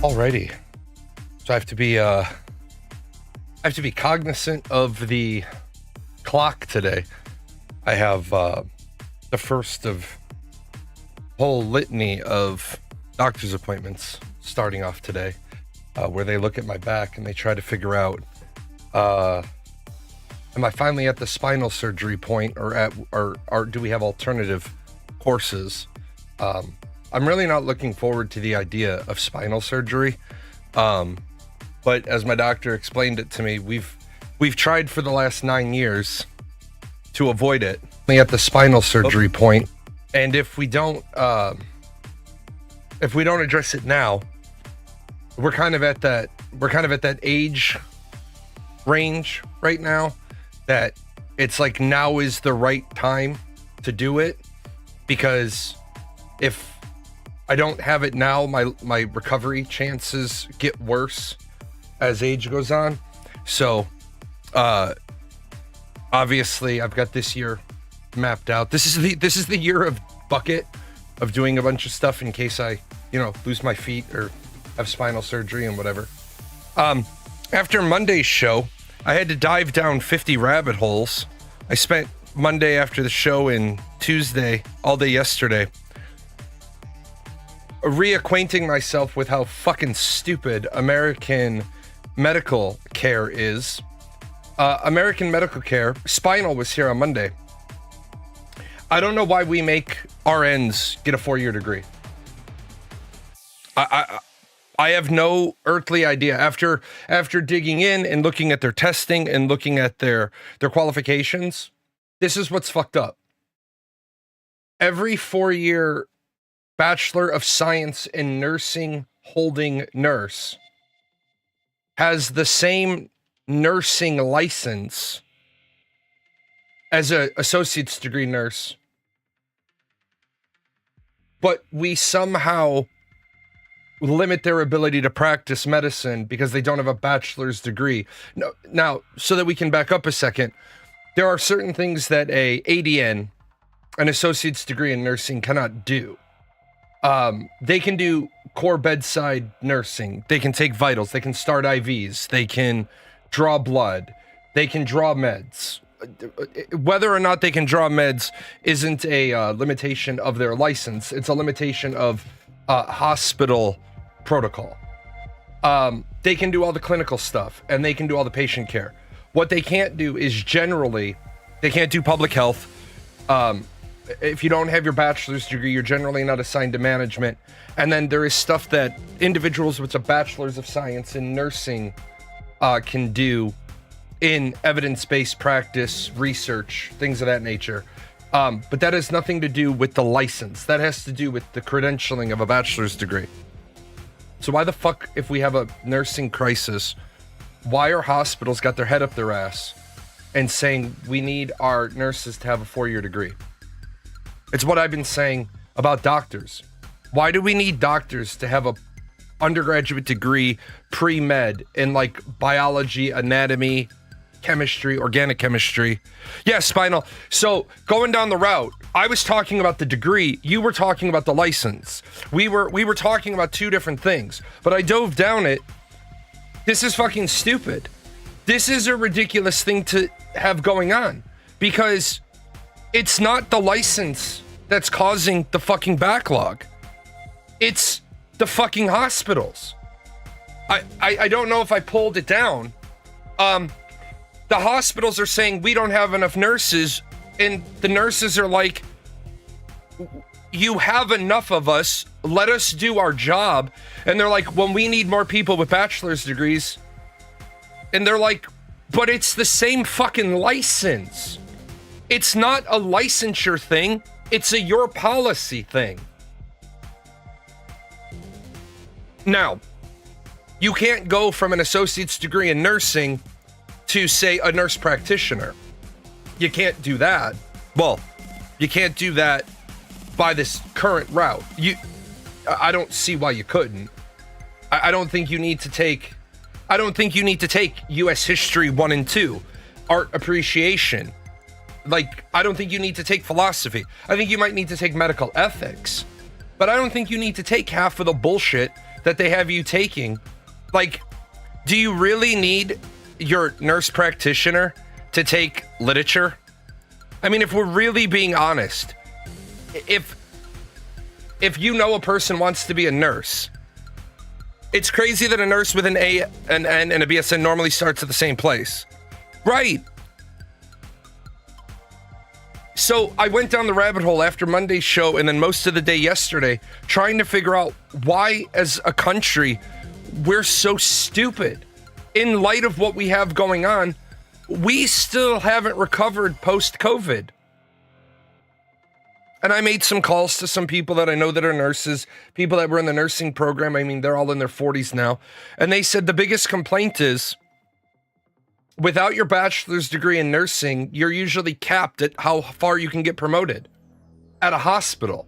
Alrighty, so I have to be cognizant of the clock today. I have the first of whole litany of doctor's appointments starting off today, where they look at my back and they try to figure out, am I finally at the spinal surgery point, or do we have alternative courses? I'm really not looking forward to the idea of spinal surgery. But as my doctor explained it to me, we've tried for the last 9 years to avoid it. At the spinal surgery point, and if we don't address it now, we're kind of at that age range right now that it's like now is the right time to do it, because if I don't have it now, my recovery chances get worse as age goes on. So obviously I've got this year mapped out. This is the year of bucket of doing a bunch of stuff in case I, lose my feet or have spinal surgery and whatever. After Monday's show, I had to dive down 50 rabbit holes. I spent Monday after the show and Tuesday, all day yesterday, reacquainting myself with how fucking stupid American medical care is. American medical care, Spinal was here on Monday. I don't know why we make RNs get a 4-year degree. I have no earthly idea. After digging in and looking at their testing and looking at their qualifications, this is what's fucked up. Every 4-year Bachelor of Science in Nursing holding nurse has the same nursing license as an associate's degree nurse, but we somehow limit their ability to practice medicine because they don't have a bachelor's degree. No, now, so that we can back up a second, there are certain things that a ADN, an associate's degree in nursing, cannot do. They can do core bedside nursing. They can take vitals. They can start IVs. They can draw blood. They can draw meds. Whether or not they can draw meds isn't a limitation of their license. It's a limitation of hospital protocol. They can do all the clinical stuff and they can do all the patient care. What they can't do is generally They can't do public health. If you don't have your bachelor's degree, you're generally not assigned to management. And then there is stuff that individuals with a bachelor's of science in nursing can do in evidence-based practice, research, things of that nature. But that has nothing to do with the license. That has to do with the credentialing of a bachelor's degree. So why the fuck, if we have a nursing crisis, why are hospitals got their head up their ass and saying we need our nurses to have a 4-year degree? It's what I've been saying about doctors. Why do we need doctors to have a undergraduate degree, pre-med, in like biology, anatomy, chemistry, organic chemistry? Yeah, spinal. So going down the route, I was talking about the degree. You were talking about the license. We were talking about two different things, but I dove down it. This is fucking stupid. This is a ridiculous thing to have going on because it's not the license that's causing the fucking backlog. It's the fucking hospitals. I don't know if I pulled it down. The hospitals are saying we don't have enough nurses, and the nurses are like, you have enough of us, let us do our job. And they're like, well, we need more people with bachelor's degrees. And they're like, but it's the same fucking license. It's not a licensure thing, it's a your policy thing. Now, you can't go from an associate's degree in nursing to, say, a nurse practitioner. You can't do that. Well, you can't do that by this current route. I don't see why you couldn't. I don't think you need to take U.S. History 1 and 2, art appreciation. Like, I don't think you need to take philosophy. I think you might need to take medical ethics. But I don't think you need to take half of the bullshit that they have you taking. Like, do you really need your nurse practitioner to take literature? I mean, if we're really being honest, if you know a person wants to be a nurse, it's crazy that a nurse with an A, an N, and a BSN normally starts at the same place. Right. So I went down the rabbit hole after Monday's show and then most of the day yesterday trying to figure out why, as a country, we're so stupid. In light of what we have going on, we still haven't recovered post-COVID. And I made some calls to some people that I know that are nurses, people that were in the nursing program. I mean, they're all in their 40s now. And they said the biggest complaint is, without your bachelor's degree in nursing, you're usually capped at how far you can get promoted at a hospital.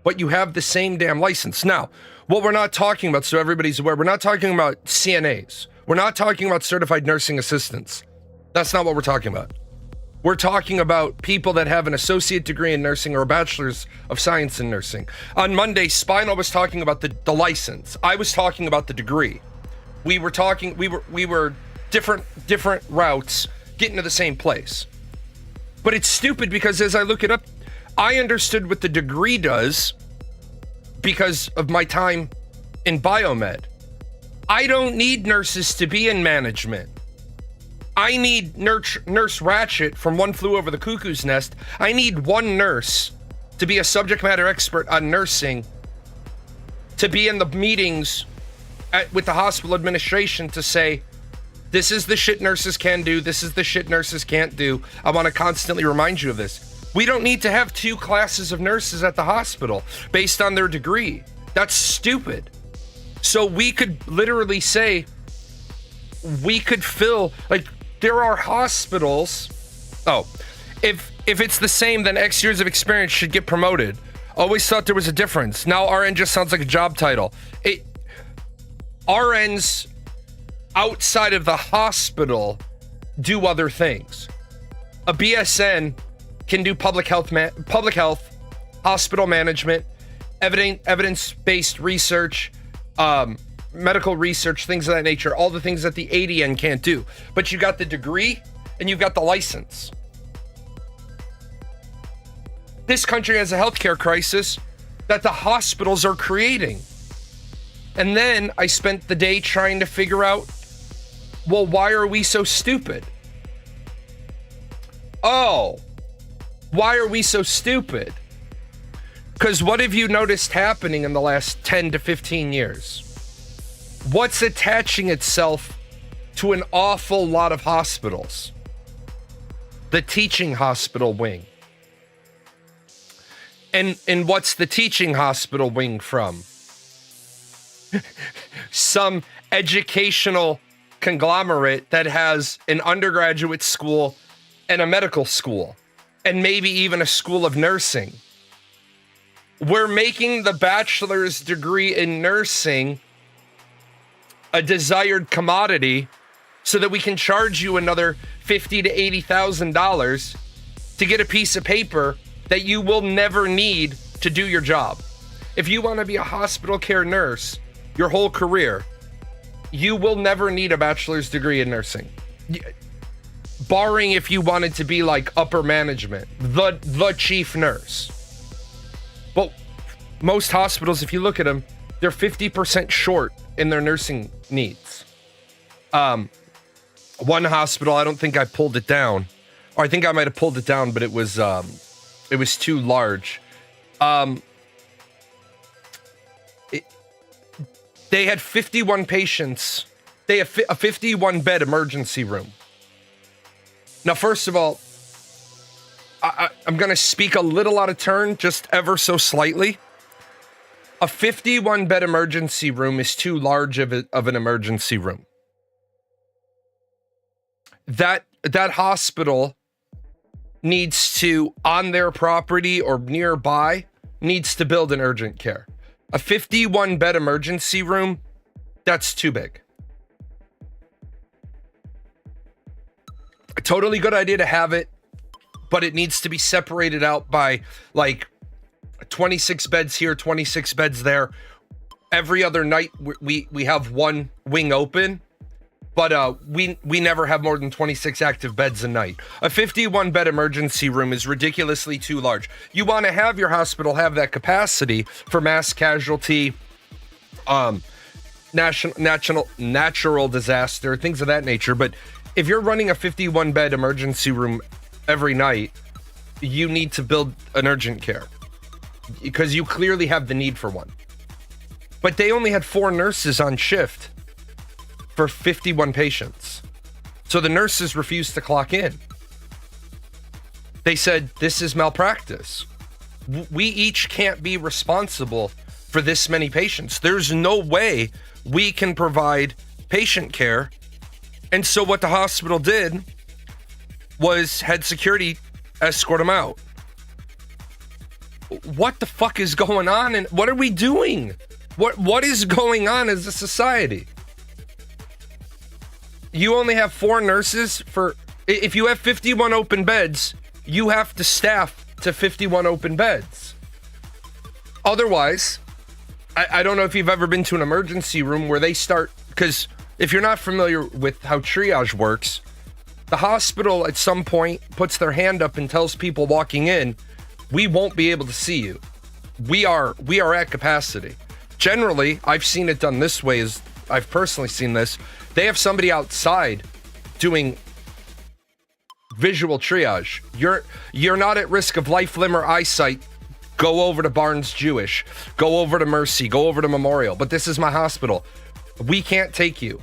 But you have the same damn license. Now, what we're not talking about, so everybody's aware, we're not talking about CNAs. We're not talking about certified nursing assistants. That's not what we're talking about. We're talking about people that have an associate degree in nursing or a bachelor's of science in nursing. On Monday, Spinal was talking about the license. I was talking about the degree. We were different routes getting to the same place. But it's stupid because as I look it up, I understood what the degree does because of my time in biomed. I don't need nurses to be in management. I need Nurse Ratchet from One Flew Over the Cuckoo's Nest. I need one nurse to be a subject matter expert on nursing, to be in the meetings with the hospital administration to say, this is the shit nurses can do, this is the shit nurses can't do. I want to constantly remind you of this. We don't need to have 2 classes of nurses at the hospital based on their degree. That's stupid. So we could literally say, we could fill, like, there are hospitals. Oh, if it's the same, then X years of experience should get promoted. Always thought there was a difference. Now RN just sounds like a job title. RNs outside of the hospital do other things. A BSN can do public health, hospital management, evidence-based research, medical research, things of that nature, all the things that the ADN can't do. But you got the degree and you've got the license. This country has a healthcare crisis that the hospitals are creating. And then I spent the day trying to figure out, well, why are we so stupid? Oh, why are we so stupid? Because what have you noticed happening in the last 10 to 15 years? What's attaching itself to an awful lot of hospitals? The teaching hospital wing. And what's the teaching hospital wing from? Some educational conglomerate that has an undergraduate school and a medical school, and maybe even a school of nursing. We're making the bachelor's degree in nursing a desired commodity so that we can charge you another $50,000 to $80,000 to get a piece of paper that you will never need to do your job. If you want to be a hospital care nurse your whole career, you will never need a bachelor's degree in nursing. Barring if you wanted to be like upper management, the chief nurse. But most hospitals, if you look at them, they're 50% short in their nursing needs. One hospital, I don't think I pulled it down, or I think I might have pulled it down, but it was too large. They had 51 patients. They have a 51 bed emergency room. Now, first of all, I'm going to speak a little out of turn, just ever so slightly. A 51 bed emergency room is too large of an emergency room. That hospital needs to, on their property or nearby, needs to build an urgent care. A 51 bed emergency room, that's too big. A totally good idea to have it, but it needs to be separated out by like 26 beds here, 26 beds there. Every other night we have one wing open, but we never have more than 26 active beds a night. A 51 bed emergency room is ridiculously too large. You want to have your hospital have that capacity for mass casualty, natural disaster, things of that nature. But if you're running a 51 bed emergency room every night, you need to build an urgent care because you clearly have the need for one. But they only had 4 nurses on shift for 51 patients. So the nurses refused to clock in. They said, this is malpractice. We each can't be responsible for this many patients. There's no way we can provide patient care. And so what the hospital did was had security escort them out. What the fuck is going on? And what are we doing? What is going on as a society? You only have 4 nurses for, if you have 51 open beds, you have to staff to 51 open beds. Otherwise, I don't know if you've ever been to an emergency room where they start, because if you're not familiar with how triage works, the hospital at some point puts their hand up and tells people walking in, we won't be able to see you. We are at capacity. Generally, I've seen it done this way, as I've personally seen this. They have somebody outside doing visual triage. You're not at risk of life, limb, or eyesight. Go over to Barnes Jewish. Go over to Mercy. Go over to Memorial. But this is my hospital. We can't take you.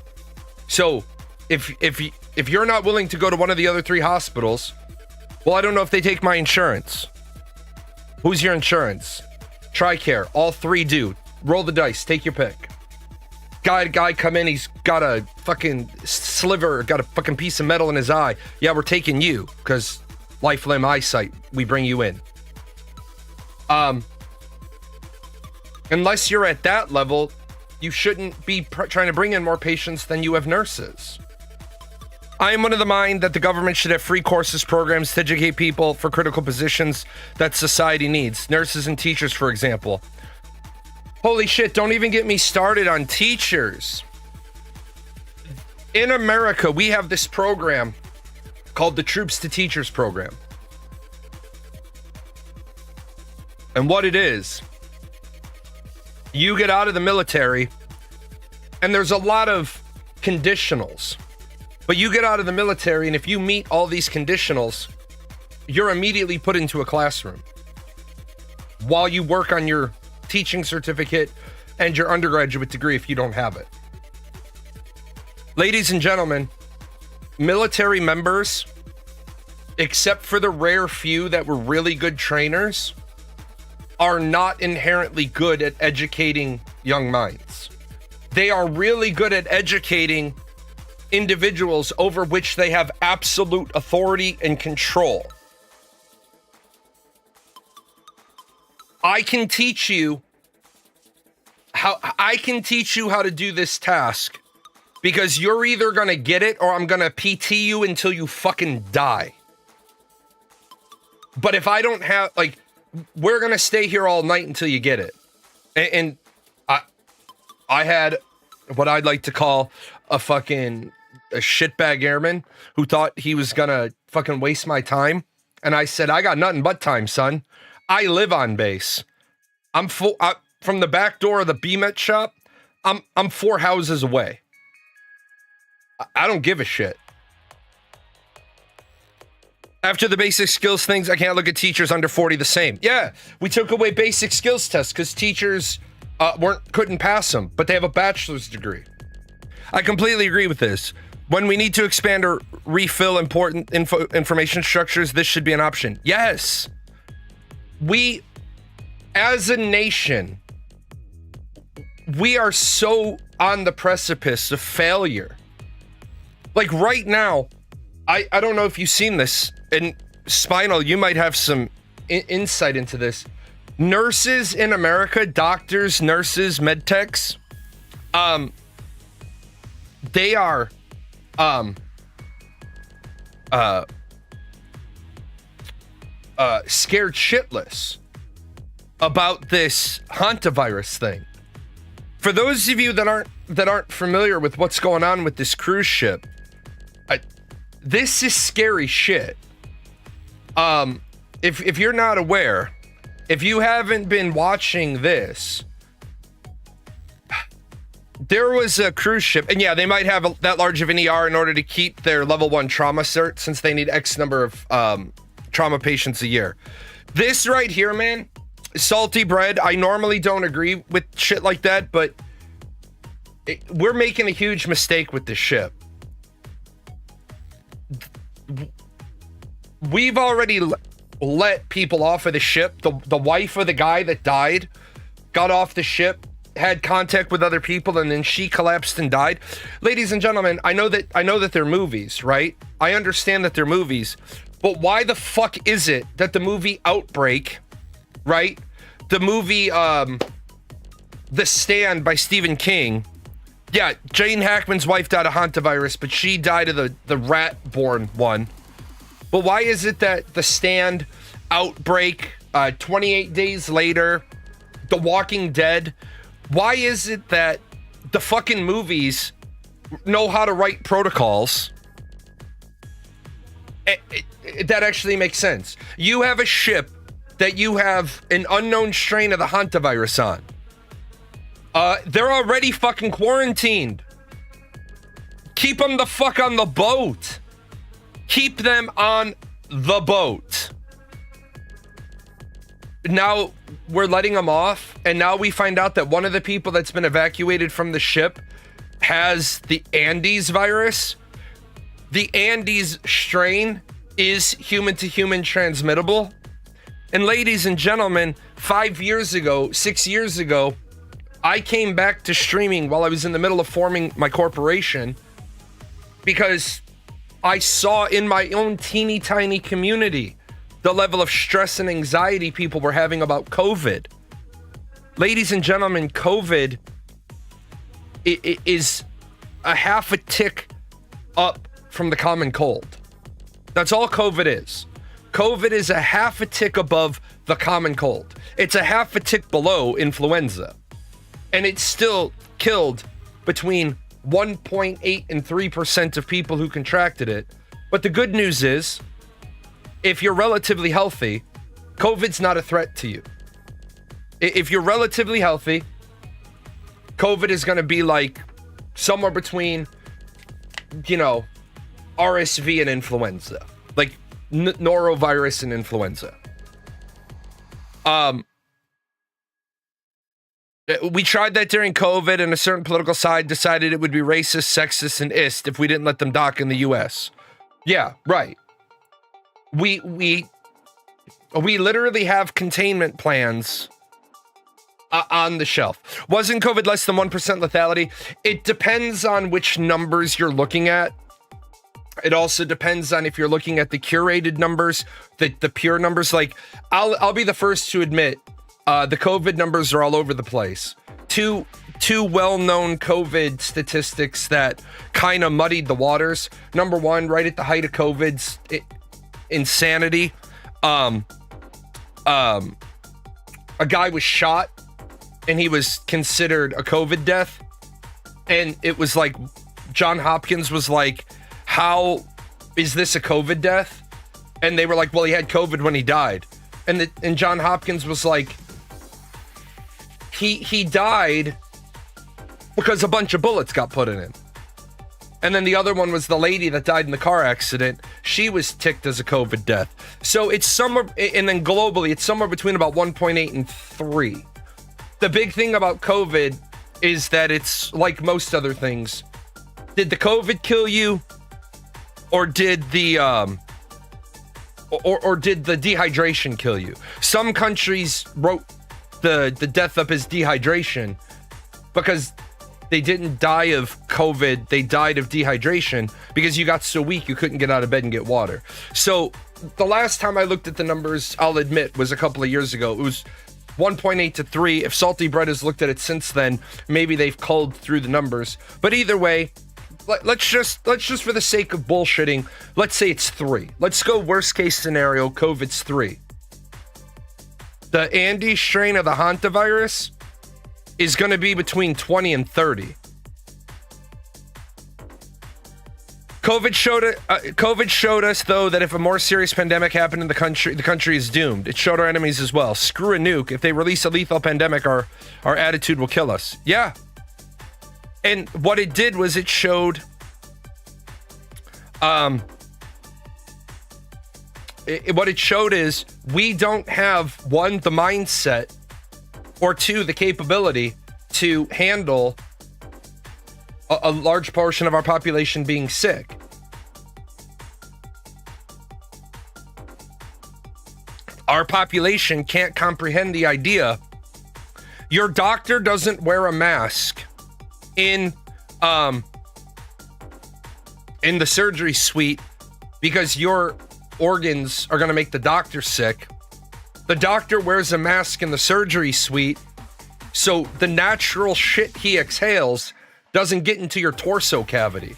So if you're not willing to go to one of the other 3 hospitals, well, I don't know if they take my insurance. Who's your insurance? TRICARE. All 3 do. Roll the dice. Take your pick. Guy come in, he's got a fucking sliver, got a fucking piece of metal in his eye. Yeah, we're taking you, because life, limb, eyesight, we bring you in. Unless you're at that level, you shouldn't be trying to bring in more patients than you have nurses. I am one of the mind that the government should have free courses, programs to educate people for critical positions that society needs. Nurses and teachers, for example. Holy shit, don't even get me started on teachers. In America, we have this program called the Troops to Teachers program. And what it is, you get out of the military, and there's a lot of conditionals. But you get out of the military, and if you meet all these conditionals, you're immediately put into a classroom while you work on your teaching certificate and your undergraduate degree if you don't have it. Ladies and gentlemen, military members, except for the rare few that were really good trainers, are not inherently good at educating young minds. They are really good at educating individuals over which they have absolute authority and control. I can teach you how to do this task because you're either going to get it or I'm going to PT you until you fucking die. But if I don't have, like, we're going to stay here all night until you get it. And I had what I'd like to call a shitbag airman who thought he was going to fucking waste my time. And I said, I got nothing but time, son. I live on base. I'm from the back door of the BMET shop. I'm 4 houses away. I don't give a shit. After the basic skills things, I can't look at teachers under 40 the same. Yeah, we took away basic skills tests because teachers couldn't pass them, but they have a bachelor's degree. I completely agree with this. When we need to expand or refill important information structures, this should be an option. Yes. We, as a nation, we are so on the precipice of failure. Like right now, I don't know if you've seen this, and Spinal, you might have some insight into this. Nurses in America, doctors, nurses, med techs, they are scared shitless about this Hanta virus thing. For those of you that aren't familiar with what's going on with this cruise ship, this is scary shit. If you're not aware, if you haven't been watching this, there was a cruise ship, and yeah, they might have that large of an ER in order to keep their level 1 trauma cert, since they need X number of trauma patients a year. This right here, man, salty bread. I normally don't agree with shit like that, but we're making a huge mistake with this ship. We've already let people off of the ship. The wife of the guy that died got off the ship, had contact with other people, and then she collapsed and died. Ladies and gentlemen, I know that they're movies, right? I understand that they're movies, but why the fuck is it that the movie Outbreak, right? The movie The Stand by Stephen King. Yeah, Jane Hackman's wife died of hantavirus, but she died of the rat-borne one. But why is it that The Stand, Outbreak, 28 Days Later, The Walking Dead, why is it that the fucking movies know how to write protocols? That actually makes sense. You have a ship that you have an unknown strain of the hantavirus on. They're already fucking quarantined. Keep them the fuck on the boat. Keep them on the boat. Now we're letting them off, and now we find out that one of the people that's been evacuated from the ship has the Andes virus. The Andes strain is human to human transmittable. And ladies and gentlemen, 6 years ago, I came back to streaming while I was in the middle of forming my corporation because I saw in my own teeny tiny community the level of stress and anxiety people were having about COVID. Ladies and gentlemen, COVID is a half a tick up from the common cold. That's all COVID is. COVID is a half a tick above the common cold. It's a half a tick below influenza. And it still killed between 1.8 and 3% of people who contracted it. But the good news is, if you're relatively healthy, COVID's not a threat to you. If you're relatively healthy, COVID is going to be like somewhere between, RSV and influenza. Like, norovirus and influenza. We tried that during COVID, and a certain political side decided it would be racist, sexist, and ist if we didn't let them dock in the U.S. Yeah, right. We literally have containment plans on the shelf. Wasn't COVID less than 1% lethality? It depends on which numbers you're looking at. It also depends on if you're looking at the curated numbers, the pure numbers. Like, I'll be the first to admit, the COVID numbers are all over the place. Two well-known COVID statistics that kind of muddied the waters. Number one, right at the height of COVID's insanity, a guy was shot and he was considered a COVID death. And it was like, John Hopkins was like, how is this a COVID death? And they were like, well, he had COVID when he died. And John Hopkins was like, he died because a bunch of bullets got put in him. And then the other one was the lady that died in the car accident. She was ticked as a COVID death. So it's somewhere, and then globally, it's somewhere between about 1.8 and 3. The big thing about COVID is that it's like most other things. Did the COVID kill you? Or did the or did the dehydration kill you? Some countries wrote the death up as dehydration because they didn't die of COVID, they died of dehydration because you got so weak you couldn't get out of bed and get water. So the last time I looked at the numbers, I'll admit, was a couple of years ago. It was 1.8 to 3. If Salty Bread has looked at it since then, maybe they've culled through the numbers. But either way, let's just for the sake of bullshitting, let's say it's 3. Let's go worst case scenario, COVID's 3. The Andes strain of the Hanta virus is going to be between 20 and 30. COVID showed us, though, that if a more serious pandemic happened in the country is doomed. It showed our enemies as well. Screw a nuke. If they release a lethal pandemic, our attitude will kill us. Yeah. And what it did was it showed what it showed is we don't have, one, the mindset, or two, the capability to handle a large portion of our population being sick. Our population can't comprehend the idea. Your doctor doesn't wear a mask in the surgery suite because your organs are going to make the doctor sick. The doctor wears a mask in the surgery suite so the natural shit he exhales doesn't get into your torso cavity.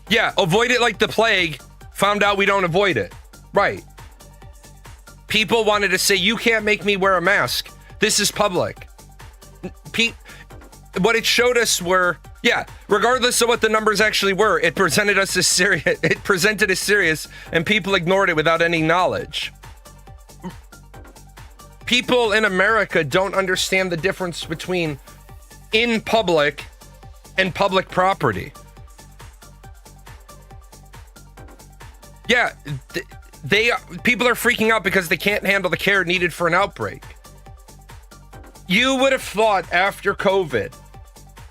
Yeah, avoid it like the plague. Found out we don't avoid it. Right. People wanted to say, you can't make me wear a mask. This is public. What it showed us were, yeah, regardless of what the numbers actually were, it presented us as serious. It presented as serious, and people ignored it without any knowledge. People in America don't understand the difference between in public and public property. Yeah, people are freaking out because they can't handle the care needed for an outbreak. You would have thought after COVID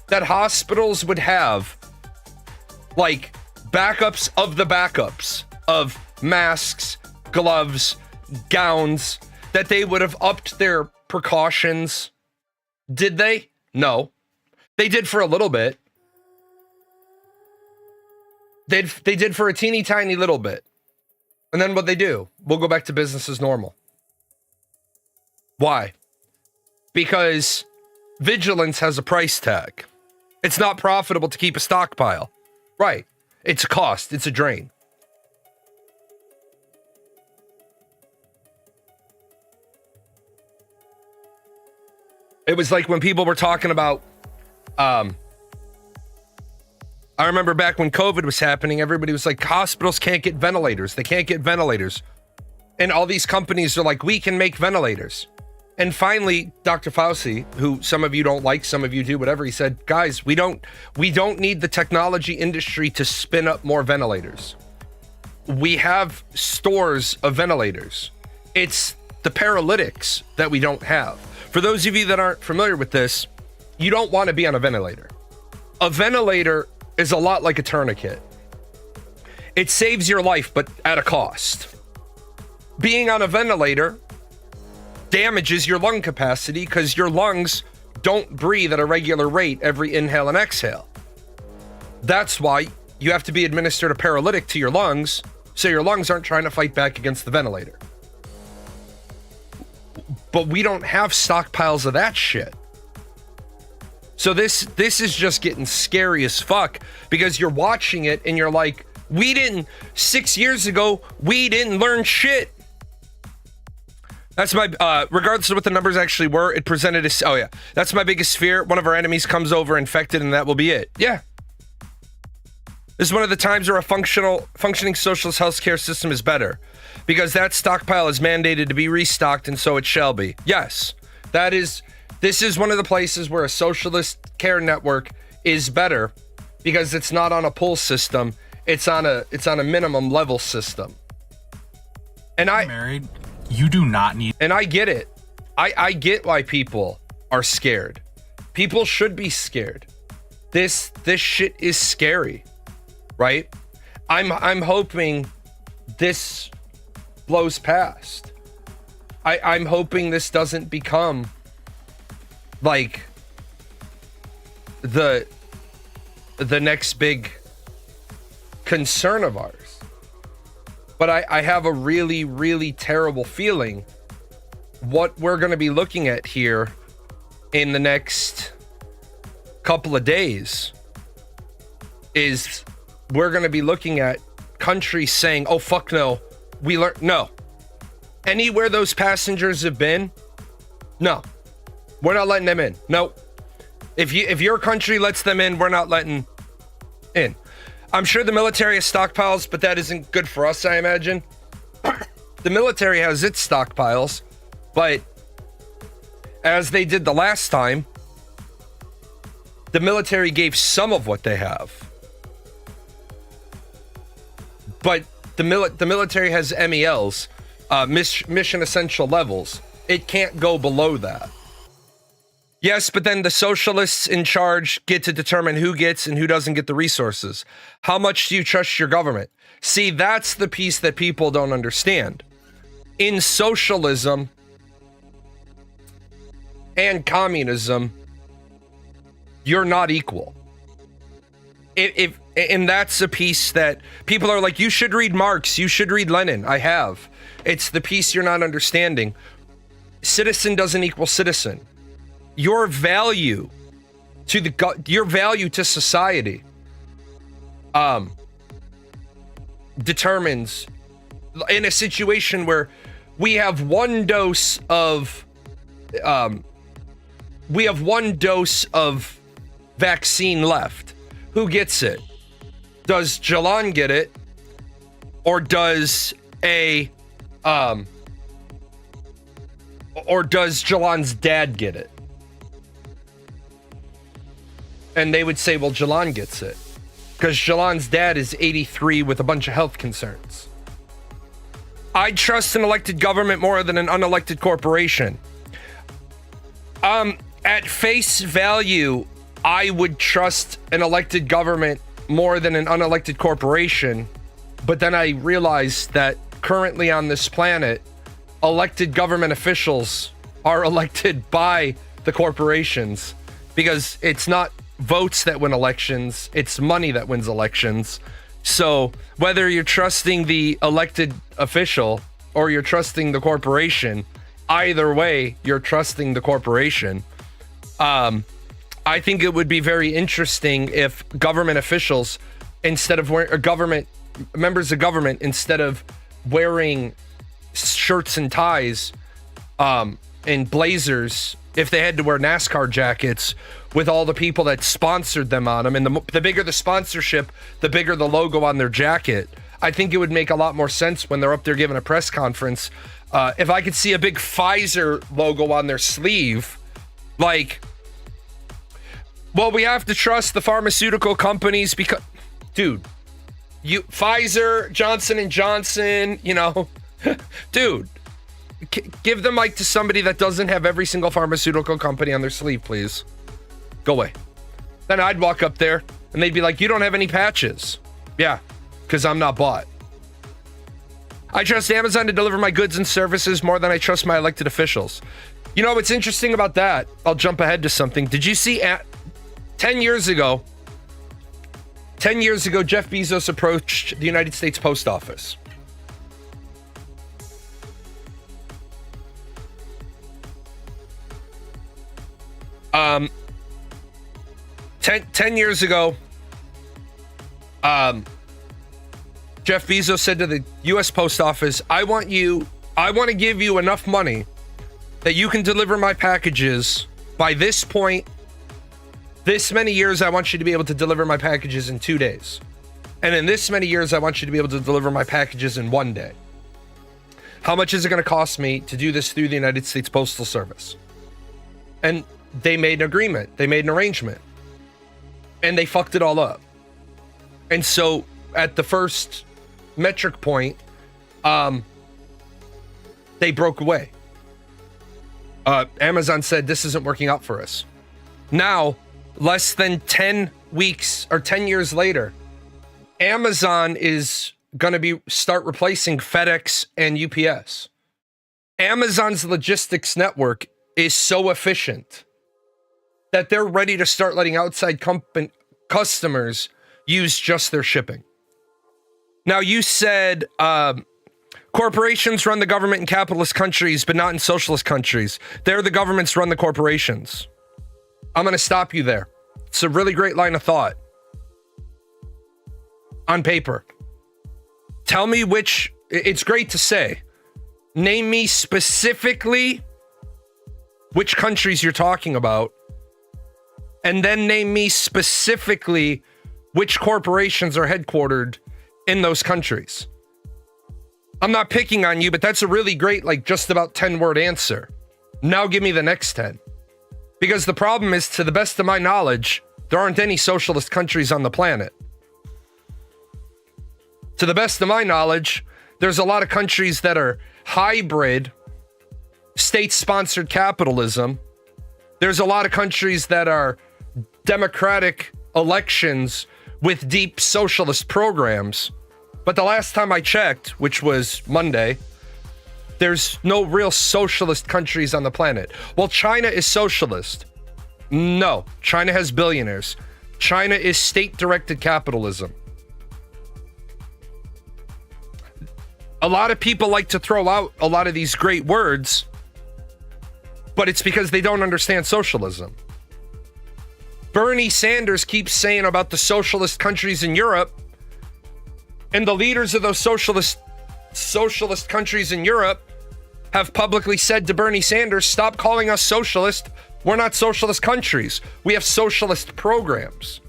that hospitals would have like backups of the backups of masks, gloves, gowns, that they would have upped their precautions. Did they? No. They did for a little bit. They did for a teeny tiny little bit. And then what they do? We'll go back to business as normal. Why? Because vigilance has a price tag. It's not profitable to keep a stockpile. Right. It's a cost. It's a drain. It was like when people were talking about, I remember back when COVID was happening, everybody was like, hospitals can't get ventilators. They can't get ventilators. And all these companies are like, we can make ventilators. And finally, Dr. Fauci, who some of you don't like, some of you do, whatever, he said, guys, we don't need the technology industry to spin up more ventilators. we have stores of ventilators. It's the paralytics that we don't have. For those of you that aren't familiar with this, you don't want to be on a ventilator. A ventilator is a lot like a tourniquet. It saves your life, but at a cost. Being on a ventilator damages your lung capacity because your lungs don't breathe at a regular rate every inhale and exhale. That's why you have to be administered a paralytic to your lungs, so your lungs aren't trying to fight back against the ventilator. But we don't have stockpiles of that shit. So this is just getting scary as fuck, because you're watching it and you're like, 6 years ago, we didn't learn shit. That's my, regardless of what the numbers actually were, it presented as, oh yeah, that's my biggest fear. One of our enemies comes over infected and that will be it. Yeah. This is one of the times where a functioning socialist healthcare system is better, because that stockpile is mandated to be restocked, and so it shall be. Yes, this is one of the places where a socialist care network is better, because it's not on a pull system. It's on a minimum level system. And married, you do not need. And I get it. I get why people are scared. People should be scared. This shit is scary, right? I'm hoping this blows past. I'm hoping this doesn't become like the next big concern of ours. But I have a really, really terrible feeling what we're going to be looking at here in the next couple of days is we're going to be looking at countries saying, oh, fuck no. No. Anywhere those passengers have been, no. We're not letting them in. No. If your country lets them in, we're not letting in. I'm sure the military has stockpiles, but that isn't good for us, I imagine. The military has its stockpiles, but as they did the last time, the military gave some of what they have. But the military has MELs, mission essential levels. It can't go below that. Yes, but then the socialists in charge get to determine who gets and who doesn't get the resources. How much do you trust your government? See, that's the piece that people don't understand. In socialism and communism, you're not equal. And that's a piece that people are like, you should read Marx, you should read Lenin. I have. It's the piece you're not understanding. Citizen doesn't equal citizen. Your value to society determines, in a situation where we have one dose of vaccine left. Who gets it? Does Jalan get it? Or does Jalan's dad get it? And they would say, well, Jalan gets it, because Jalan's dad is 83 with a bunch of health concerns. I trust an elected government more than an unelected corporation. At face value, I would trust an elected government more than an unelected corporation. But then I realized that currently on this planet, elected government officials are elected by the corporations, because it's not votes that win elections, it's money that wins elections. So whether you're trusting the elected official or you're trusting the corporation, either way, you're trusting the corporation. I think it would be very interesting if government officials, instead of members of government, instead of wearing shirts and ties and blazers, if they had to wear NASCAR jackets with all the people that sponsored them on them, and the bigger the sponsorship, the bigger the logo on their jacket. I think it would make a lot more sense when they're up there giving a press conference. If I could see a big Pfizer logo on their sleeve, like, well, we have to trust the pharmaceutical companies because, dude, Pfizer, Johnson and Johnson, dude, give the mic to somebody that doesn't have every single pharmaceutical company on their sleeve, please. Go away. Then I'd walk up there and they'd be like, you don't have any patches. Yeah, because I'm not bought. I trust Amazon to deliver my goods and services more than I trust my elected officials. You know what's interesting about that? I'll jump ahead to something. Did you see 10 years ago, Jeff Bezos approached the United States Post Office. Um, 10 years ago, Jeff Bezos said to the U.S. Post Office, I want to give you enough money that you can deliver my packages by this point. This many years, I want you to be able to deliver my packages in 2 days. And in this many years, I want you to be able to deliver my packages in 1 day. How much is it going to cost me to do this through the United States Postal Service? And they made an agreement. They made an arrangement. And they fucked it all up. And so at the first metric point, they broke away. Amazon said, this isn't working out for us. Now, less than 10 weeks or 10 years later, Amazon is going to start replacing FedEx and UPS. Amazon's logistics network is so efficient that they're ready to start letting outside customers use just their shipping. Now, you said corporations run the government in capitalist countries, but not in socialist countries. They're the governments run the corporations. I'm going to stop you there. It's a really great line of thought. On paper. Tell me which, it's great to say. Name me specifically which countries you're talking about. And then name me specifically which corporations are headquartered in those countries. I'm not picking on you, but that's a really great, just about 10-word answer. Now give me the next 10. Because the problem is, to the best of my knowledge, there aren't any socialist countries on the planet. To the best of my knowledge, there's a lot of countries that are hybrid, state-sponsored capitalism. There's a lot of countries that are democratic elections with deep socialist programs. But the last time I checked, which was Monday, there's no real socialist countries on the planet. Well, China is socialist. No, China has billionaires. China is state-directed capitalism. A lot of people like to throw out a lot of these great words, but it's because they don't understand socialism. Bernie Sanders keeps saying about the socialist countries in Europe, and the leaders of those socialist countries in Europe have publicly said to Bernie Sanders, stop calling us socialist. We're not socialist countries. We have socialist programs.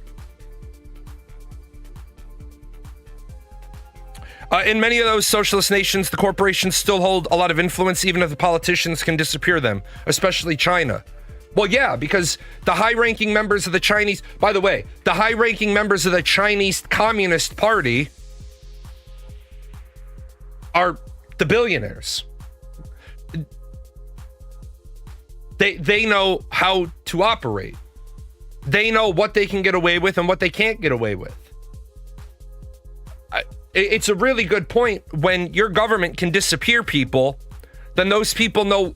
In many of those socialist nations, the corporations still hold a lot of influence, even if the politicians can disappear them, especially China. Well, yeah, because the high-ranking members of the Chinese... By the way, the high-ranking members of the Chinese Communist Party are the billionaires. They know how to operate. They know what they can get away with and what they can't get away with. It's a really good point. When your government can disappear people, then those people know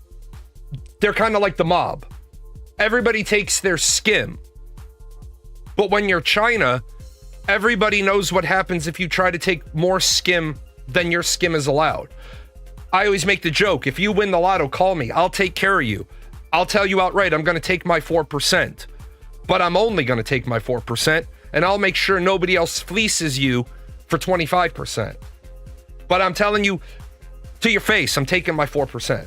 they're kind of like the mob. Everybody takes their skim. But when you're China, everybody knows what happens if you try to take more skim than your skim is allowed. I always make the joke, if you win the lotto, call me. I'll take care of you. I'll tell you outright, I'm going to take my 4%. But I'm only going to take my 4%, and I'll make sure nobody else fleeces you for 25%. But I'm telling you to your face, I'm taking my 4%.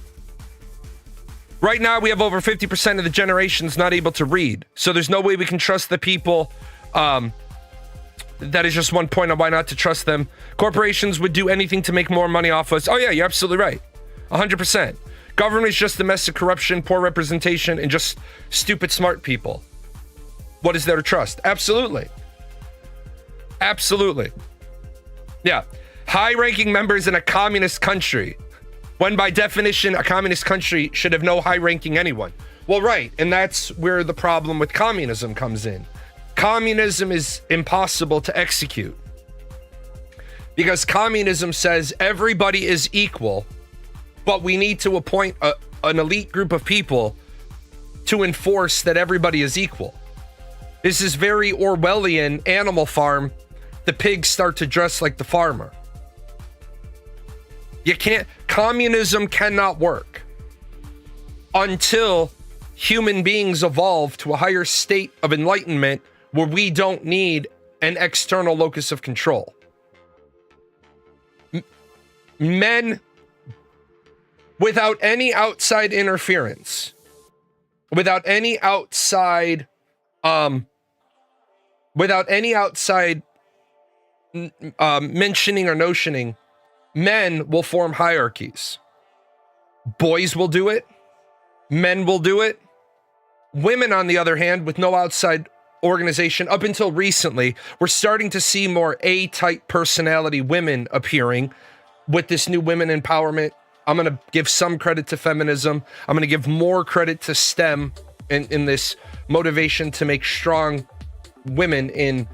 Right now, we have over 50% of the generations not able to read. So there's no way we can trust the people. That is just one point on why not to trust them. Corporations would do anything to make more money off us. Oh yeah, you're absolutely right. 100%. Government is just a mess of corruption, poor representation, and just stupid smart people. What is there to trust? Absolutely. Absolutely. Yeah. High-ranking members in a communist country, when by definition, a communist country should have no high-ranking anyone. Well, right. And that's where the problem with communism comes in. Communism is impossible to execute because communism says everybody is equal, but we need to appoint an elite group of people to enforce that everybody is equal. This is very Orwellian Animal Farm. The pigs start to dress like the farmer. Communism cannot work until human beings evolve to a higher state of enlightenment where we don't need an external locus of control. Men, without any outside interference, without any outside mentioning or notioning, men will form hierarchies. Boys will do it. Men will do it. Women, on the other hand, with no outside organization, up until recently, we're starting to see more A-type personality women appearing with this new women empowerment. I'm going to give some credit to feminism. I'm going to give more credit to STEM in this motivation to make strong women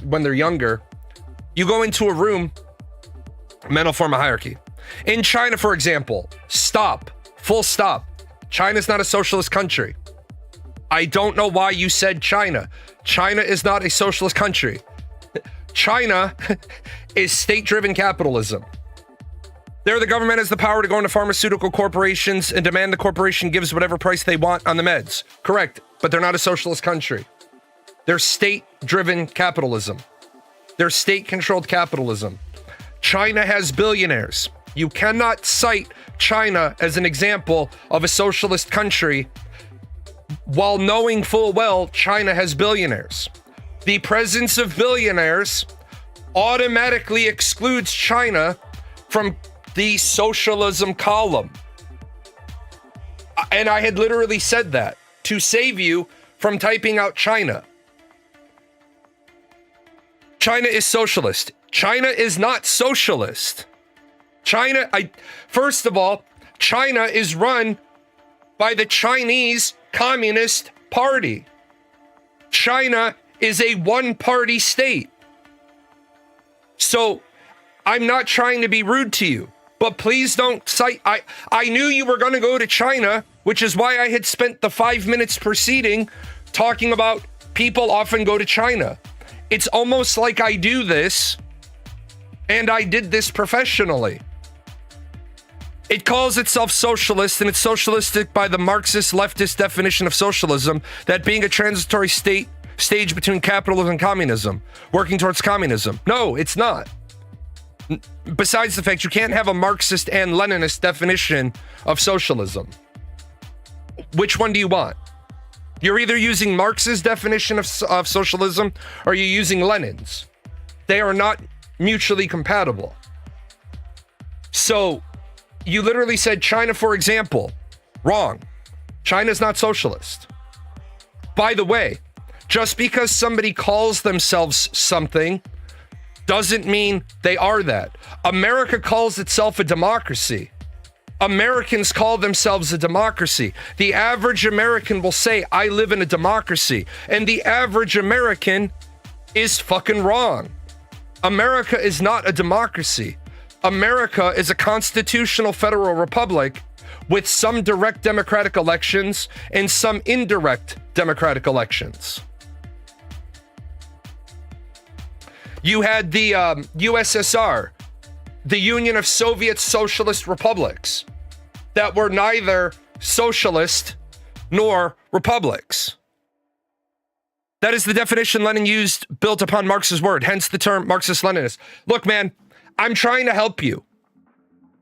when they're younger. You go into a room, men will form a hierarchy. In China, for example, full stop. China's not a socialist country. I don't know why you said China. China is not a socialist country. China is state-driven capitalism. There, the government has the power to go into pharmaceutical corporations and demand the corporation gives whatever price they want on the meds. Correct, but they're not a socialist country. They're state-driven capitalism. They're state-controlled capitalism. China has billionaires. You cannot cite China as an example of a socialist country while knowing full well China has billionaires. The presence of billionaires automatically excludes China from the socialism column. And I had literally said that to save you from typing out China. China is socialist. China is not socialist. First of all, China is run by the Chinese Communist Party. China is a one-party state. So I'm not trying to be rude to you, but please don't cite. I knew you were going to go to China, which is why I had spent the 5 minutes preceding talking about people often go to China. It's almost like I do this, and I did this professionally. It calls itself socialist, and it's socialistic by the Marxist leftist definition of socialism, that being a transitory stage between capitalism and communism, working towards communism. No, it's not. Besides the fact you can't have a Marxist and Leninist definition of socialism. Which one do you want? You're either using Marx's definition of socialism or you're using Lenin's. They are not mutually compatible. So you literally said China, for example. Wrong. China's not socialist. By the way, just because somebody calls themselves something doesn't mean they are that. America calls itself a democracy. Americans call themselves a democracy. The average American will say, I live in a democracy. And the average American is fucking wrong. America is not a democracy. America is a constitutional federal republic with some direct democratic elections and some indirect democratic elections. You had the USSR, the Union of Soviet Socialist Republics, that were neither socialist nor republics. That is the definition Lenin used, built upon Marx's word, hence the term Marxist-Leninist. Look, man, I'm trying to help you.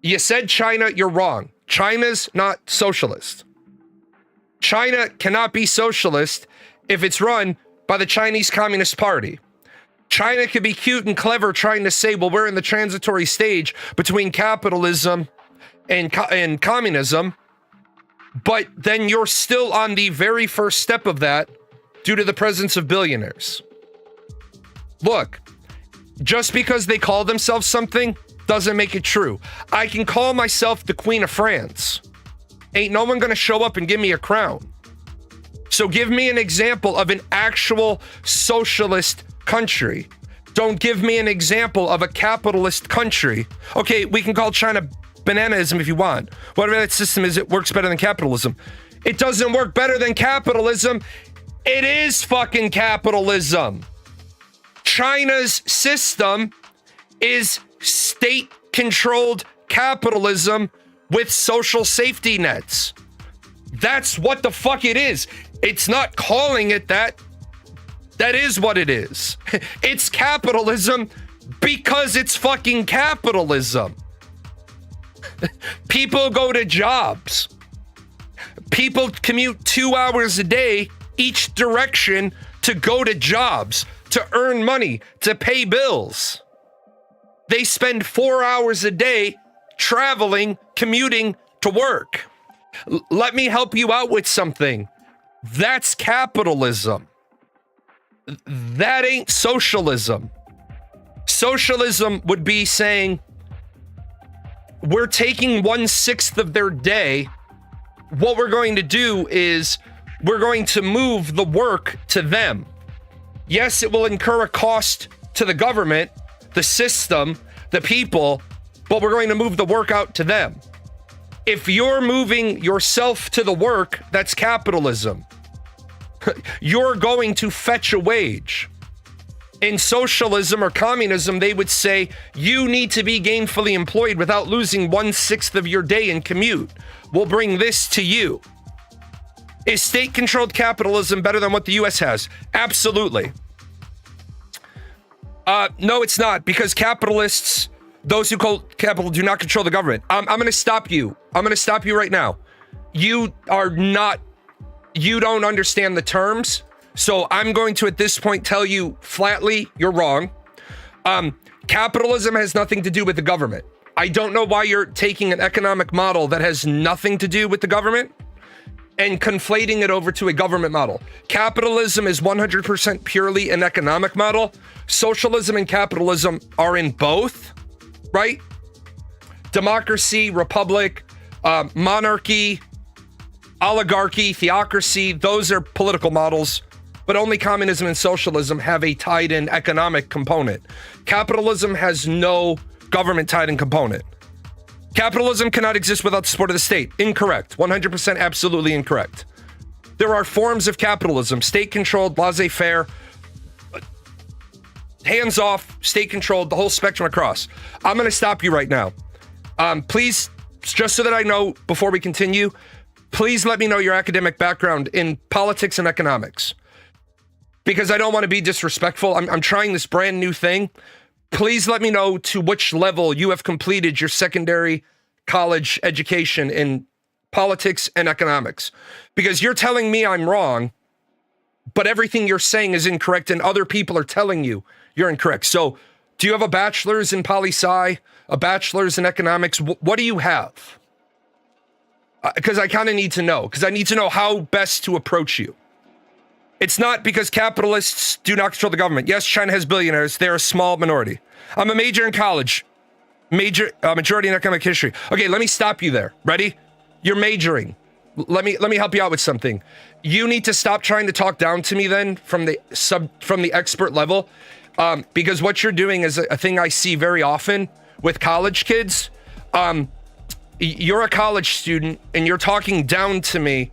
You said China, you're wrong. China's not socialist. China cannot be socialist if it's run by the Chinese Communist Party. China could be cute and clever trying to say, well, we're in the transitory stage between capitalism and communism, but then you're still on the very first step of that due to the presence of billionaires. Look, Just because they call themselves something doesn't make it true. I can call myself the Queen of France. Ain't no one gonna show up and give me a crown. So give me an example of an actual socialist country. Don't give me an example of a capitalist country. Okay, we can call China bananaism if you want. Whatever that system is, it works better than capitalism. It doesn't work better than capitalism. It is fucking capitalism. China's system is state-controlled capitalism with social safety nets. That's what the fuck it is. It's not calling it that. That is what it is. It's capitalism because it's fucking capitalism. People go to jobs. People commute 2 hours a day each direction to go to jobs, to earn money, to pay bills. They spend 4 hours a day traveling, commuting to work. Let me help you out with something. That's capitalism. That ain't socialism. Socialism would be saying, we're taking 1/6 of their day. What we're going to do is we're going to move the work to them. Yes, it will incur a cost to the government, the system, the people, but we're going to move the work out to them. If you're moving yourself to the work, that's capitalism. You're going to fetch a wage. In socialism or communism, they would say you need to be gainfully employed without losing 1/6 of your day in commute. We'll bring this to you. Is state-controlled capitalism better than what the US has? Absolutely. No, it's not, because capitalists, those who call capital, do not control the government. I'm going to stop you. I'm going to stop you right now. You don't understand the terms. So I'm going to, at this point, tell you flatly, you're wrong. Capitalism has nothing to do with the government. I don't know why you're taking an economic model that has nothing to do with the government and conflating it over to a government model. Capitalism is 100% purely an economic model. Socialism and capitalism are in both, right? Democracy, republic, monarchy, oligarchy, theocracy, those are political models, but only communism and socialism have a tied-in economic component. Capitalism has no government tied-in component. Capitalism cannot exist without the support of the state. Incorrect. 100% absolutely incorrect. There are forms of capitalism, state-controlled, laissez-faire, hands-off, state-controlled, the whole spectrum across. I'm going to stop you right now. Please, just so that I know before we continue, please let me know your academic background in politics and economics, because I don't want to be disrespectful. I'm trying this brand new thing. Please let me know to which level you have completed your secondary college education in politics and economics, because you're telling me I'm wrong, but everything you're saying is incorrect and other people are telling you you're incorrect. So do you have a bachelor's in poli-sci, a bachelor's in economics? What do you have? Because I kind of need to know, because I need to know how best to approach you. It's not because capitalists do not control the government. Yes, China has billionaires. They're a small minority. I'm a major in college. Majority in economic history. Okay, let me stop you there. Ready? You're majoring. Let me help you out with something. You need to stop trying to talk down to me then from the expert level, because what you're doing is a thing I see very often with college kids. You're a college student and you're talking down to me,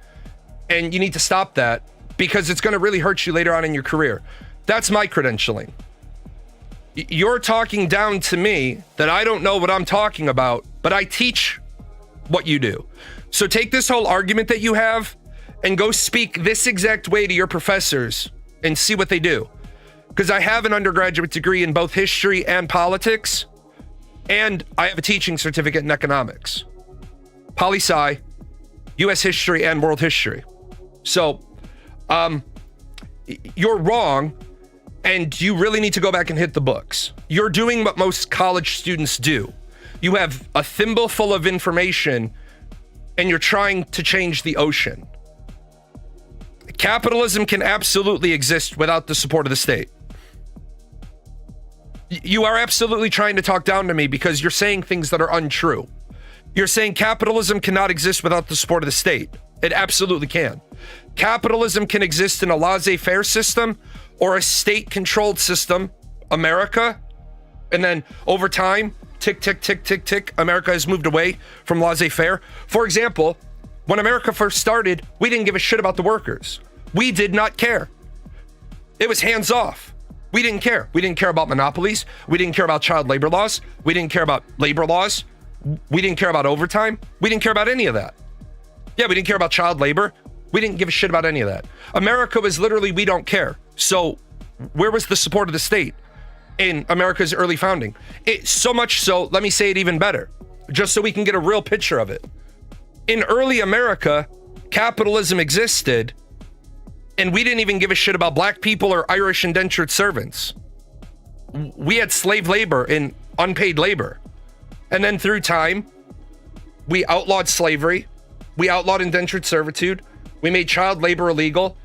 and you need to stop that, because it's going to really hurt you later on in your career. That's my credentialing. You're talking down to me that I don't know what I'm talking about, but I teach what you do. So take this whole argument that you have and go speak this exact way to your professors and see what they do. Because I have an undergraduate degree in both history and politics, and I have a teaching certificate in economics, poli-sci, US history, and world history. So, you're wrong, and you really need to go back and hit the books. You're doing what most college students do. You have a thimble full of information, and you're trying to change the ocean. Capitalism can absolutely exist without the support of the state. You are absolutely trying to talk down to me because you're saying things that are untrue. You're saying capitalism cannot exist without the support of the state. It absolutely can. Capitalism can exist in a laissez-faire system or a state-controlled system, America, and then over time, tick, tick, tick, tick, tick, America has moved away from laissez-faire. For example, when America first started, we didn't give a shit about the workers. We did not care. It was hands off. We didn't care. We didn't care about monopolies. We didn't care about child labor laws. We didn't care about labor laws. We didn't care about overtime. We didn't care about any of that. Yeah, we didn't care about child labor. We didn't give a shit about any of that. America was literally, we don't care. So where was the support of the state in America's early founding? So much so, let me say it even better, just so we can get a real picture of it. In early America, capitalism existed, and we didn't even give a shit about black people or Irish indentured servants. We had slave labor and unpaid labor. And then through time, we outlawed slavery. We outlawed indentured servitude. We made child labor illegal.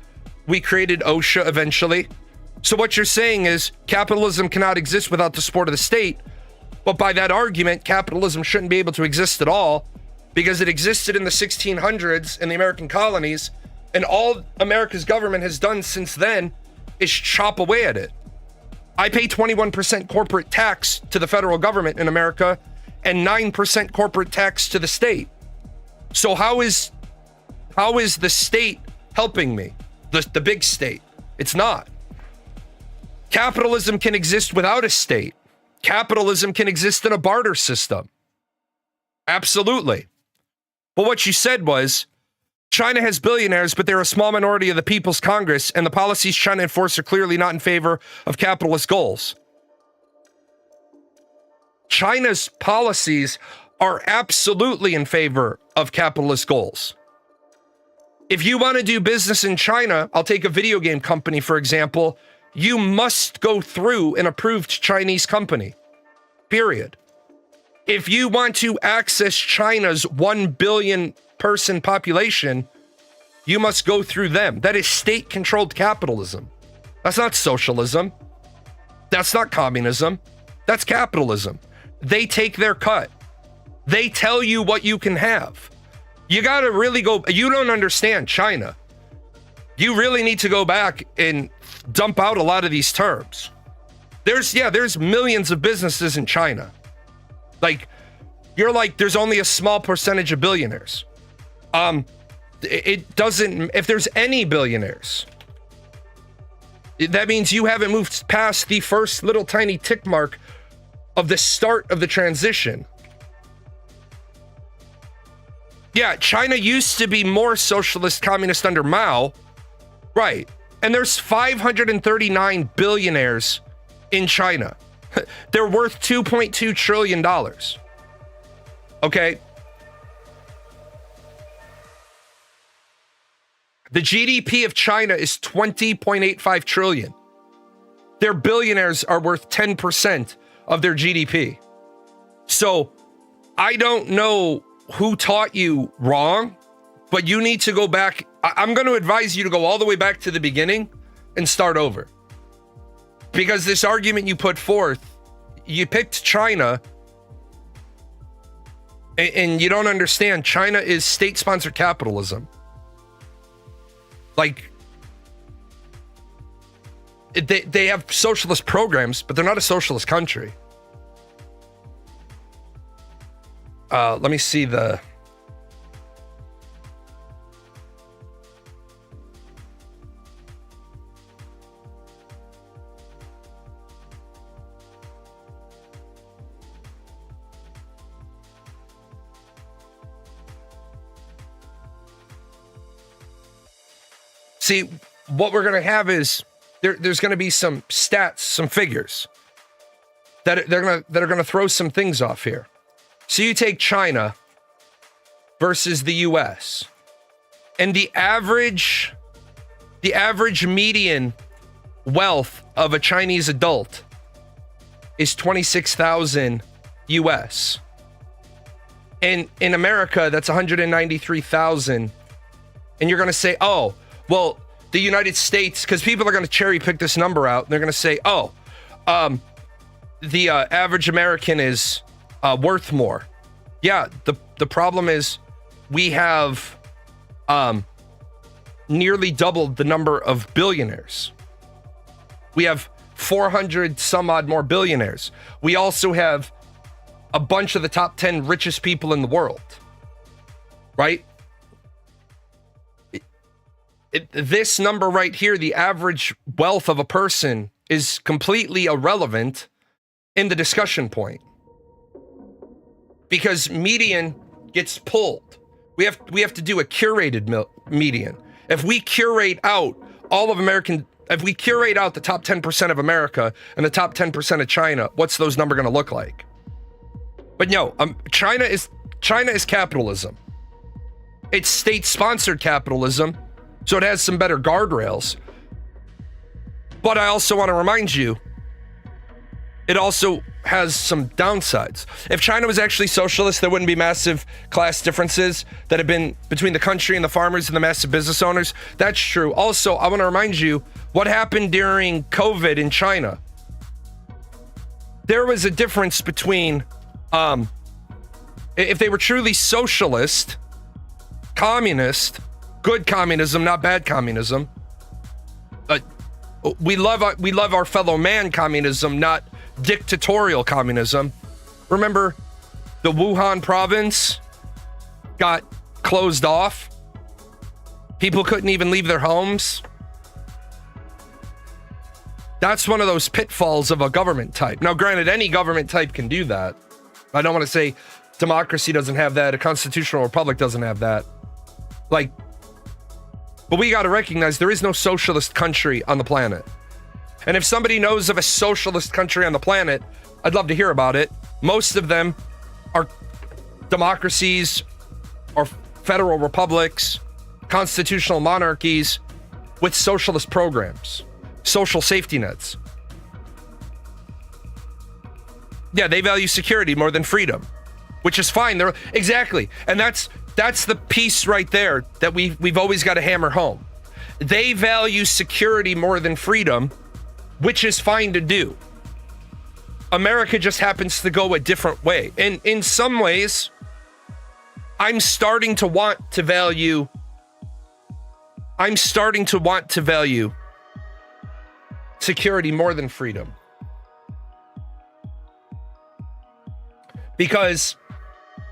We created OSHA eventually. So what you're saying is capitalism cannot exist without the support of the state. But by that argument, capitalism shouldn't be able to exist at all because it existed in the 1600s in the American colonies. And all America's government has done since then is chop away at it. I pay 21% corporate tax to the federal government in America and 9% corporate tax to the state. So how is the state helping me? The big state. It's not. Capitalism can exist without a state. Capitalism can exist in a barter system. Absolutely. But what you said was, China has billionaires, but they're a small minority of the People's Congress, and the policies China enforce are clearly not in favor of capitalist goals. China's policies are absolutely in favor of capitalist goals. If you want to do business in China, I'll take a video game company, for example, you must go through an approved Chinese company, period. If you want to access China's 1 billion person population, you must go through them. That is state-controlled capitalism. That's not socialism. That's not communism. That's capitalism. They take their cut. They tell you what you can have. You got to really go. You don't understand China. You really need to go back and dump out a lot of these terms. There's millions of businesses in China. There's only a small percentage of billionaires. It doesn't, if there's any billionaires, that means you haven't moved past the first little tiny tick mark of the start of the transition. Yeah, China used to be more socialist communist under Mao. Right. And there's 539 billionaires in China. They're worth $2.2 trillion. Okay. The GDP of China is 20.85 trillion. Their billionaires are worth 10% of their GDP. So I don't know who taught you wrong, but you need to go back. I'm going to advise you to go all the way back to the beginning and start over. Because this argument you put forth, you picked China, and you don't understand. China is state-sponsored capitalism. They have socialist programs, but they're not a socialist country. Let me see the... See, what we're going to have is there's going to be some stats, some figures that are going to throw some things off here. So you take China versus the US, and the average median wealth of a Chinese adult is 26,000 US. And in America, that's 193,000. And you're going to say, oh, well, the United States, because people are going to cherry pick this number out. And they're going to say, the average American is worth more. Yeah, the problem is we have nearly doubled the number of billionaires. We have 400 some odd more billionaires. We also have a bunch of the top 10 richest people in the world, right? This number right here, the average wealth of a person, is completely irrelevant in the discussion point, because median gets pulled. We have to do a curated median. If we curate out if we curate out the top 10% of America and the top 10% of China, what's those numbers going to look like? But no, China is capitalism. It's state-sponsored capitalism, so it has some better guardrails. But I also want to remind you, it also has some downsides. If China was actually socialist, there wouldn't be massive class differences that have been between the country and the farmers and the massive business owners. That's true. Also, I want to remind you what happened during COVID in China. There was a difference between if they were truly socialist, communist, good communism, not bad communism. We love our fellow man communism, not dictatorial communism. Remember, the Wuhan province got closed off. People couldn't even leave their homes. That's one of those pitfalls of a government type. Now, granted, any government type can do that. I don't want to say democracy doesn't have that, a constitutional republic doesn't have that. But we got to recognize there is no socialist country on the planet. And if somebody knows of a socialist country on the planet, I'd love to hear about it. Most of them are democracies or federal republics, constitutional monarchies with socialist programs, social safety nets. Yeah, they value security more than freedom, which is fine. Exactly. And that's the piece right there that we've always got to hammer home. They value security more than freedom, which is fine to do. America just happens to go a different way. And in some ways, I'm starting to want to value security more than freedom. Because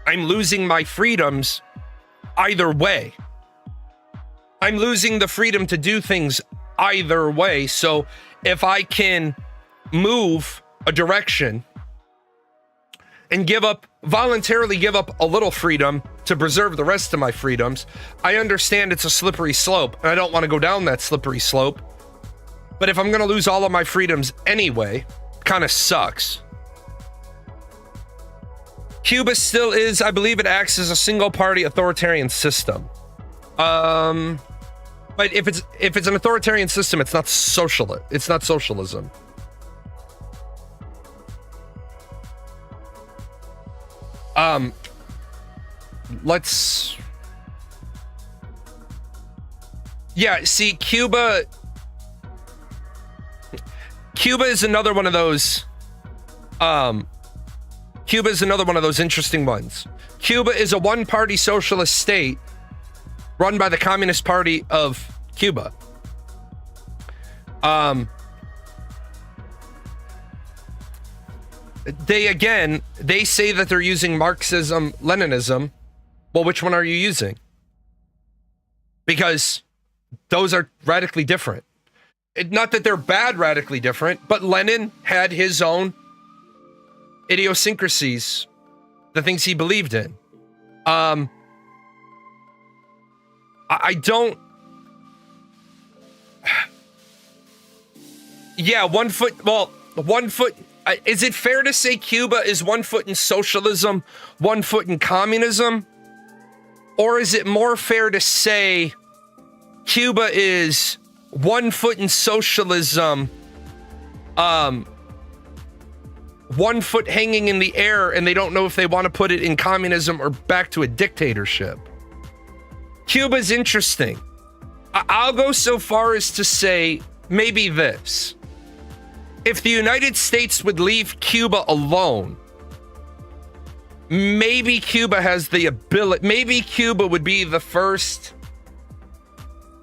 I'm losing my freedoms either way. I'm losing the freedom to do things either way. So if I can move a direction and voluntarily give up a little freedom to preserve the rest of my freedoms, I understand it's a slippery slope, and I don't want to go down that slippery slope. But if I'm going to lose all of my freedoms anyway, kind of sucks. Cuba still is, I believe it acts as a single-party authoritarian system. But if it's an authoritarian system, it's not socialist. It's not socialism. See, Cuba is another one of those. Cuba is another one of those interesting ones. Cuba is a one-party socialist state run by the Communist Party of Cuba. They say that they're using Marxism, Leninism. Well, which one are you using? Because those are radically different. Not that they're bad, radically different, but Lenin had his own idiosyncrasies, the things he believed in. I don't. Yeah, 1 foot. Well, 1 foot. Is it fair to say Cuba is 1 foot in socialism, 1 foot in communism? Or is it more fair to say Cuba is 1 foot in socialism, 1 foot hanging in the air, and they don't know if they want to put it in communism or back to a dictatorship? Cuba's interesting. I'll go so far as to say maybe this. if the United States would leave Cuba alone, maybe Cuba has the ability, maybe Cuba would be the first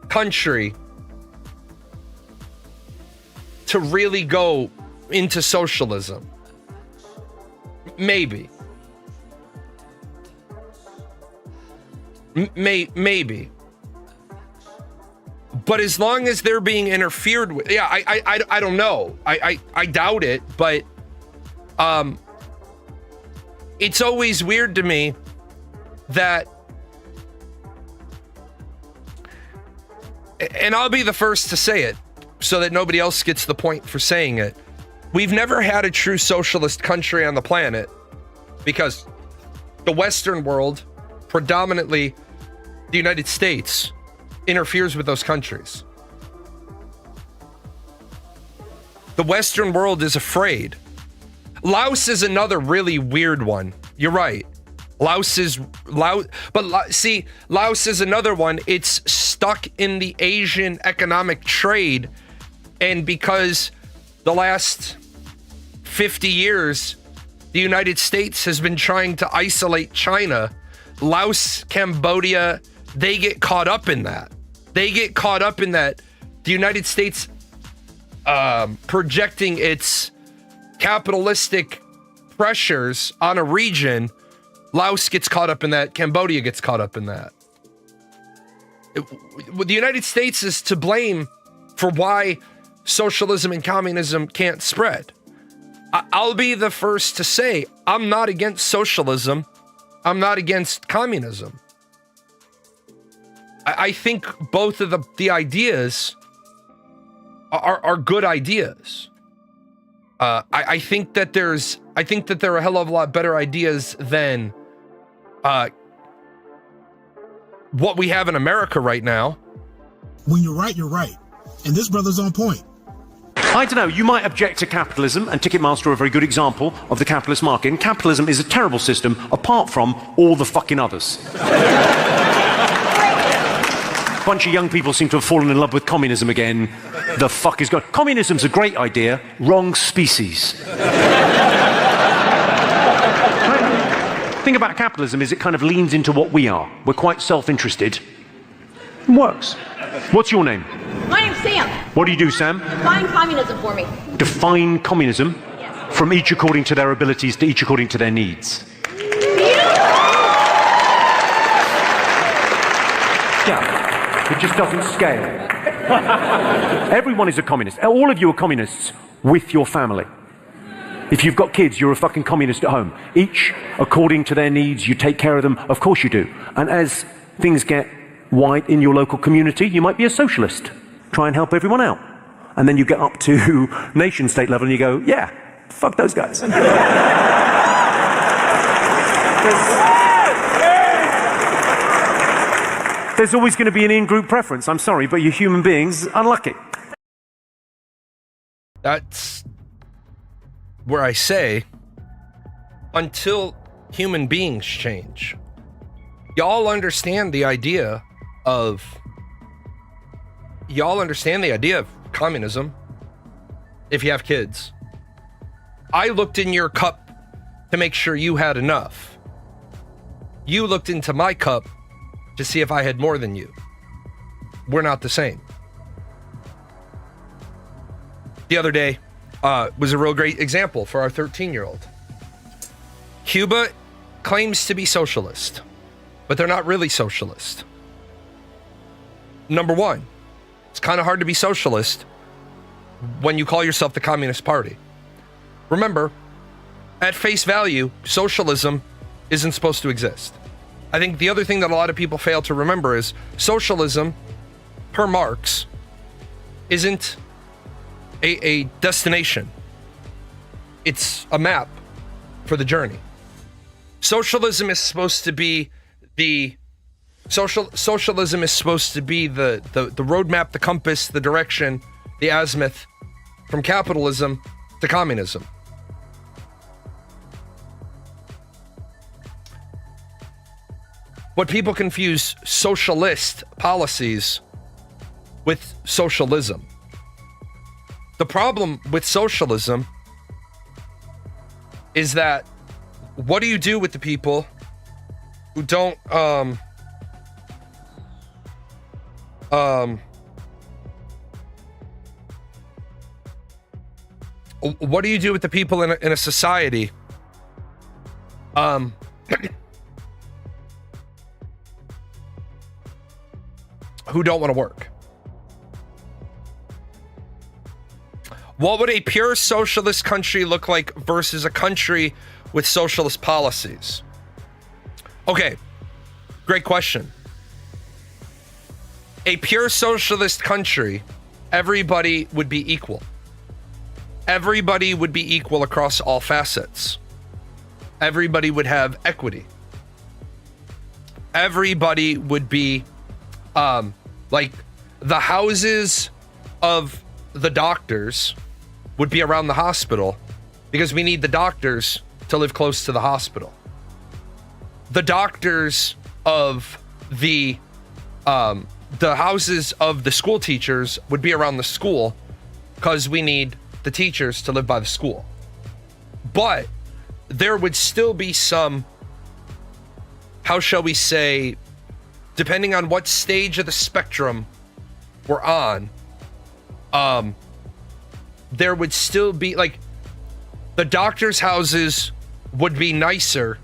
country to really go into socialism. Maybe. Maybe. But as long as they're being interfered with, yeah, I don't know. I doubt it, but it's always weird to me that, and I'll be the first to say it so that nobody else gets the point for saying it. We've never had a true socialist country on the planet because the Western world, predominantly the United States, interferes with those countries. The Western world is afraid. Laos is another really weird one. You're right. Laos is another one. It's stuck in the Asian economic trade, and because the last 50 years the United States has been trying to isolate China, Laos, Cambodia, they get caught up in that. The United States projecting its capitalistic pressures on a region. Laos gets caught up in that. Cambodia gets caught up in that. The United States is to blame for why socialism and communism can't spread. I'll be the first to say I'm not against socialism. I'm not against communism. I think both of the ideas are good ideas. I think that there are a hell of a lot better ideas than what we have in America right now. When you're right, you're right. And this brother's on point. I don't know, you might object to capitalism, and Ticketmaster are a very good example of the capitalist market. And capitalism is a terrible system, apart from all the fucking others. A bunch of young people seem to have fallen in love with communism again. The fuck is going... Communism's a great idea, wrong species. The thing about capitalism is it kind of leans into what we are. We're quite self-interested. It works. What's your name? My name's Sam. What do you do, Sam? Define communism for me. Define communism? Yes. From each according to their abilities to each according to their needs. Yeah, it just doesn't scale. Everyone is a communist. All of you are communists with your family. If you've got kids, you're a fucking communist at home. Each according to their needs, you take care of them. Of course you do. And as things get wide in your local community, you might be a socialist. Try and help everyone out. And then you get up to nation state level and you go, yeah, fuck those guys. There's always going to be an in-group preference. I'm sorry, but you're human beings. Unlucky. That's where I say, until human beings change, y'all understand the idea of communism if you have kids. I looked in your cup to make sure you had enough. You looked into my cup to see if I had more than you. We're not the same. The other day was a real great example for our 13-year-old. Cuba claims to be socialist, but they're not really socialist. Number one, it's kind of hard to be socialist when you call yourself the Communist Party. Remember, at face value, socialism isn't supposed to exist. I think the other thing that a lot of people fail to remember is socialism, per Marx, isn't a destination. It's a map for the journey. Socialism is supposed to be the socialism is supposed to be the roadmap, the compass, the direction, the azimuth from capitalism to communism. What people confuse socialist policies with socialism. The problem with socialism is that what do you do with the people who don't what do you do with the people in a society who don't want to work? What would a pure socialist country look like versus a country with socialist policies? Okay, great question. A pure socialist country, everybody would be equal. Everybody would be equal across all facets. Everybody would have equity. Everybody would be like the houses of the doctors would be around the hospital because we need the doctors to live close to the hospital. The doctors of the houses of the school teachers would be around the school because we need the teachers to live by the school. But there would still be some, how shall we say, depending on what stage of the spectrum we're on, there would still be, like, the doctors' houses would be nicer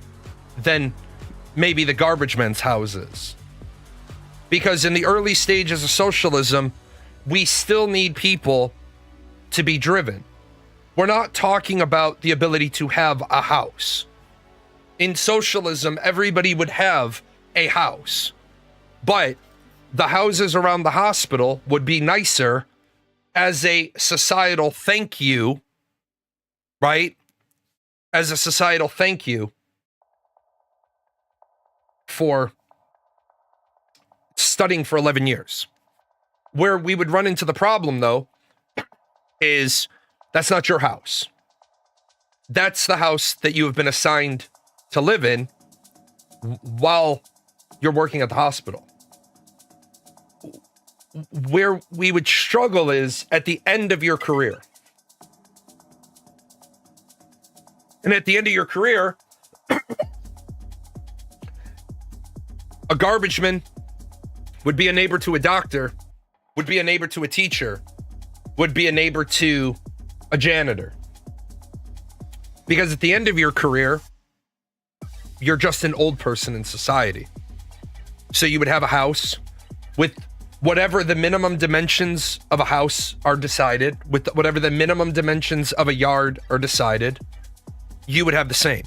than maybe the garbage men's houses. Because in the early stages of socialism, we still need people to be driven. We're not talking about the ability to have a house. In socialism, everybody would have a house. But the houses around the hospital would be nicer as a societal thank you, right? As a societal thank you for studying for 11 years. Where we would run into the problem, though, is that's not your house. That's the house that you have been assigned to live in while you're working at the hospital. Where we would struggle is at the end of your career. And at the end of your career, a garbage man would be a neighbor to a doctor, would be a neighbor to a teacher, would be a neighbor to a janitor. Because at the end of your career, you're just an old person in society. So you would have a house with whatever the minimum dimensions of a house are decided, with whatever the minimum dimensions of a yard are decided, you would have the same.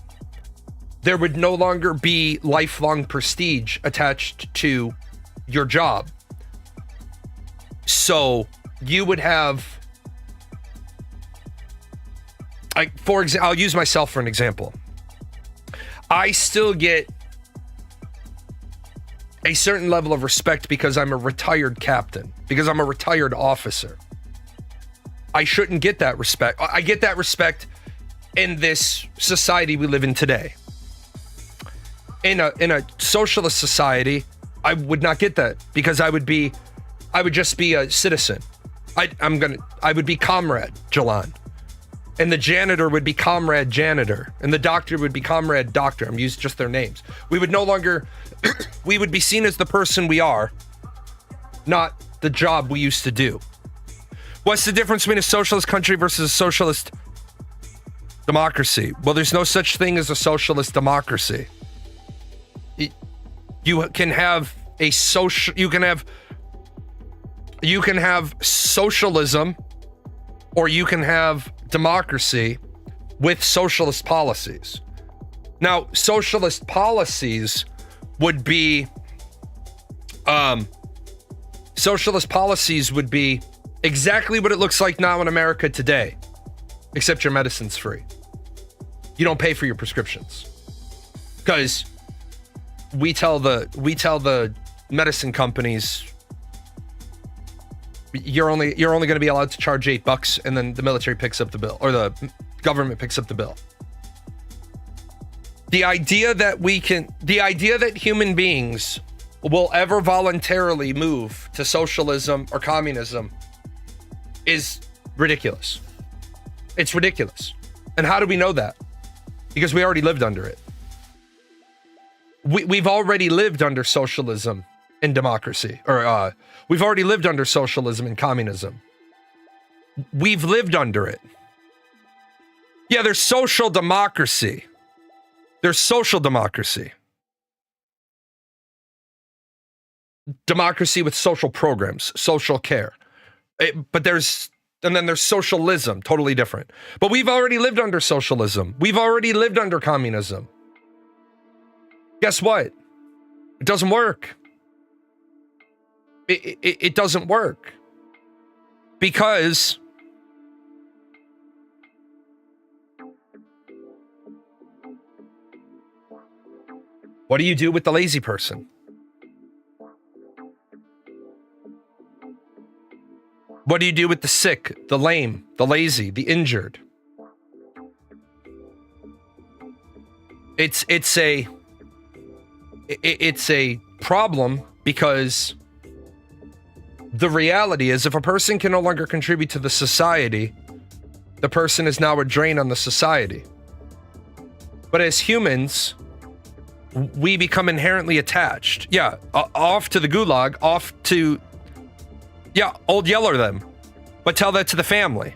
There would no longer be lifelong prestige attached to your job. So you would have, for example, I'll use myself for an example. I still get a certain level of respect because I'm a retired captain, because I'm a retired officer. I shouldn't get that respect. I get that respect in this society we live in today. In a socialist society, I would not get that because I would just be a citizen. I would be Comrade Jalan. And the janitor would be Comrade Janitor. And the doctor would be Comrade Doctor. I'm using just their names. We would no longer, we would be seen as the person we are, not the job we used to do. What's the difference between a socialist country versus a socialist democracy? Well, there's no such thing as a socialist democracy. You can have a social, you can have socialism, or you can have democracy with socialist policies. Now, socialist policies would be exactly what it looks like now in America today, except your medicine's free. You don't pay for your prescriptions because we tell the medicine companies you're only going to be allowed to charge $8, and then the military picks up the bill, or the government picks up the bill. The idea that human beings will ever voluntarily move to socialism or communism is ridiculous. It's ridiculous. And how do we know that? Because we already lived under it. We've already lived under socialism and democracy, or we've already lived under socialism and communism. We've lived under it. Yeah, there's social democracy. There's social democracy. Democracy with social programs, social care. But there's socialism, totally different. But we've already lived under socialism. We've already lived under communism. Guess what? It doesn't work. It doesn't work. Because what do you do with the lazy person? What do you do with the sick, the lame, the lazy, the injured? It's a problem because the reality is if a person can no longer contribute to the society, the person is now a drain on the society. But as humans, we become inherently attached. Yeah, off to the gulag, off to, yeah, old yeller them. But tell that to the family.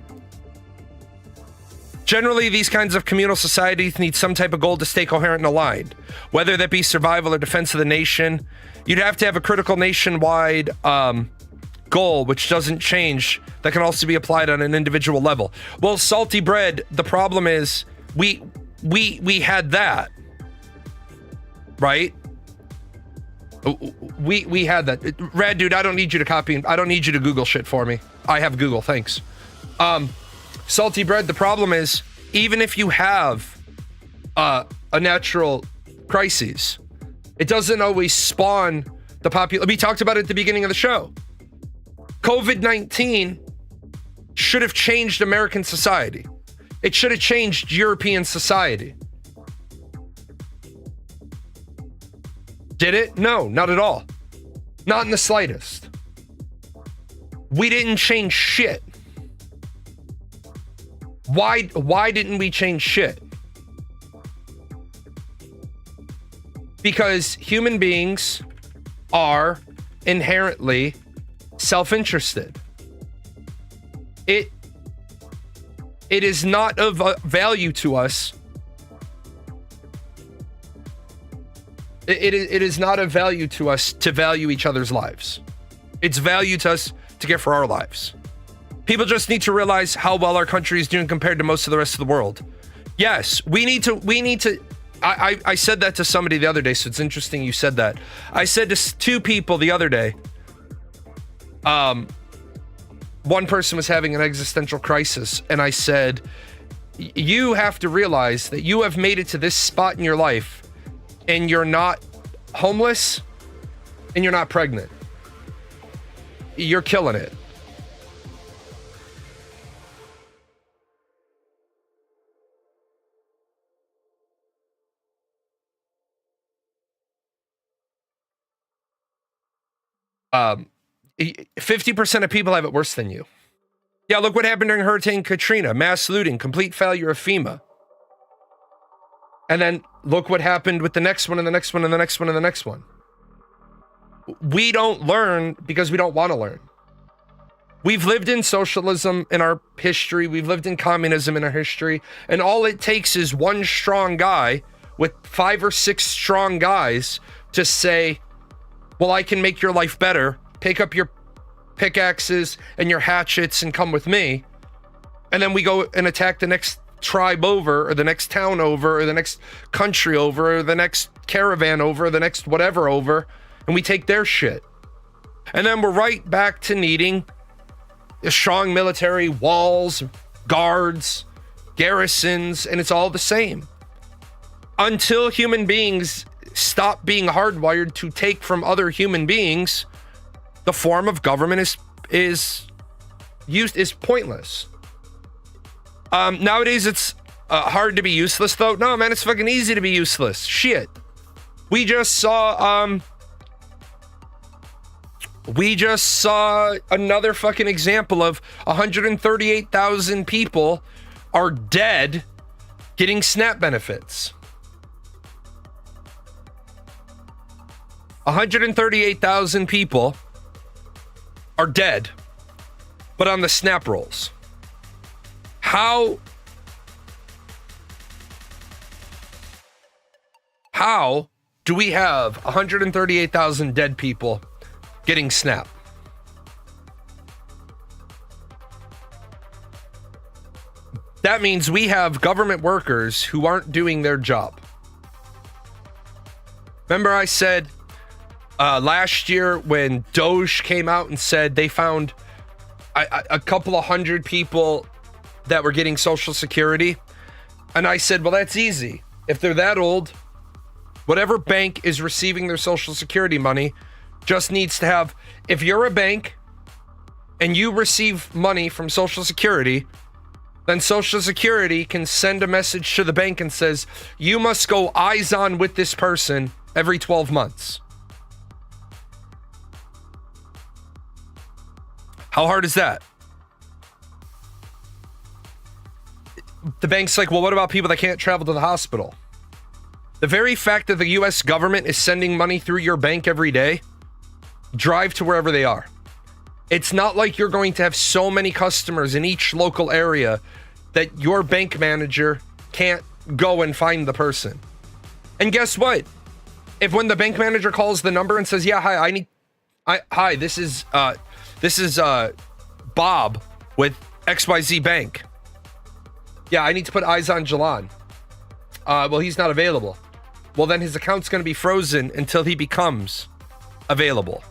Generally, these kinds of communal societies need some type of goal to stay coherent and aligned. Whether that be survival or defense of the nation, you'd have to have a critical nationwide goal, which doesn't change, that can also be applied on an individual level. Well, salty bread, the problem is we had that. Right? We had that. Rad dude, I don't need you to copy. I don't need you to Google shit for me. I have Google, thanks. Salty bread, the problem is, even if you have a natural crisis, it doesn't always spawn the population. We talked about it at the beginning of the show. COVID-19 should have changed American society. It should have changed European society. Did it? No, not at all. Not in the slightest. We didn't change shit. Why didn't we change shit? Because human beings are inherently self-interested. It is not of value to us. It is not of value to us to value each other's lives. It's value to us to care for our lives. People just need to realize how well our country is doing compared to most of the rest of the world. Yes, we need to. I said that to somebody the other day, so it's interesting you said that. I said to two people the other day, one person was having an existential crisis, and I said, you have to realize that you have made it to this spot in your life, and you're not homeless, and you're not pregnant. You're killing it. Um, 50% of people have it worse than you. Yeah, look what happened during Hurricane Katrina. Mass looting, complete failure of FEMA. And then look what happened with the next one and the next one and the next one and the next one. We don't learn because we don't want to learn. We've lived in socialism in our history. We've lived in communism in our history. And all it takes is one strong guy with 5 or 6 strong guys to say, well, I can make your life better. Pick up your pickaxes and your hatchets and come with me. And then we go and attack the next tribe over, or the next town over, or the next country over, or the next caravan over, or the next whatever over, and we take their shit. And then we're right back to needing a strong military, walls, guards, garrisons, and it's all the same. Until human beings stop being hardwired to take from other human beings, the form of government is pointless. Nowadays it's hard to be useless, though. No, man, it's fucking easy to be useless. Shit. We just saw We just saw another fucking example of 138,000 people are dead getting SNAP benefits. 138,000 people are dead, but on the SNAP rolls. How do we have 138,000 dead people getting SNAP? That means we have government workers who aren't doing their job. Remember I said last year when Doge came out and said they found a couple of hundred people that were getting Social Security? And I said, well, that's easy. If they're that old, whatever bank is receiving their Social Security money just needs to have, if you're a bank and you receive money from Social Security, then Social Security can send a message to the bank and says, you must go eyes on with this person every 12 months. How hard is that? The bank's like, well, what about people that can't travel to the hospital? The very fact that the US government is sending money through your bank every day, drive to wherever they are. It's not like you're going to have so many customers in each local area that your bank manager can't go and find the person. And guess what? If when the bank manager calls the number and says, yeah, hi, this is Bob with XYZ Bank. Yeah, I need to put eyes on Jalan. Well, he's not available. Well, then his account's going to be frozen until he becomes available.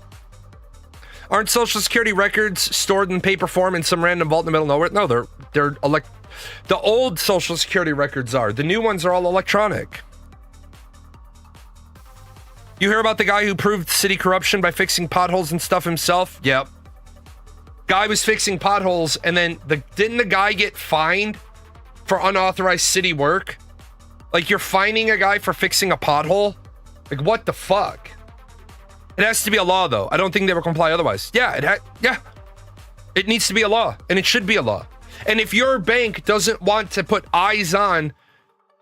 Aren't Social Security records stored in paper form in some random vault in the middle of nowhere? No, they're the old Social Security records are. The new ones are all electronic. You hear about the guy who proved city corruption by fixing potholes and stuff himself? Yep. Guy was fixing potholes, and then didn't the guy get fined for unauthorized city work? Like, you're fining a guy for fixing a pothole? Like, what the fuck? It has to be a law, though. I don't think they will comply otherwise. Yeah, it needs to be a law, and it should be a law. And if your bank doesn't want to put eyes on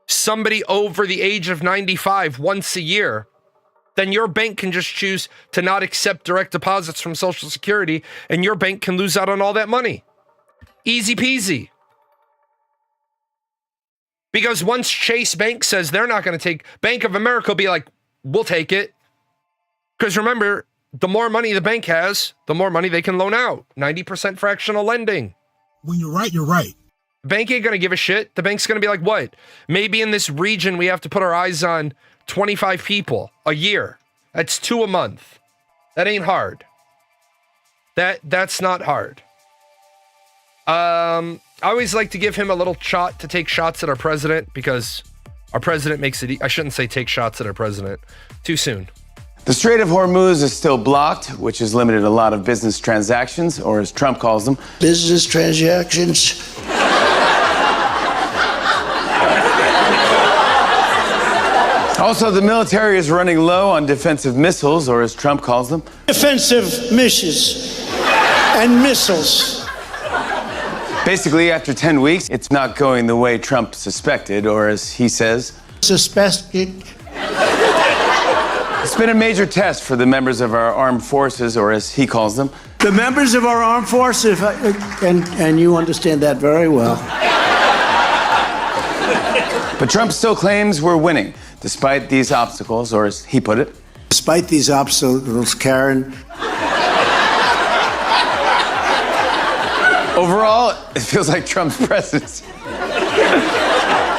somebody over the age of 95 once a year, then your bank can just choose to not accept direct deposits from Social Security, and your bank can lose out on all that money. Easy peasy. Because once Chase Bank says they're not going to take, Bank of America will be like, we'll take it. Because remember, the more money the bank has, the more money they can loan out. 90% fractional lending. When you're right, you're right. Bank ain't going to give a shit. The bank's going to be like, what? Maybe in this region we have to put our eyes on 25 people a year. That's 2 a month. That ain't hard. That's not hard. I always like to give him a little shot to take shots at our president, because our president makes it. I shouldn't say take shots at our president. Too soon. The Strait of Hormuz is still blocked, which has limited a lot of business transactions, or as Trump calls them, business transactions. Also, the military is running low on defensive missiles, or as Trump calls them, defensive missiles and missiles. Basically, after 10 weeks, it's not going the way Trump suspected, or as he says, suspected. It's been a major test for the members of our armed forces, or as he calls them, the members of our armed forces, and you understand that very well. But Trump still claims we're winning, despite these obstacles, or as he put it, despite these obstacles, Karen. Overall, it feels like Trump's presidency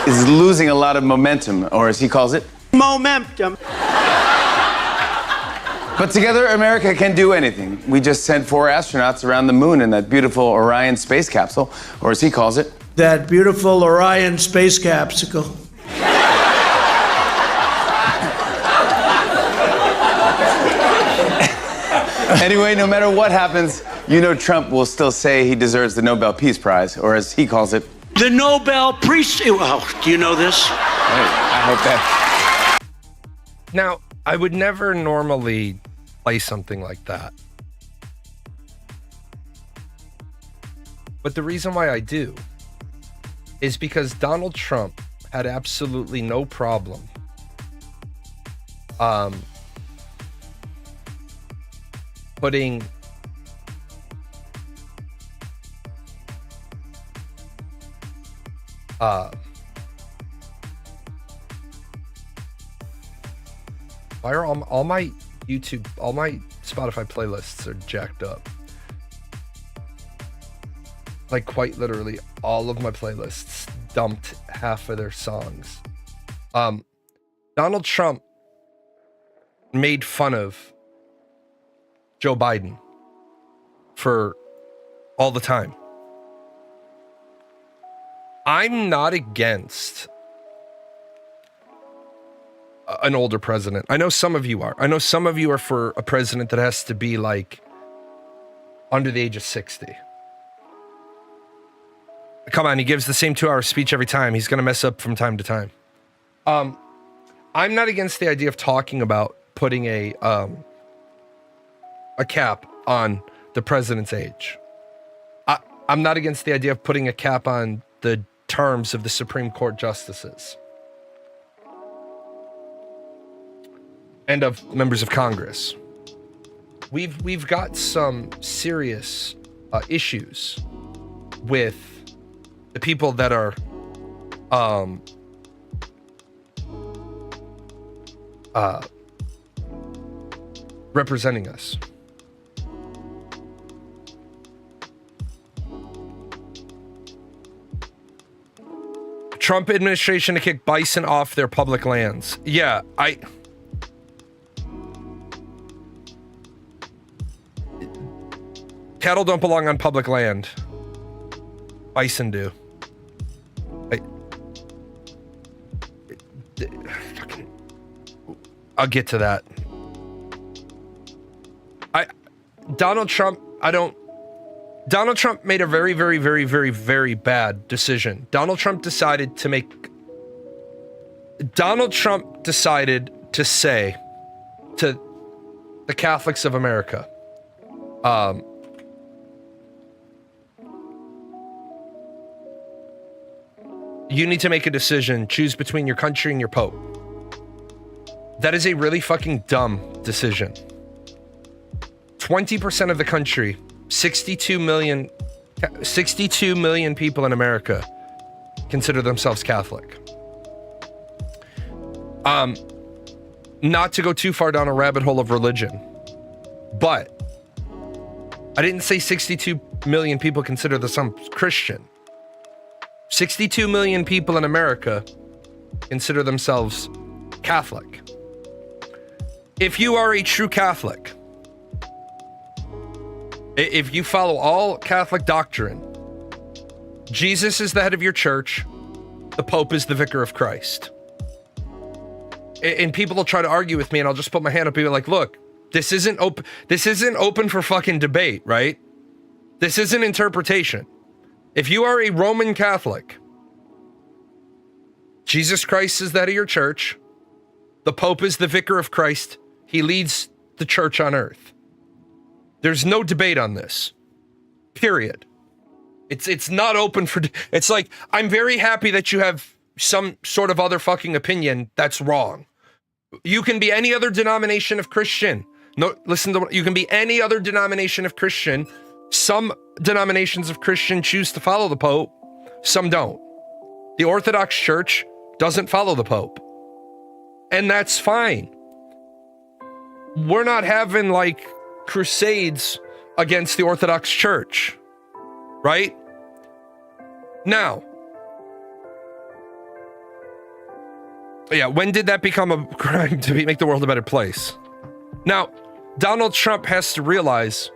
is losing a lot of momentum, or as he calls it, momentum. But together, America can do anything. We just sent 4 astronauts around the moon in that beautiful Orion space capsule, or as he calls it, that beautiful Orion space capsule. Anyway, no matter what happens, you know Trump will still say he deserves the Nobel Peace Prize, or as he calls it, the Nobel Peace. Oh, do you know this? Hey, I hope that. Now, I would never normally play something like that. But the reason why I do is because Donald Trump had absolutely no problem putting why are all my YouTube, all my Spotify playlists are jacked up? Like quite literally all of my playlists dumped half of their songs. Donald Trump made fun of Joe Biden for all the time. I'm not against an older president. I know some of you are. I know some of you are for a president that has to be like under the age of 60. Come on, he gives the same 2-hour speech every time. He's going to mess up from time to time. I'm not against the idea of talking about putting a cap on the president's age. I'm not against the idea of putting a cap on the terms of the Supreme Court justices and of members of Congress. We've got some serious issues with the people that are representing us. Trump administration to kick bison off their public lands. Yeah, cattle don't belong on public land. Bison do. I'll get to that. Donald Trump made a very, very, very, very, very bad decision. Donald Trump decided to say to the Catholics of America, you need to make a decision, choose between your country and your Pope. That is a really fucking dumb decision. 20% of the country, 62 million people in America consider themselves Catholic. Not to go too far down a rabbit hole of religion, but I didn't say 62 million people consider themselves Christian. 62 million people in America consider themselves Catholic. If you are a true Catholic, if you follow all Catholic doctrine, Jesus is the head of your church, the Pope is the vicar of Christ. And people will try to argue with me, and I'll just put my hand up and be like, look, this isn't open for fucking debate, right? This isn't interpretation. If you are a Roman Catholic, Jesus Christ is the head of your church, the Pope is the vicar of Christ, he leads the church on earth. There's no debate on this. Period. It's not open for... It's like, I'm very happy that you have some sort of other fucking opinion that's wrong. You can be any other denomination of Christian. No, listen to... You can be any other denomination of Christian. Some denominations of Christian choose to follow the Pope. Some don't. The Orthodox Church doesn't follow the Pope. And that's fine. We're not having, like, crusades against the Orthodox Church, right? Now, yeah, when did that become a crime to make the world a better place? Now, Donald Trump has to realize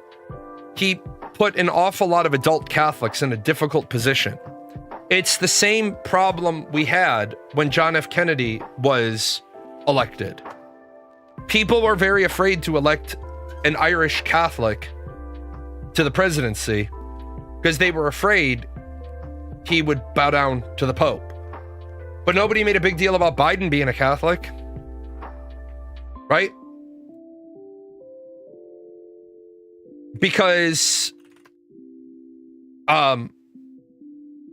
he put an awful lot of adult Catholics in a difficult position. It's the same problem we had when John F. Kennedy was elected. People were very afraid to elect an Irish Catholic to the presidency because they were afraid he would bow down to the Pope. But nobody made a big deal about Biden being a Catholic, right?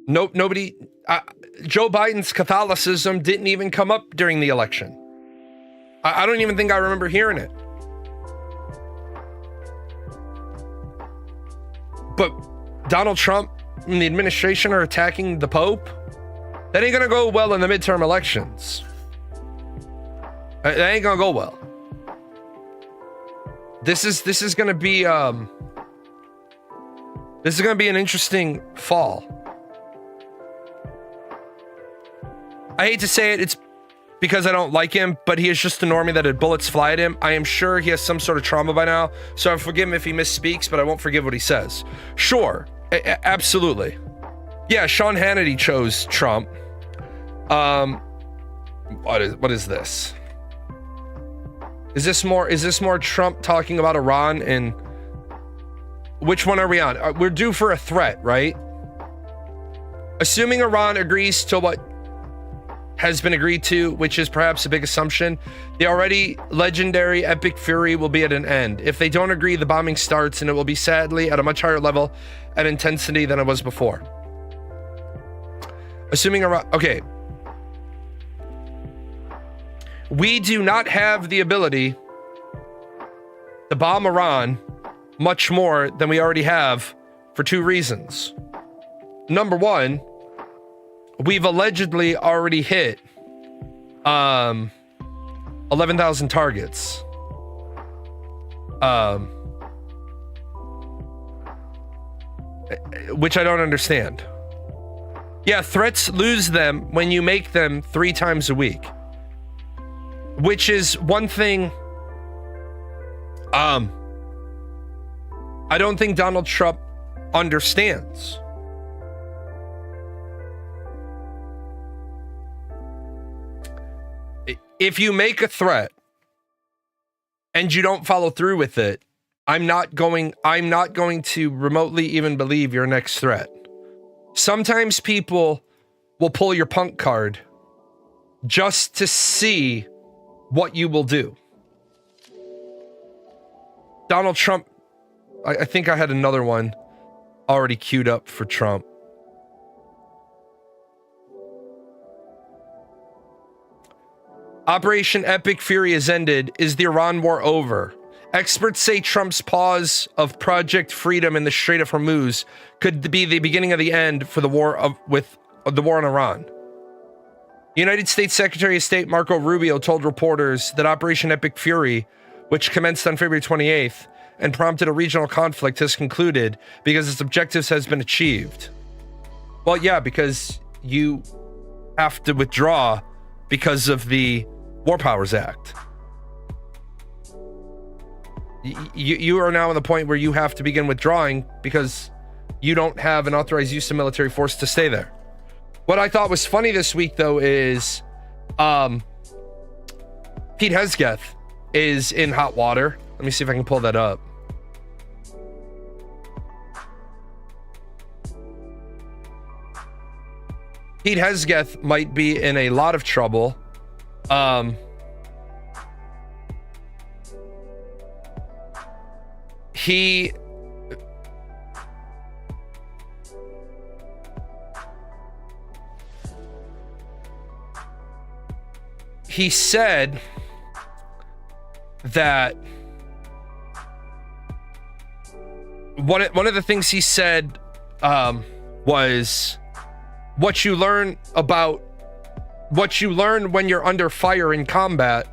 Nope, nobody. Joe Biden's Catholicism didn't even come up during the election. I don't even think I remember hearing it. But Donald Trump and the administration are attacking the Pope. That ain't gonna go well in the midterm elections. That ain't gonna go well. This is gonna be an interesting fall. I hate to say it, it's because I don't like him, but he is just a normie that had bullets fly at him. I am sure he has some sort of trauma by now, so I forgive him if he misspeaks, but I won't forgive what he says. Sure, absolutely. Yeah, Sean Hannity chose Trump. What is this? Is this more Trump talking about Iran? And which one are we on? We're due for a threat, right? Assuming Iran agrees to what has been agreed to, which is perhaps a big assumption, the already legendary epic fury will be at an end. If they don't agree, the bombing starts, and it will be sadly at a much higher level and intensity than it was before. Assuming Iran, okay. We do not have the ability to bomb Iran much more than we already have for two reasons. Number one, we've allegedly already hit 11,000 targets. Which I don't understand. Yeah, threats lose them when you make them 3 times a week. Which is one thing I don't think Donald Trump understands. If you make a threat and you don't follow through with it, I'm not going to remotely even believe your next threat. Sometimes people will pull your punk card just to see what you will do. Donald Trump, I think I had another one already queued up for Trump. Operation Epic Fury has ended. Is the Iran war over? Experts say Trump's pause of Project Freedom in the Strait of Hormuz could be the beginning of the end for the war on Iran. United States Secretary of State Marco Rubio told reporters that Operation Epic Fury, which commenced on February 28th and prompted a regional conflict, has concluded because its objectives has been achieved. Well, yeah, because you have to withdraw because of the War Powers Act. You are now at the point where you have to begin withdrawing because you don't have an authorized use of military force to stay there. What I thought was funny this week, though, is Pete Hegseth is in hot water. Let me see if I can pull that up. Pete Hegseth might be in a lot of trouble. He said that one of the things he said was what you learn when you're under fire in combat.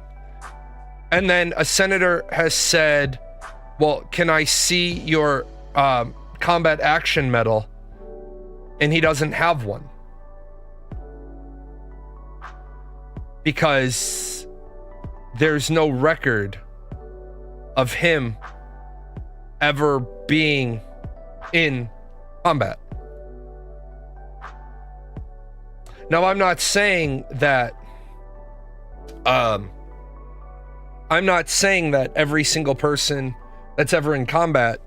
And then a senator has said, well, can I see your combat action medal? And he doesn't have one. Because there's no record of him ever being in combat. Now, I'm not saying that every single person that's ever in combat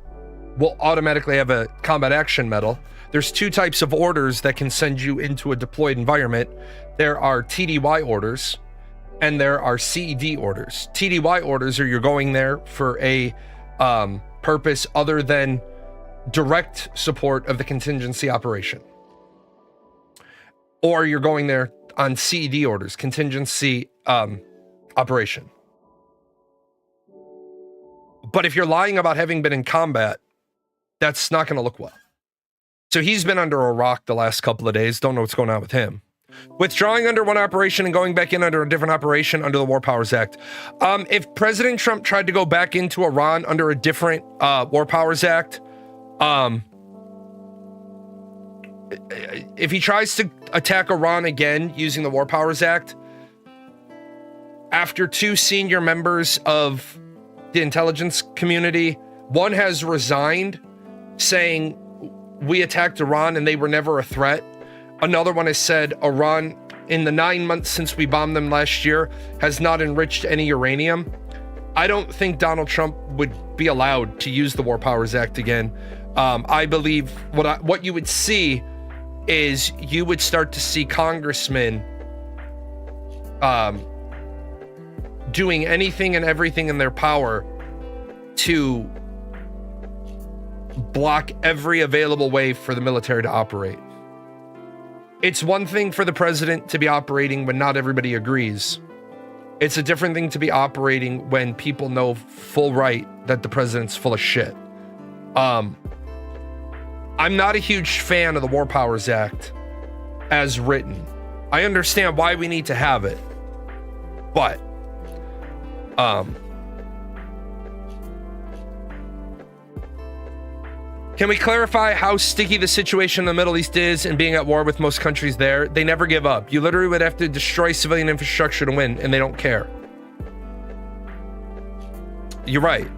will automatically have a combat action medal. There's 2 types of orders that can send you into a deployed environment. There are TDY orders and there are CED orders. TDY orders are you're going there for a purpose other than direct support of the contingency operation. or you're going there on CED orders, contingency operation. But if you're lying about having been in combat, that's not going to look well. So he's been under a rock the last couple of days. Don't know what's going on with him. Withdrawing under one operation and going back in under a different operation under the War Powers Act. If President Trump tried to go back into Iran under a different War Powers Act, if he tries to attack Iran again using the War Powers Act, after 2 senior members of the intelligence community, one has resigned saying we attacked Iran and they were never a threat. Another one has said Iran, in the 9 months since we bombed them last year, has not enriched any uranium. I don't think Donald Trump would be allowed to use the War Powers Act again. I believe what you would see is you would start to see congressmen doing anything and everything in their power to block every available way for the military to operate. It's one thing for the president to be operating when not everybody agrees. It's a different thing to be operating when people know full right that the president's full of shit. I'm not a huge fan of the War Powers Act as written. I understand why we need to have it, but can we clarify how sticky the situation in the Middle East is and being at war with most countries there? They never give up. You literally would have to destroy civilian infrastructure to win, and they don't care. You're right.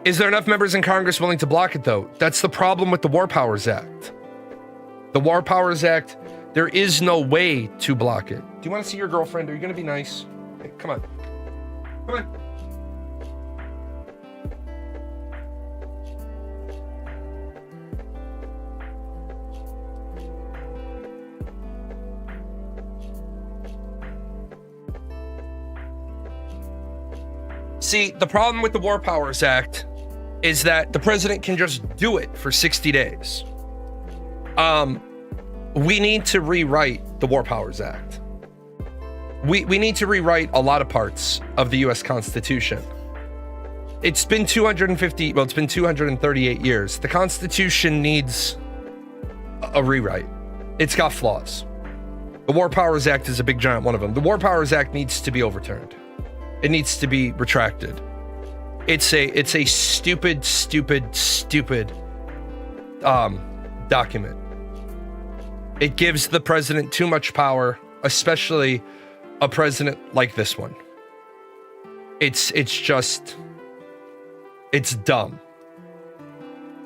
Is there enough members in Congress willing to block it, though? That's the problem with the War Powers Act. The War Powers Act, there is no way to block it. Do you want to see your girlfriend? Are you going to be nice? Hey, come on. Come on. See, the problem with the War Powers Act is that the president can just do it for 60 days. We need to rewrite the War Powers Act. We need to rewrite a lot of parts of the US Constitution. It's been 238 years. The Constitution needs a rewrite. It's got flaws. The War Powers Act is a big giant one of them. The War Powers Act needs to be overturned. It needs to be retracted. It's a stupid document. It gives the president too much power, especially a president like this one. It's dumb.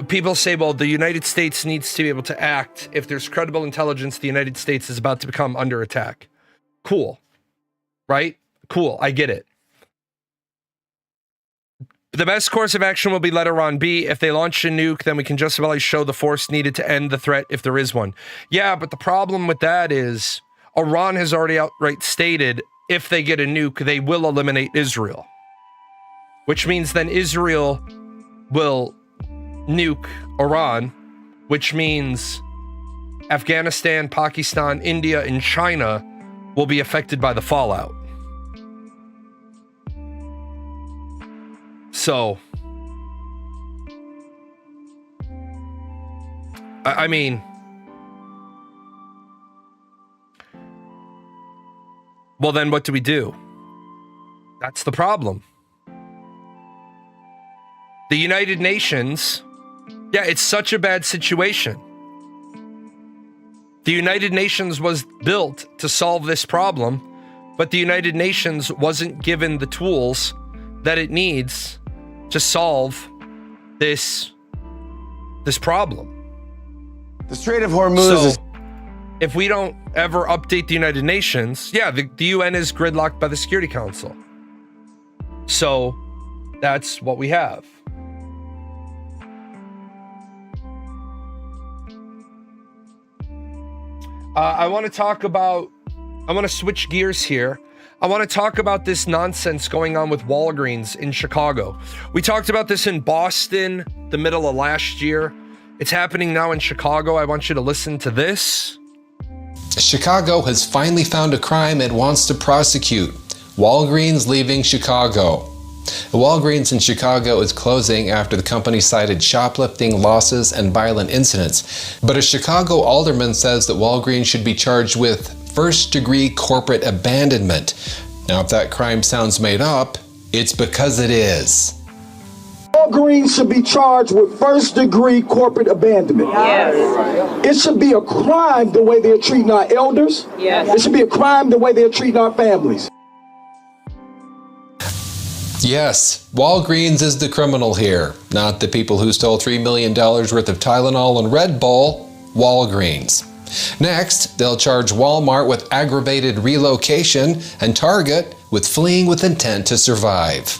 People say, well, the United States needs to be able to act. If there's credible intelligence, the United States is about to become under attack. Cool. Right? Cool. I get it. The best course of action will be let Iran be. If they launch a nuke, then we can justifiably show the force needed to end the threat if there is one. Yeah, but the problem with that is Iran has already outright stated if they get a nuke, they will eliminate Israel. Which means then Israel will nuke Iran, which means Afghanistan, Pakistan, India, and China will be affected by the fallout. So, I mean, well, then what do we do? That's the problem. The United Nations, yeah, it's such a bad situation. The United Nations was built to solve this problem, but the United Nations wasn't given the tools that it needs to solve this problem. The Strait of Hormuz is... If we don't ever update the United Nations, yeah, the UN is gridlocked by the Security Council. So that's what we have. I want to switch gears here. I want to talk about this nonsense going on with Walgreens in Chicago. We talked about this in Boston the middle of last year. It's happening now in Chicago. I want you to listen to this. Chicago has finally found a crime it wants to prosecute. Walgreens leaving Chicago. Walgreens in Chicago is closing after the company cited shoplifting, losses, and violent incidents. But a Chicago alderman says that Walgreens should be charged with first-degree corporate abandonment. Now, if that crime sounds made up, it's because it is. Walgreens should be charged with first-degree corporate abandonment. Yes. It should be a crime the way they're treating our elders. Yes. It should be a crime the way they're treating our families. Yes, Walgreens is the criminal here, not the people who stole $3 million worth of Tylenol and Red Bull. Walgreens. Next, they'll charge Walmart with aggravated relocation and Target with fleeing with intent to survive.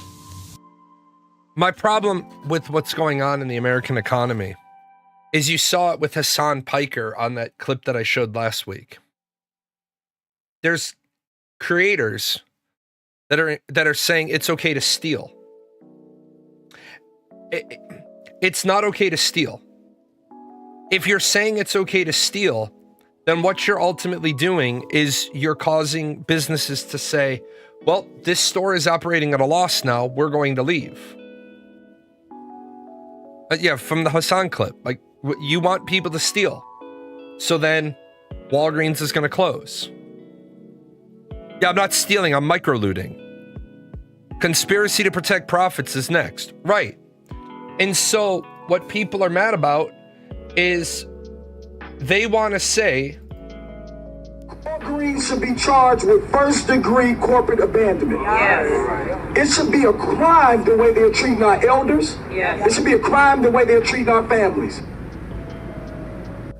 My problem with what's going on in the American economy is you saw it with Hassan Piker on that clip that I showed last week. There's creators that are saying it's okay to steal. It's not okay to steal. If you're saying it's okay to steal, then what you're ultimately doing is you're causing businesses to say, well, this store is operating at a loss now, we're going to leave. Yeah, from the Hassan clip, like, you want people to steal. So then Walgreens is going to close. Yeah, I'm not stealing, I'm micro-looting. Conspiracy to protect profits is next. Right. And so what people are mad about is they want to say Walgreens should be charged with first-degree corporate abandonment. Yes. It should be a crime the way they're treating our elders. Yes. It should be a crime the way they're treating our families.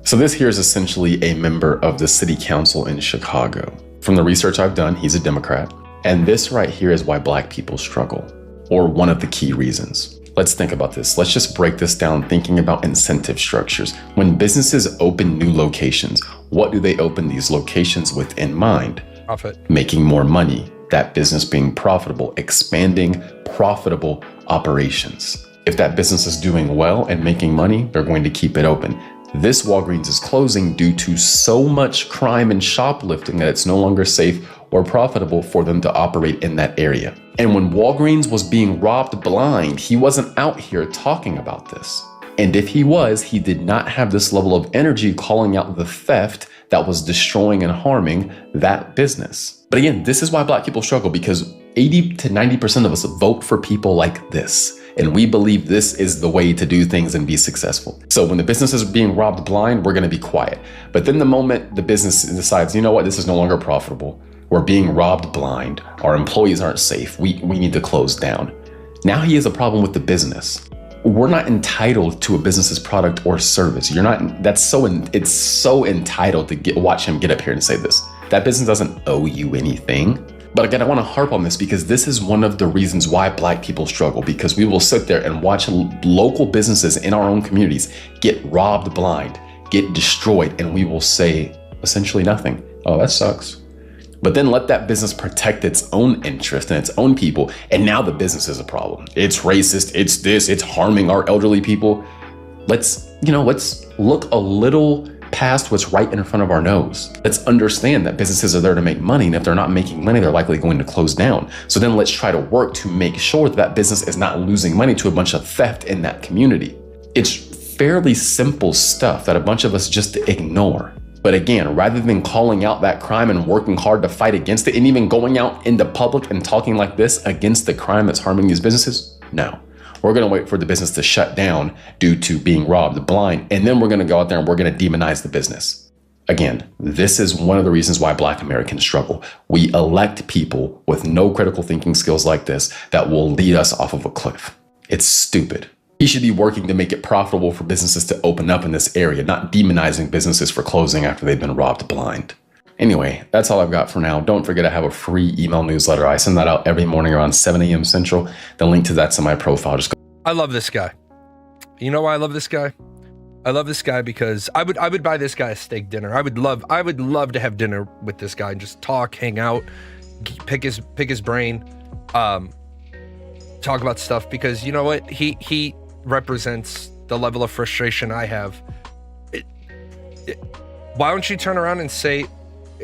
So this here is essentially a member of the city council in Chicago. From the research I've done, he's a Democrat. And this right here is why Black people struggle, or one of the key reasons. Let's think about this. Let's just break this down thinking about incentive structures. When businesses open new locations, what do they open these locations with in mind? Profit. Making more money, that business being profitable, expanding profitable operations. If that business is doing well and making money, they're going to keep it open. This Walgreens is closing due to so much crime and shoplifting that it's no longer safe or profitable for them to operate in that area. And when Walgreens was being robbed blind, he wasn't out here talking about this. And if he was, he did not have this level of energy calling out the theft that was destroying and harming that business. But again, this is why Black people struggle, because 80 to 90% of us vote for people like this. And we believe this is the way to do things and be successful. So when the business is being robbed blind, we're going to be quiet. But then the moment the business decides, you know what, this is no longer profitable, we're being robbed blind, our employees aren't safe, we need to close down. Now he has a problem with the business. We're not entitled to a business's product or service. It's so entitled to watch him get up here and say this. That business doesn't owe you anything. But again, I want to harp on this because this is one of the reasons why Black people struggle, because we will sit there and watch local businesses in our own communities get robbed blind, get destroyed, and we will say essentially nothing. Oh, that sucks. But then let that business protect its own interest and its own people, and now the business is a problem. It's racist, it's this, it's harming our elderly people. Let's look a little past what's right in front of our nose. Let's understand that businesses are there to make money, and if they're not making money, they're likely going to close down. So then let's try to work to make sure that that business is not losing money to a bunch of theft in that community. It's fairly simple stuff that a bunch of us just ignore. But again, rather than calling out that crime and working hard to fight against it, and even going out in the public and talking like this against the crime that's harming these businesses, no. We're going to wait for the business to shut down due to being robbed blind, and then we're going to go out there and we're going to demonize the business. Again, this is one of the reasons why Black Americans struggle. We elect people with no critical thinking skills like this that will lead us off of a cliff. It's stupid. He should be working to make it profitable for businesses to open up in this area, not demonizing businesses for closing after they've been robbed blind. Anyway, that's all I've got for now. Don't forget I have a free email newsletter. I send that out every morning around 7 a.m. Central. The link to that's in my profile. I love this guy. You know why I love this guy? I love this guy because I would buy this guy a steak dinner. I would love to have dinner with this guy and just talk, hang out, pick his brain, talk about stuff, because you know what? He represents the level of frustration I have. Why don't you turn around and say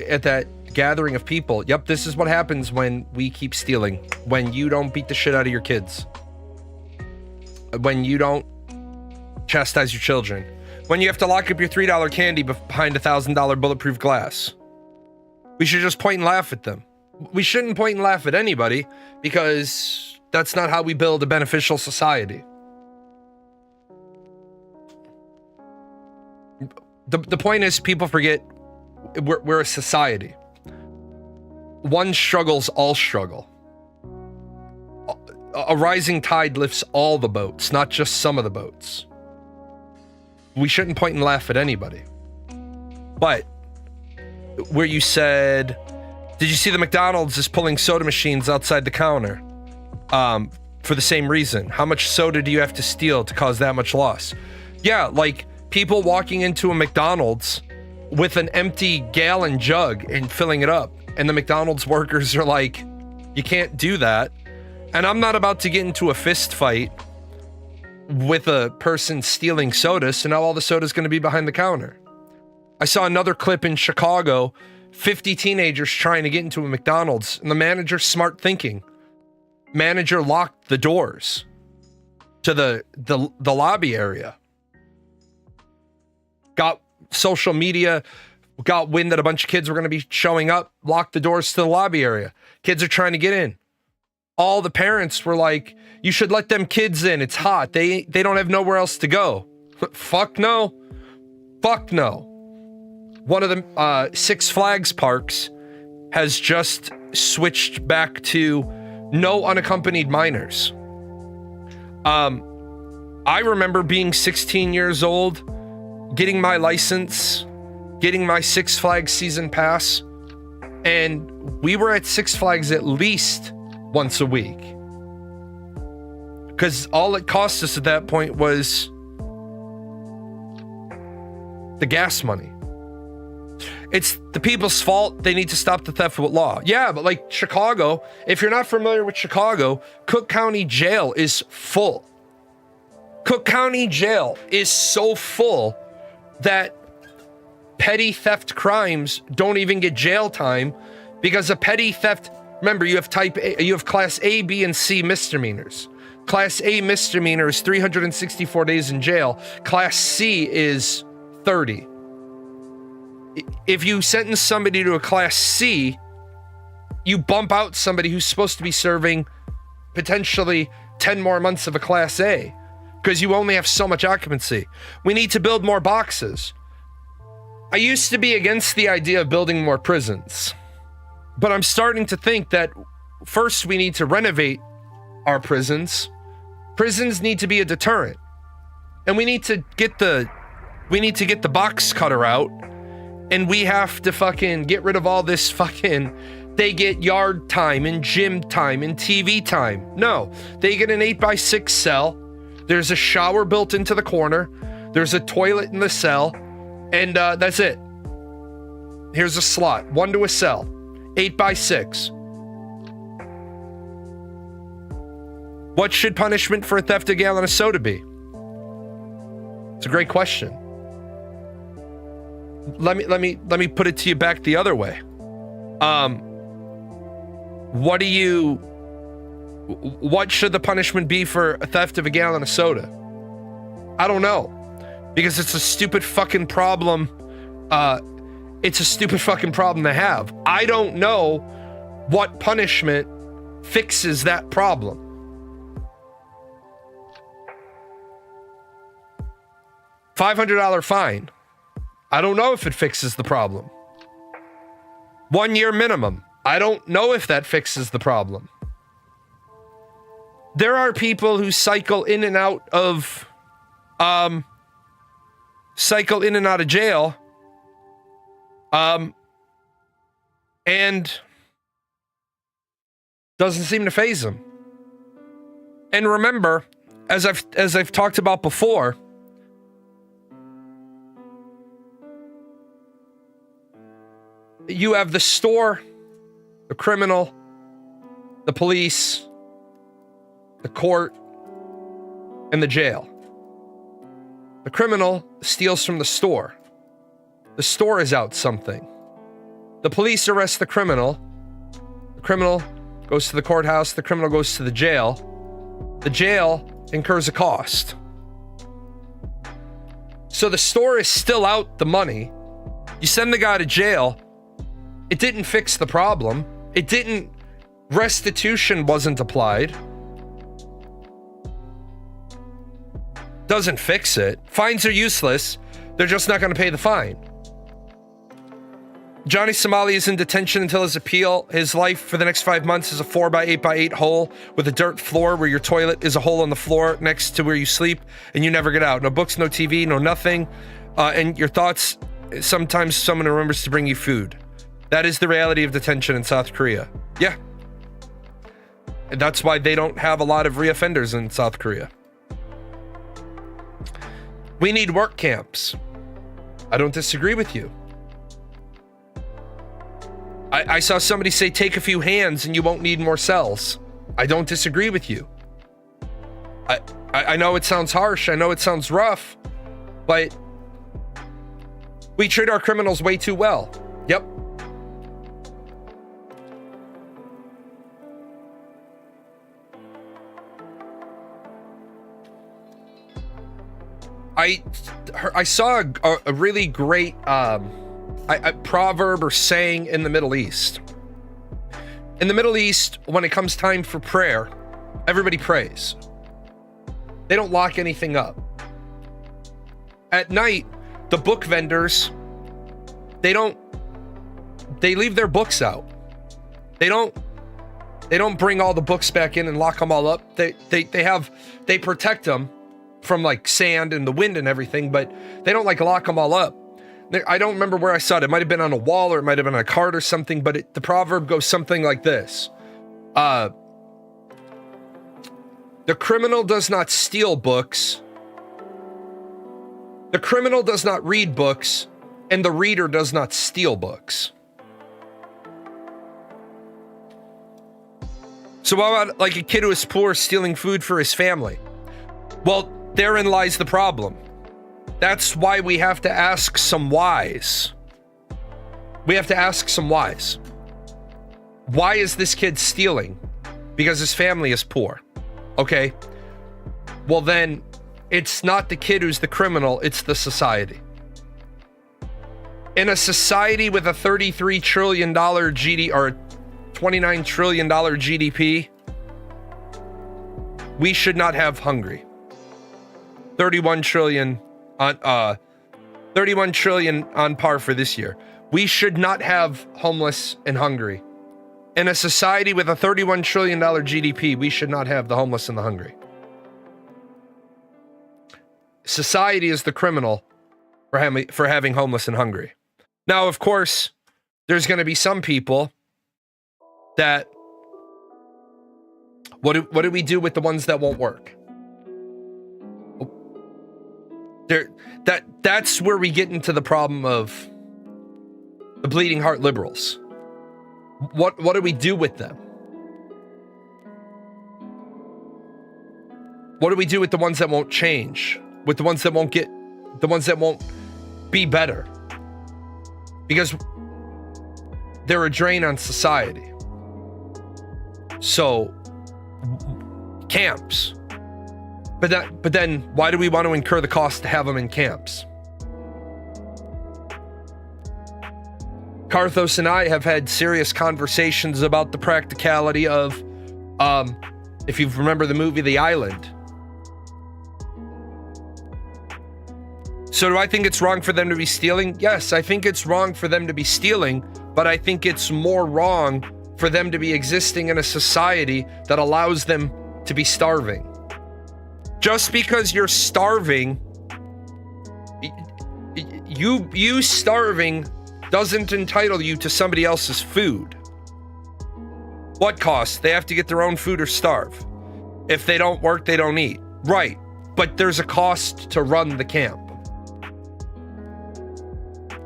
at that gathering of people, yep, this is what happens when we keep stealing, when you don't beat the shit out of your kids, when you don't chastise your children, when you have to lock up your $3 candy behind $1,000 bulletproof glass. We should just point and laugh at them. We shouldn't point and laugh at anybody, because that's not how we build a beneficial society. The point is, people forget we're a society. One struggles, all struggle. A rising tide lifts all the boats, not just some of the boats. We shouldn't point and laugh at anybody. But where you said, did you see the McDonald's is pulling soda machines outside the counter for the same reason? How much soda do you have to steal to cause that much loss? Yeah, like people walking into a McDonald's with an empty gallon jug and filling it up. And the McDonald's workers are like, you can't do that. And I'm not about to get into a fist fight with a person stealing soda, so now all the soda's going to be behind the counter. I saw another clip in Chicago, 50 teenagers trying to get into a McDonald's, and the manager, smart thinking, manager locked the doors to the lobby area. Got social media, got wind that a bunch of kids were going to be showing up, locked the doors to the lobby area. Kids are trying to get in. All the parents were like, you should let them kids in. It's hot. They don't have nowhere else to go. Fuck no. Fuck no. One of the Six Flags parks has just switched back to no unaccompanied minors. I remember being 16 years old, getting my license, getting my Six Flags season pass, and we were at Six Flags at least once a week. Because all it cost us at that point was the gas money. It's the people's fault. They need to stop the theft with law. Yeah, but like Chicago, if you're not familiar with Chicago, Cook County Jail is full. Cook County Jail is so full that petty theft crimes don't even get jail time, because a petty theft, remember, you have class A, B, and C misdemeanors. Class A misdemeanor is 364 days in jail. Class C is 30. If you sentence somebody to a class C, you bump out somebody who's supposed to be serving potentially 10 more months of a class A, because you only have so much occupancy. We need to build more boxes. I used to be against the idea of building more prisons, but I'm starting to think that first we need to renovate our prisons. Prisons need to be a deterrent, and we need to get the box cutter out, and we have to fucking get rid of all this fucking, they get yard time and gym time and TV time. No, they get an 8x6 cell. There's a shower built into the corner. There's a toilet in the cell, and that's it. Here's a slot, one to a cell, 8x6. What should punishment for a theft of a gallon of soda be? It's a great question. Let me put it to you back the other way. What should the punishment be for a theft of a gallon of soda? I don't know, because it's a stupid fucking problem. It's a stupid fucking problem to have. I don't know what punishment fixes that problem. $500 fine. I don't know if it fixes the problem. 1 year minimum. I don't know if that fixes the problem. There are people who cycle in and out of jail, and doesn't seem to faze them. And remember, as I've talked about before, you have the store, the criminal, the police, the court, and the jail. The criminal steals from the store. The store is out something. The police arrest the criminal. The criminal goes to the courthouse. The criminal goes to the jail. The jail incurs a cost. So the store is still out the money. You send the guy to jail. It didn't fix the problem. It didn't, restitution wasn't applied. Doesn't fix it. Fines are useless. They're just not going to pay the fine. Johnny Somali is in detention until his appeal. His life for the next 5 months is a 4x8x8 hole with a dirt floor where your toilet is a hole on the floor next to where you sleep and you never get out. No books, no TV, no nothing. And your thoughts, sometimes someone remembers to bring you food. That is the reality of detention in South Korea. Yeah. And that's why they don't have a lot of reoffenders in South Korea. We need work camps. I don't disagree with you. I saw somebody say, take a few hands and you won't need more cells. I don't disagree with you. I know it sounds harsh. I know it sounds rough, but we treat our criminals way too well. Yep. I saw a really great proverb or saying in the Middle East. In the Middle East, when it comes time for prayer, everybody prays. They don't lock anything up. At night, the book vendors, they leave their books out. They don't bring all the books back in and lock them all up. They protect them from like sand and the wind and everything, but they don't like lock them all up. I don't remember where I saw it. It might have been on a wall or it might have been on a card or something, but the proverb goes something like this. The criminal does not steal books. The criminal does not read books, and the reader does not steal books. So what about like a kid who is poor stealing food for his family? Well, therein lies the problem. That's why we have to ask some whys. We have to ask some whys. Why is this kid stealing? Because his family is poor. Okay. Well, then it's not the kid who's the criminal, it's the society. In a society with a $33 trillion GDP or $29 trillion GDP, we should not have hungry. 31 trillion on par for this year. We should not have homeless and hungry. In a society with a $31 trillion GDP, we should not have the homeless and the hungry. Society is the criminal for having homeless and hungry. Now, of course, there's going to be some people that, what do we do with the ones that won't work? That's where we get into the problem of the bleeding heart liberals. What do we do with them? What do we do with the ones that won't change? With the ones that won't be better? Because they're a drain on society. So, camps. But then, why do we want to incur the cost to have them in camps? Karthos and I have had serious conversations about the practicality of, if you remember the movie The Island. So do I think it's wrong for them to be stealing? Yes, I think it's wrong for them to be stealing, but I think it's more wrong for them to be existing in a society that allows them to be starving. Just because you're starving, you starving doesn't entitle you to somebody else's food. What cost? They have to get their own food or starve. If they don't work, they don't eat. Right, but there's a cost to run the camp.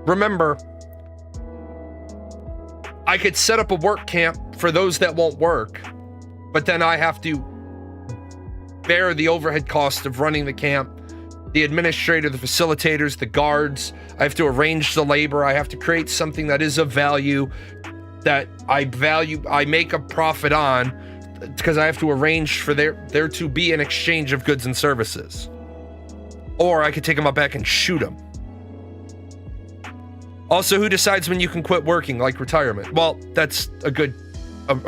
Remember, I could set up a work camp for those that won't work, but then I have to bear the overhead cost of running the camp, the administrator, the facilitators, the guards. I have to arrange the labor. I have to create something that is of value, that I make a profit on, because I have to arrange for there to be an exchange of goods and services. Or I could take them out back and shoot them. Also, who decides when you can quit working, like retirement? Well, that's a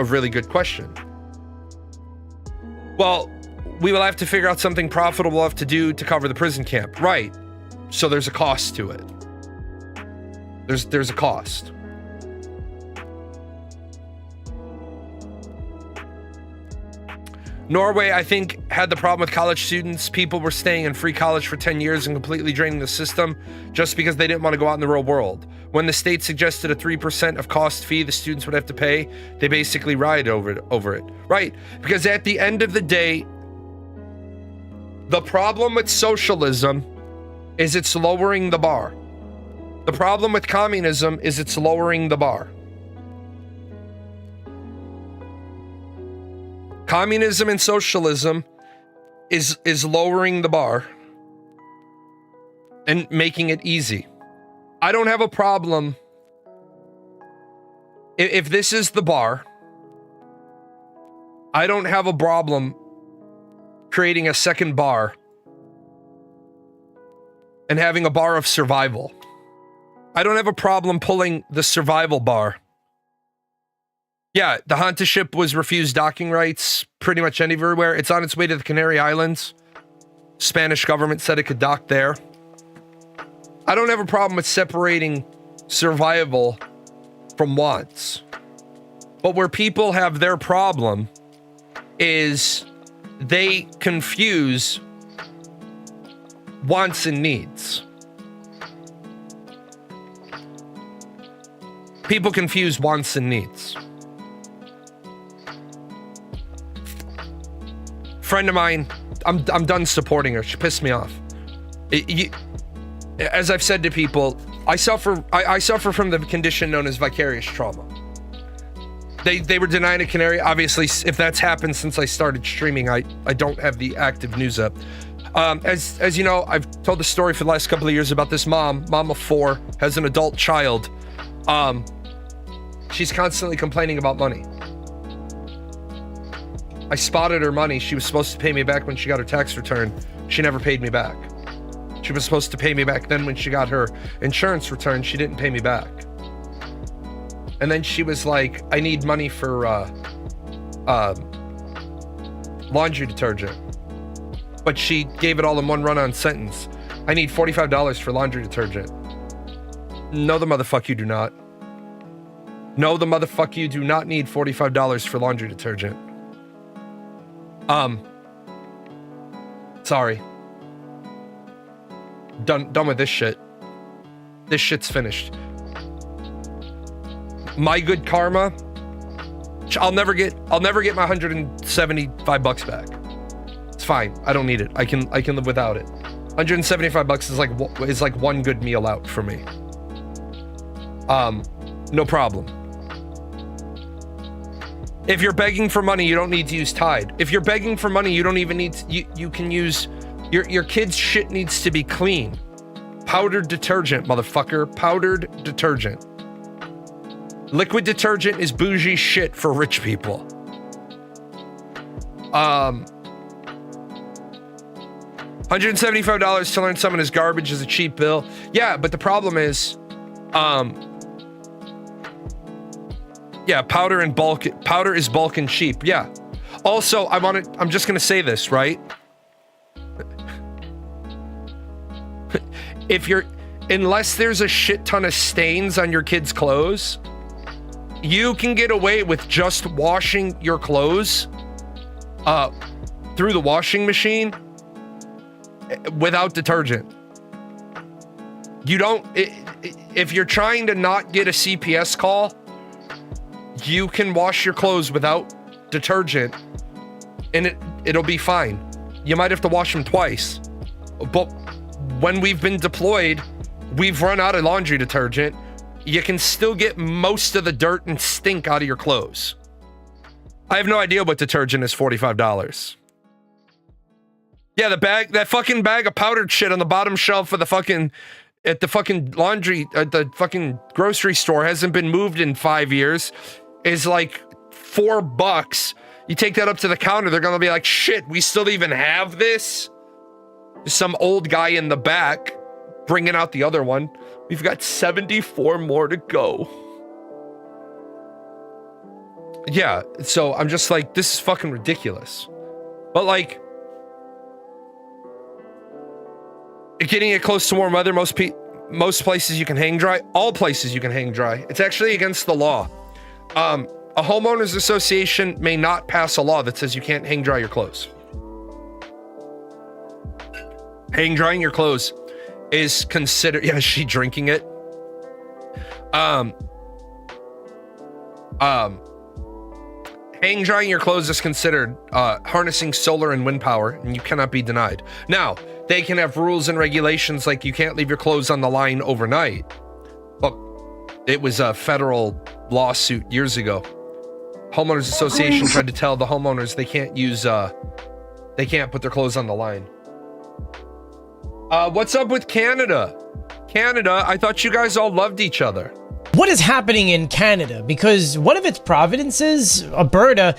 really good question. Well, we will have to figure out something profitable we'll have to do to cover the prison camp. Right. So there's a cost to it. There's a cost. Norway, I think, had the problem with college students. People were staying in free college for 10 years and completely draining the system just because they didn't want to go out in the real world. When the state suggested a 3% of cost fee the students would have to pay, they basically rioted over it. Right. Because at the end of the day, the problem with socialism is it's lowering the bar. The problem with communism is it's lowering the bar. Communism and socialism is lowering the bar and making it easy. I don't have a problem if this is the bar. I don't have a problem creating a second bar and having a bar of survival. I don't have a problem pulling the survival bar. Yeah, the Hanta ship was refused docking rights pretty much everywhere. It's on its way to the Canary Islands. Spanish government said it could dock there. I don't have a problem with separating survival from wants. But where people have their problem is they confuse wants and needs. People confuse wants and needs. Friend of mine, I'm done supporting her. She pissed me off. As I've said to people, I suffer from the condition known as vicarious trauma. They were denying a canary. Obviously, if that's happened since I started streaming, I don't have the active news up. As you know, I've told the story for the last couple of years about this mom of 4, has an adult child. She's constantly complaining about money. I spotted her money. She was supposed to pay me back when she got her tax return. She never paid me back. She was supposed to pay me back then when she got her insurance return. She didn't pay me back. And then she was like, I need money for laundry detergent. But she gave it all in one run-on sentence. I need $45 for laundry detergent. No, the motherfuck you do not. No, the motherfuck you do not need $45 for laundry detergent. Sorry. Done with this shit. This shit's finished. My good karma. I'll never get my $175 back. It's fine. I don't need it. I can live without it. $175 is like one good meal out for me. No problem. If you're begging for money, you don't need to use Tide. If you're begging for money, you don't even need to, you can use your kid's shit needs to be clean. Powdered detergent, motherfucker. Powdered detergent. Liquid detergent is bougie shit for rich people. $175 to learn someone is garbage is a cheap bill. Yeah, but the problem is, yeah, powder is bulk and cheap. Yeah. Also, I'm just gonna say this, right? Unless there's a shit ton of stains on your kid's clothes, you can get away with just washing your clothes through the washing machine without detergent. You don't, if you're trying to not get a CPS call, you can wash your clothes without detergent and it'll be fine. You might have to wash them twice, but when we've been deployed, we've run out of laundry detergent. You can still get most of the dirt and stink out of your clothes. I have no idea what detergent is $45. Yeah, that fucking bag of powdered shit on the bottom shelf of the fucking, at the fucking laundry, at the fucking grocery store hasn't been moved in 5 years, is like $4. You take that up to the counter, they're gonna be like, shit, we still even have this? Some old guy in the back bringing out the other one. We've got 74 more to go. Yeah, so I'm just like, this is fucking ridiculous. But like, getting it close to warm weather, most places you can hang dry. All places you can hang dry. It's actually against the law. A homeowners association may not pass a law that says you can't hang dry your clothes. Hang drying your clothes is considered. Yeah, is she drinking it? Hang drying your clothes is considered harnessing solar and wind power, and you cannot be denied. Now, they can have rules and regulations like you can't leave your clothes on the line overnight. But it was a federal lawsuit years ago. Homeowners Association tried to tell the homeowners they can't put their clothes on the line. What's up with Canada? Canada, I thought you guys all loved each other. What is happening in Canada? Because one of its provinces, Alberta,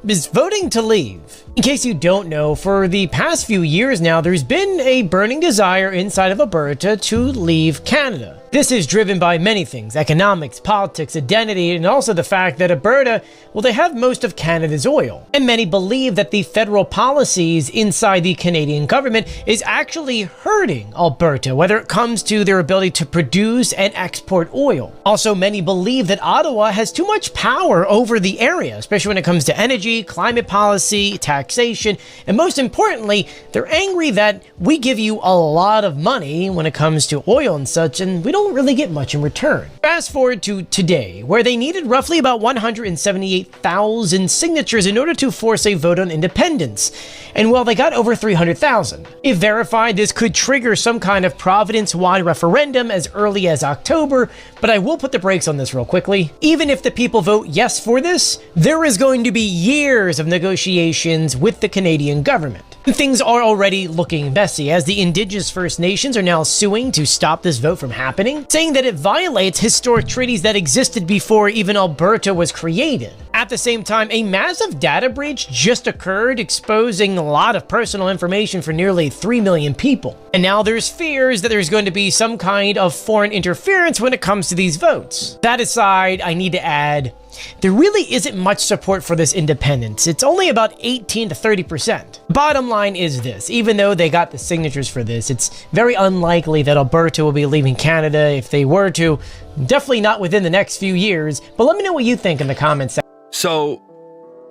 is voting to leave. In case you don't know, for the past few years now, there's been a burning desire inside of Alberta to leave Canada. This is driven by many things: economics, politics, identity, and also the fact that Alberta, well, they have most of Canada's oil. And many believe that the federal policies inside the Canadian government is actually hurting Alberta, whether it comes to their ability to produce and export oil. Also, many believe that Ottawa has too much power over the area, especially when it comes to energy, climate policy, taxation, and most importantly, they're angry that we give you a lot of money when it comes to oil and such, and we don't really get much in return. Fast forward to today, where they needed roughly about 178,000 signatures in order to force a vote on independence. And well, they got over 300,000. If verified, this could trigger some kind of province-wide referendum as early as October, but I will put the brakes on this real quickly. Even if the people vote yes for this, there is going to be years of negotiations with the Canadian government. Things are already looking messy, as the Indigenous First Nations are now suing to stop this vote from happening, saying that it violates historic treaties that existed before even Alberta was created. At the same time, a massive data breach just occurred, exposing a lot of personal information for nearly 3 million people. And now there's fears that there's going to be some kind of foreign interference when it comes to these votes. That aside, I need to add, there really isn't much support for this independence. It's only about 18 to 30%. Bottom line is this: even though they got the signatures for this, it's very unlikely that Alberta will be leaving Canada. If they were to, definitely not within the next few years. But let me know what you think in the comments section. So,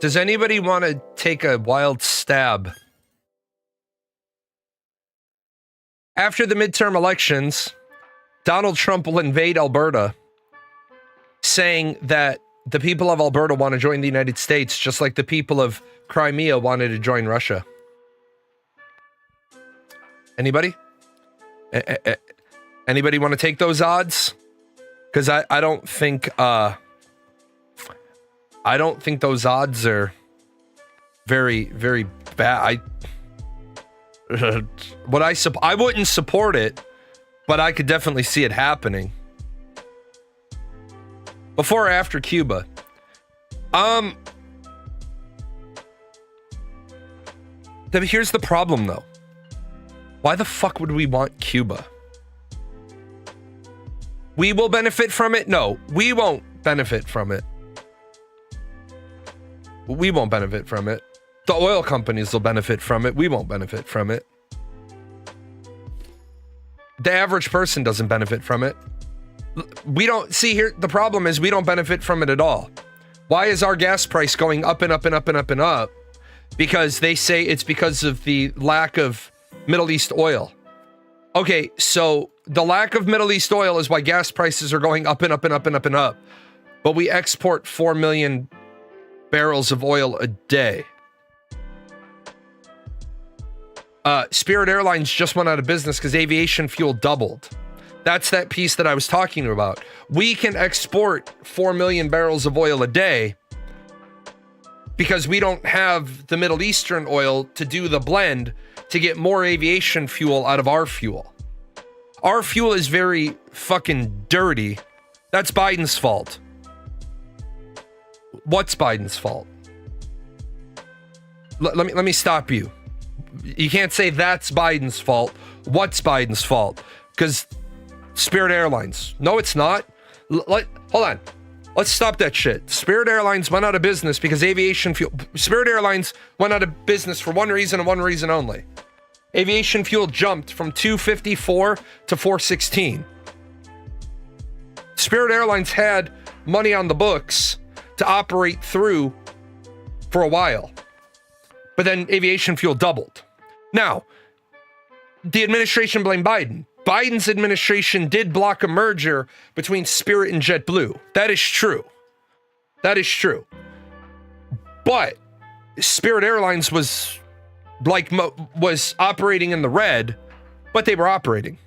does anybody want to take a wild stab? After the midterm elections, Donald Trump will invade Alberta, saying that the people of Alberta want to join the United States, just like the people of Crimea wanted to join Russia. Anybody? Anybody want to take those odds? Because I don't think those odds are very, very bad. I wouldn't support it, but I could definitely see it happening. Before or after Cuba? Here's the problem, though. Why the fuck would we want Cuba? We will benefit from it? No, we won't benefit from it. We won't benefit from it. The oil companies will benefit from it. We won't benefit from it. The average person doesn't benefit from it. We don't see here. The problem is we don't benefit from it at all. Why is our gas price going up and up and up and up and up? Because they say it's because of the lack of Middle East oil. Okay, so the lack of Middle East oil is why gas prices are going up and up and up and up and up. But we export 4 million barrels of oil a day. Spirit Airlines just went out of business because aviation fuel doubled. That's that piece that I was talking about. We can export 4 million barrels of oil a day, because we don't have the Middle Eastern oil to do the blend to get more aviation fuel out of our fuel. Our fuel is very fucking dirty. That's Biden's fault. What's Biden's fault? Let me stop you. You can't say that's Biden's fault. What's Biden's fault? Because Spirit Airlines. No, it's not. Hold on. Let's stop that shit. Spirit Airlines went out of business because aviation fuel. Spirit Airlines went out of business for one reason and one reason only. Aviation fuel jumped from $2.54 to $4.16. Spirit Airlines had money on the books to operate through for a while. But then aviation fuel doubled. Now, the administration blamed Biden. Biden's administration did block a merger between Spirit and JetBlue. That is true. That is true. But Spirit Airlines was operating in the red, but they were operating.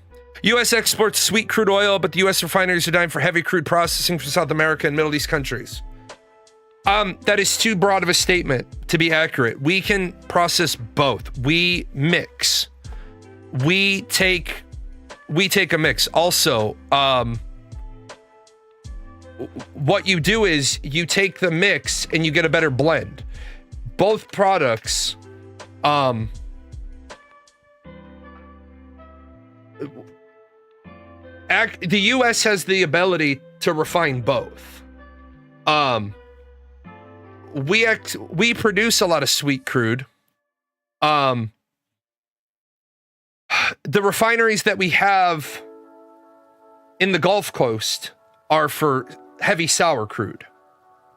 U.S. exports sweet crude oil, but the U.S. refineries are dying for heavy crude processing from South America and Middle East countries. That is too broad of a statement to be accurate. We can process both. We mix. We take a mix. Also, what you do is you take the mix and you get a better blend. Both products, the U.S. has the ability to refine both. We produce a lot of sweet crude. The refineries that we have in the Gulf Coast are for heavy sour crude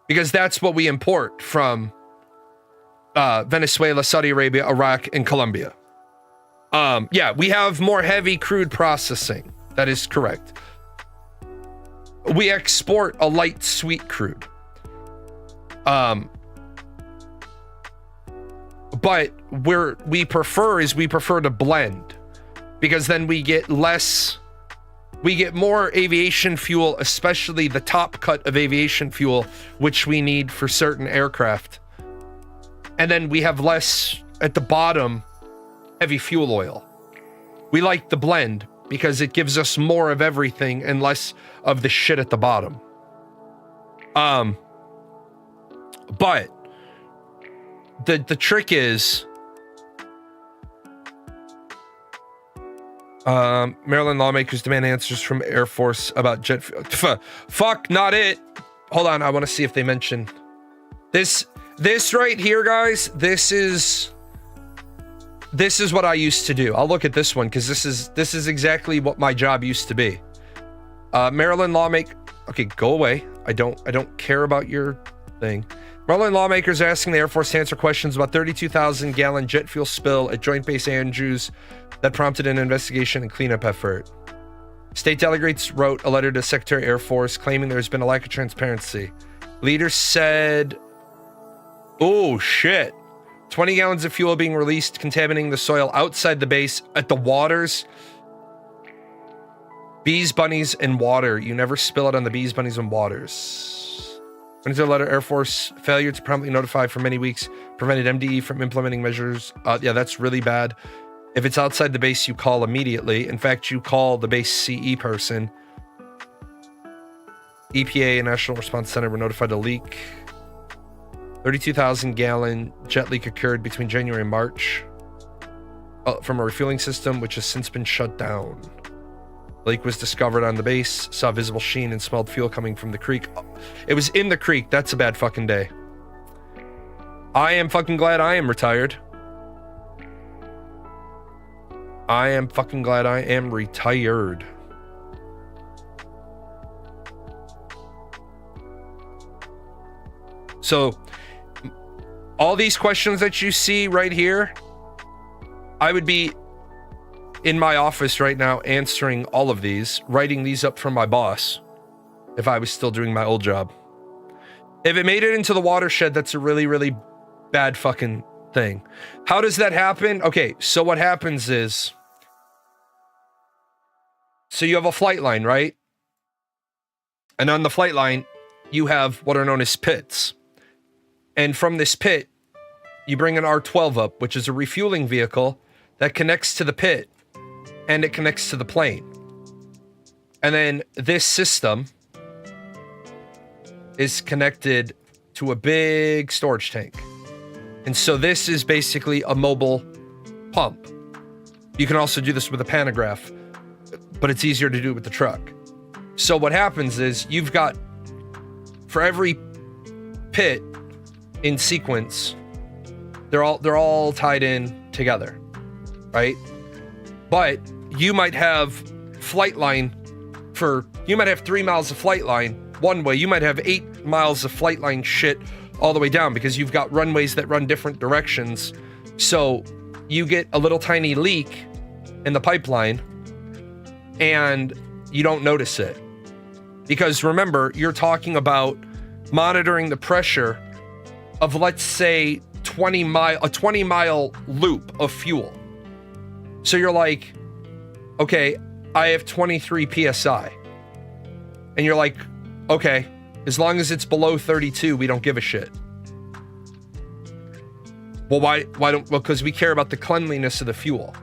because that's what we import from Venezuela, Saudi Arabia, Iraq, and Colombia. Yeah, we have more heavy crude processing. That is correct. We export a light sweet crude. But we prefer to blend because then we get more aviation fuel, especially the top cut of aviation fuel, which we need for certain aircraft. And then we have less at the bottom heavy fuel oil. We like the blend because it gives us more of everything and less of the shit at the bottom. But the trick is Maryland lawmakers demand answers from Air Force about jet fuel. Fuck, not it. Hold on, I want to see if they mention this right here, guys. This is what I used to do. I'll look at this one because this is exactly what my job used to be. Maryland lawmaker. Okay, go away. I don't care about your thing. Maryland lawmakers are asking the Air Force to answer questions about 32,000-gallon jet fuel spill at Joint Base Andrews that prompted an investigation and cleanup effort. State delegates wrote a letter to Secretary of Air Force claiming there's been a lack of transparency. Leaders said, oh shit, 20 gallons of fuel being released, contaminating the soil outside the base at the waters. Bees, bunnies, and water. You never spill it on the bees, bunnies, and waters. According to the letter, Air Force failure to promptly notify for many weeks prevented MDE from implementing measures. Yeah, that's really bad. If it's outside the base, you call immediately. In fact, you call the base CE person. EPA and National Response Center were notified of leak. 32,000-gallon jet leak occurred between January and March from a refueling system, which has since been shut down. The leak was discovered on the base, saw visible sheen and smelled fuel coming from the creek. It was in the creek. That's a bad fucking day. I am fucking glad I am retired. I am fucking glad I am retired. So, all these questions that you see right here, I would be in my office right now answering all of these, writing these up from my boss if I was still doing my old job. If it made it into the watershed, that's a really, really bad fucking thing. How does that happen? Okay, so what happens is, so you have a flight line, right? And on the flight line, you have what are known as pits. And from this pit, you bring an R12 up, which is a refueling vehicle that connects to the pit and it connects to the plane. And then this system is connected to a big storage tank. And so this is basically a mobile pump. You can also do this with a pantograph, but it's easier to do it with the truck. So what happens is you've got, for every pit in sequence, they're all tied in together, right? But you might have flight line you might have 3 miles of flight line one way. You might have 8 miles of flight line shit all the way down because you've got runways that run different directions. So you get a little tiny leak in the pipeline and you don't notice it. Because remember, you're talking about monitoring the pressure of, let's say, a 20-mile loop of fuel. So you're like, okay, I have 23 PSI. And you're like, okay, as long as it's below 32, we don't give a shit. Well, why don't, well, because we care about the cleanliness of the fuel.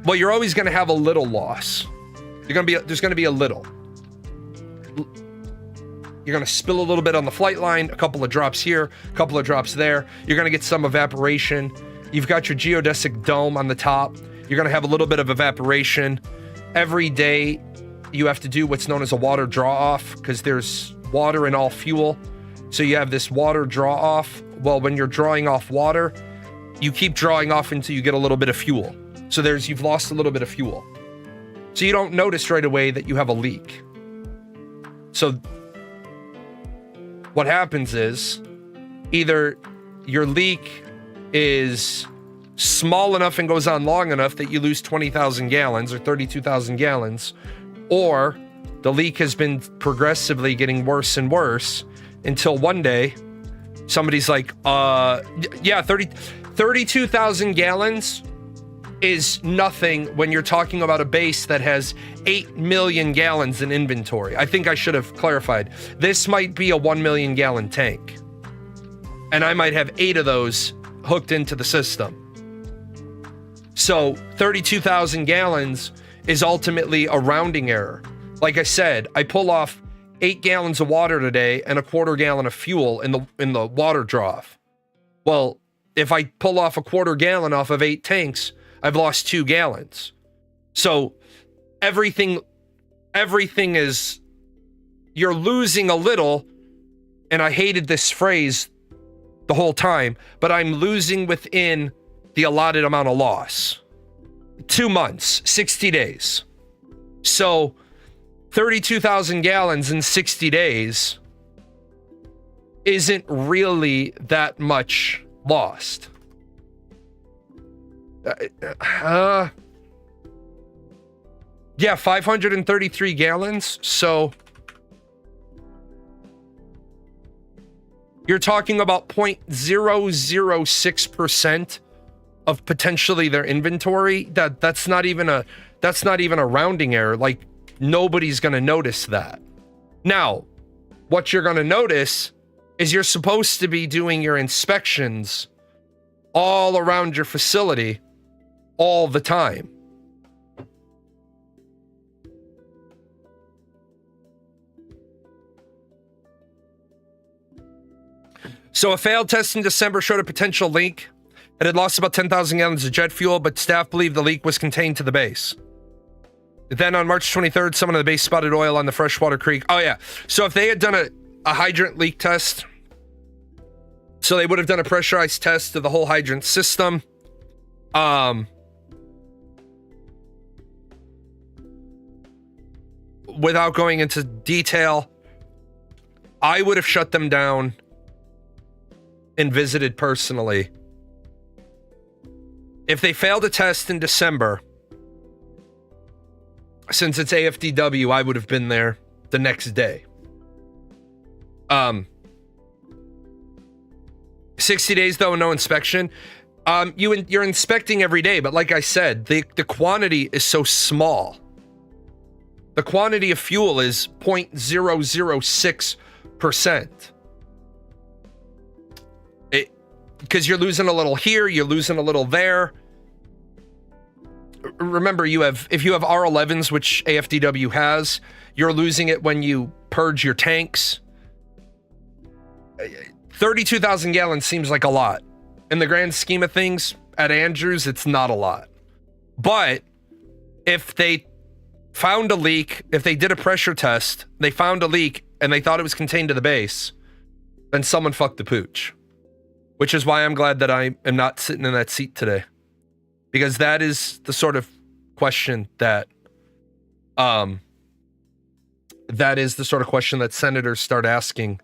Well, you're always going to have a little loss. There's going to be a little. You're going to spill a little bit on the flight line, a couple of drops here, a couple of drops there. You're going to get some evaporation. You've got your geodesic dome on the top. You're going to have a little bit of evaporation. Every day, you have to do what's known as a water draw-off because there's water in all fuel. So you have this water draw-off. Well, when you're drawing off water, you keep drawing off until you get a little bit of fuel. So you've lost a little bit of fuel. So you don't notice right away that you have a leak. So what happens is either your leak is small enough and goes on long enough that you lose 20,000 gallons or 32,000 gallons, or the leak has been progressively getting worse and worse until one day somebody's like, 32,000 gallons is nothing when you're talking about a base that has 8 million gallons in inventory. I think I should have clarified. This might be a 1 million gallon tank. And I might have 8 of those hooked into the system. So 32,000 gallons is ultimately a rounding error. Like I said, I pull off 8 gallons of water today and a quarter gallon of fuel in the water draw-off. Well, if I pull off a quarter gallon off of 8 tanks, I've lost 2 gallons. So everything is, you're losing a little, and I hated this phrase the whole time, but I'm losing within the allotted amount of loss. 2 months, 60 days. So 32,000 gallons in 60 days isn't really that much lost. Yeah, 533 gallons. So you're talking about 0.006% of potentially their inventory. That's not even a rounding error. Like, nobody's going to notice that. Now, what you're going to notice is you're supposed to be doing your inspections all around your facility all the time. So a failed test in December showed a potential leak. It had lost about 10,000 gallons of jet fuel, but staff believed the leak was contained to the base. Then on March 23rd, someone at the base spotted oil on the freshwater creek. Oh yeah. So if they had done a hydrant leak test, so they would have done a pressurized test of the whole hydrant system. Without going into detail, I would have shut them down and visited personally. If they failed a test in December, since it's AFDW, I would have been there the next day. 60 days though, no inspection. You're inspecting every day, but like I said, the quantity is so small. The quantity of fuel is 0.006%. because you're losing a little here, you're losing a little there. Remember, if you have R11s, which AFDW has, you're losing it when you purge your tanks. 32,000 gallons seems like a lot. In the grand scheme of things, at Andrews, it's not a lot. But if they found a leak, if they did a pressure test, they found a leak, and they thought it was contained to the base, then someone fucked the pooch. Which is why I'm glad that I am not sitting in that seat today. Because that is the sort of question that senators start asking,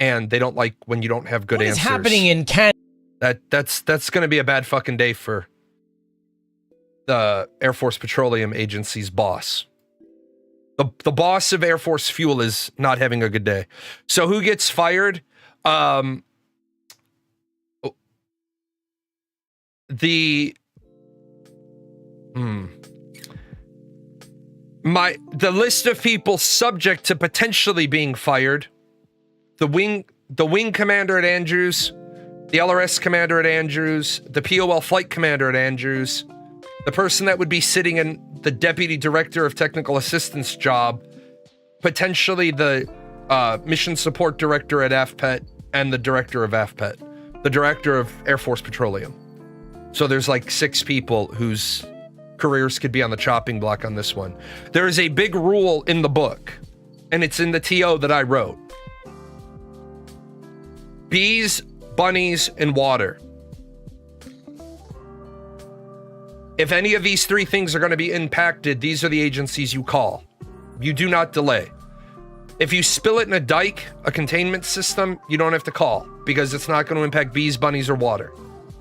and they don't like when you don't have good answers. What is happening in Canada? That's going to be a bad fucking day for the Air Force Petroleum Agency's boss. The boss of Air Force Fuel is not having a good day. So who gets fired? The list of people subject to potentially being fired: the wing commander at Andrews, the LRS commander at Andrews, the POL flight commander at Andrews, the person that would be sitting in the deputy director of technical assistance job, potentially the mission support director at AFPET, and the director of AFPET, the director of Air Force Petroleum. So there's like 6 people whose careers could be on the chopping block on this one. There is a big rule in the book, and it's in the TO that I wrote. Bees, bunnies, and water. If any of these 3 things are going to be impacted, these are the agencies you call. You do not delay. If you spill it in a dike, a containment system, you don't have to call, because it's not going to impact bees, bunnies, or water.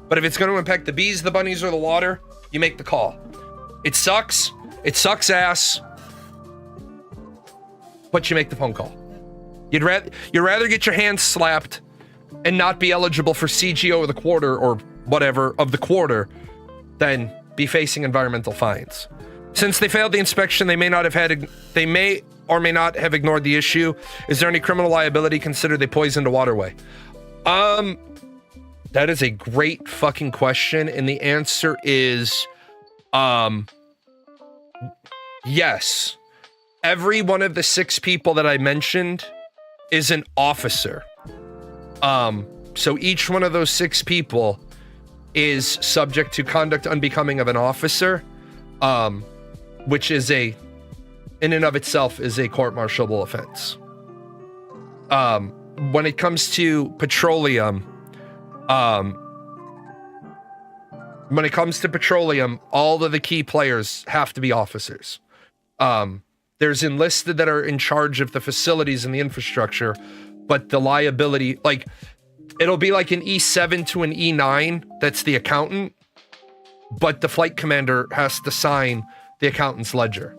But if it's going to impact the bees, the bunnies, or the water, you make the call. It sucks. It sucks ass. But you make the phone call. You'd rather get your hands slapped and not be eligible for CGO of the quarter or whatever of the quarter than be facing environmental fines. Since they failed the inspection, they may or may not have ignored the issue. Is there any criminal liability considered they poisoned a waterway? That is a great fucking question, and the answer is yes. Every one of the 6 people that I mentioned is an officer. So each one of those 6 people is subject to conduct unbecoming of an officer, which is in and of itself is a court-martialable offense. When it comes to petroleum, all of the key players have to be officers. There's enlisted that are in charge of the facilities and the infrastructure, but the liability, like, it'll be like an E7 to an E9, that's the accountant, but the flight commander has to sign the accountant's ledger.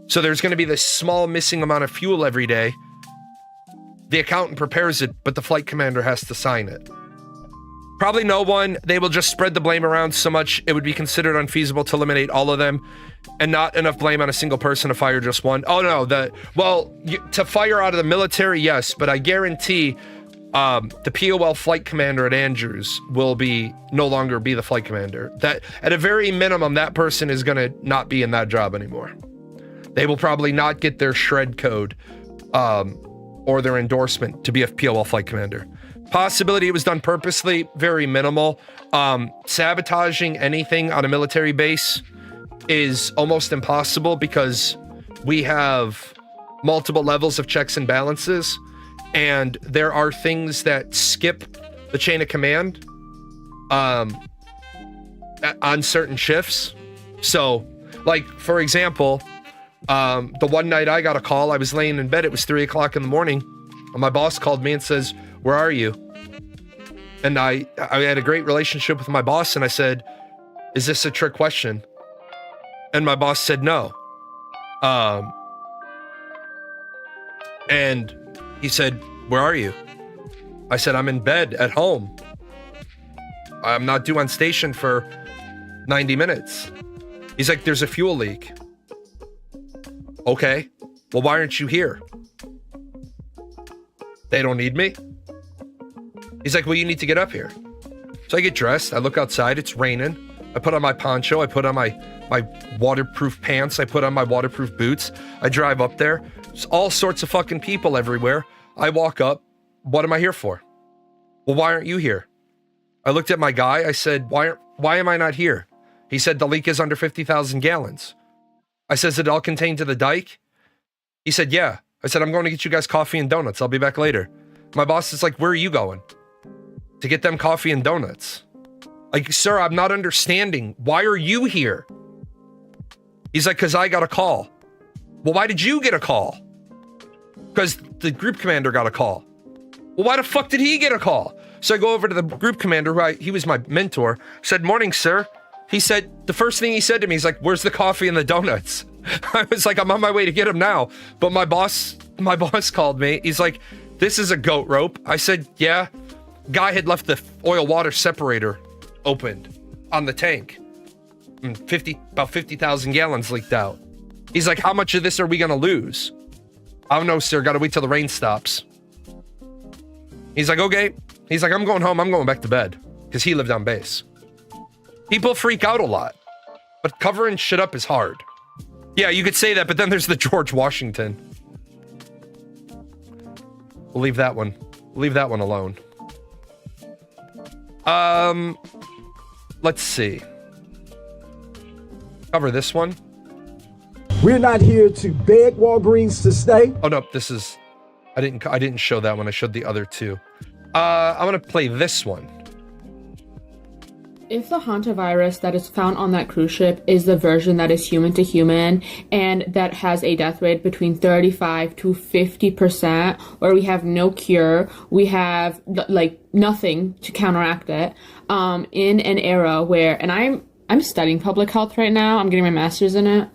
So there's going to be this small missing amount of fuel every day. The accountant prepares it, but the flight commander has to sign it. Probably no one. They will just spread the blame around so much it would be considered unfeasible to eliminate all of them, and not enough blame on a single person to fire just one. Oh no, to fire out of the military, yes, but I guarantee the POL flight commander at Andrews will no longer be the flight commander. That at a very minimum, that person is going to not be in that job anymore. They will probably not get their shred code or their endorsement to be a POL flight commander. Possibility it was done purposely, very minimal. Sabotaging anything on a military base is almost impossible because we have multiple levels of checks and balances, and there are things that skip the chain of command on certain shifts. So, like, for example, the one night I got a call, I was laying in bed, it was 3 o'clock in the morning, and my boss called me and says, "Where are you?" And I had a great relationship with my boss, and I said, "Is this a trick question?" And my boss said no. And he said, "Where are you?" I said, "I'm in bed at home. I'm not due on station for 90 minutes. He's like, "There's a fuel leak." Okay, well, why aren't you here? They don't need me. He's like, "Well, you need to get up here." So I get dressed. I look outside. It's raining. I put on my poncho. I put on my waterproof pants. I put on my waterproof boots. I drive up there. There's all sorts of fucking people everywhere. I walk up. What am I here for? Well, why aren't you here? I looked at my guy. I said, why am I not here? He said the leak is under 50,000 gallons. I said, is it all contained to the dike? He said, yeah. I said, I'm going to get you guys coffee and donuts. I'll be back later. My boss is like, where are you going? To get them coffee and donuts. Like, sir, I'm not understanding. Why are you here? He's like, because I got a call. Well, why did you get a call? Because the group commander got a call. Well, why the fuck did he get a call? So I go over to the group commander, he was my mentor, said, morning, sir. He said, the first thing he said to me, he's like, where's the coffee and the donuts? I was like, I'm on my way to get them now. But my boss called me. He's like, this is a goat rope. I said, yeah. Guy had left the oil water separator opened on the tank. And about 50,000 gallons leaked out. He's like, how much of this are we going to lose? I don't know, sir. Got to wait till the rain stops. He's like, okay. He's like, I'm going home. I'm going back to bed. Because he lived on base. People freak out a lot. But covering shit up is hard. Yeah, you could say that, but then there's the George Washington. We'll leave that one. Leave that one alone. Let's see. Cover this one. We're not here to beg Walgreens to stay. Oh no, this is. I didn't show that one. I showed the other two. I'm gonna play this one. If the Hanta virus that is found on that cruise ship is the version that is human to human and that has a death rate between 35 to 50%, where we have no cure, we have like nothing to counteract it, in an era where, and I'm studying public health right now, I'm getting my master's in it.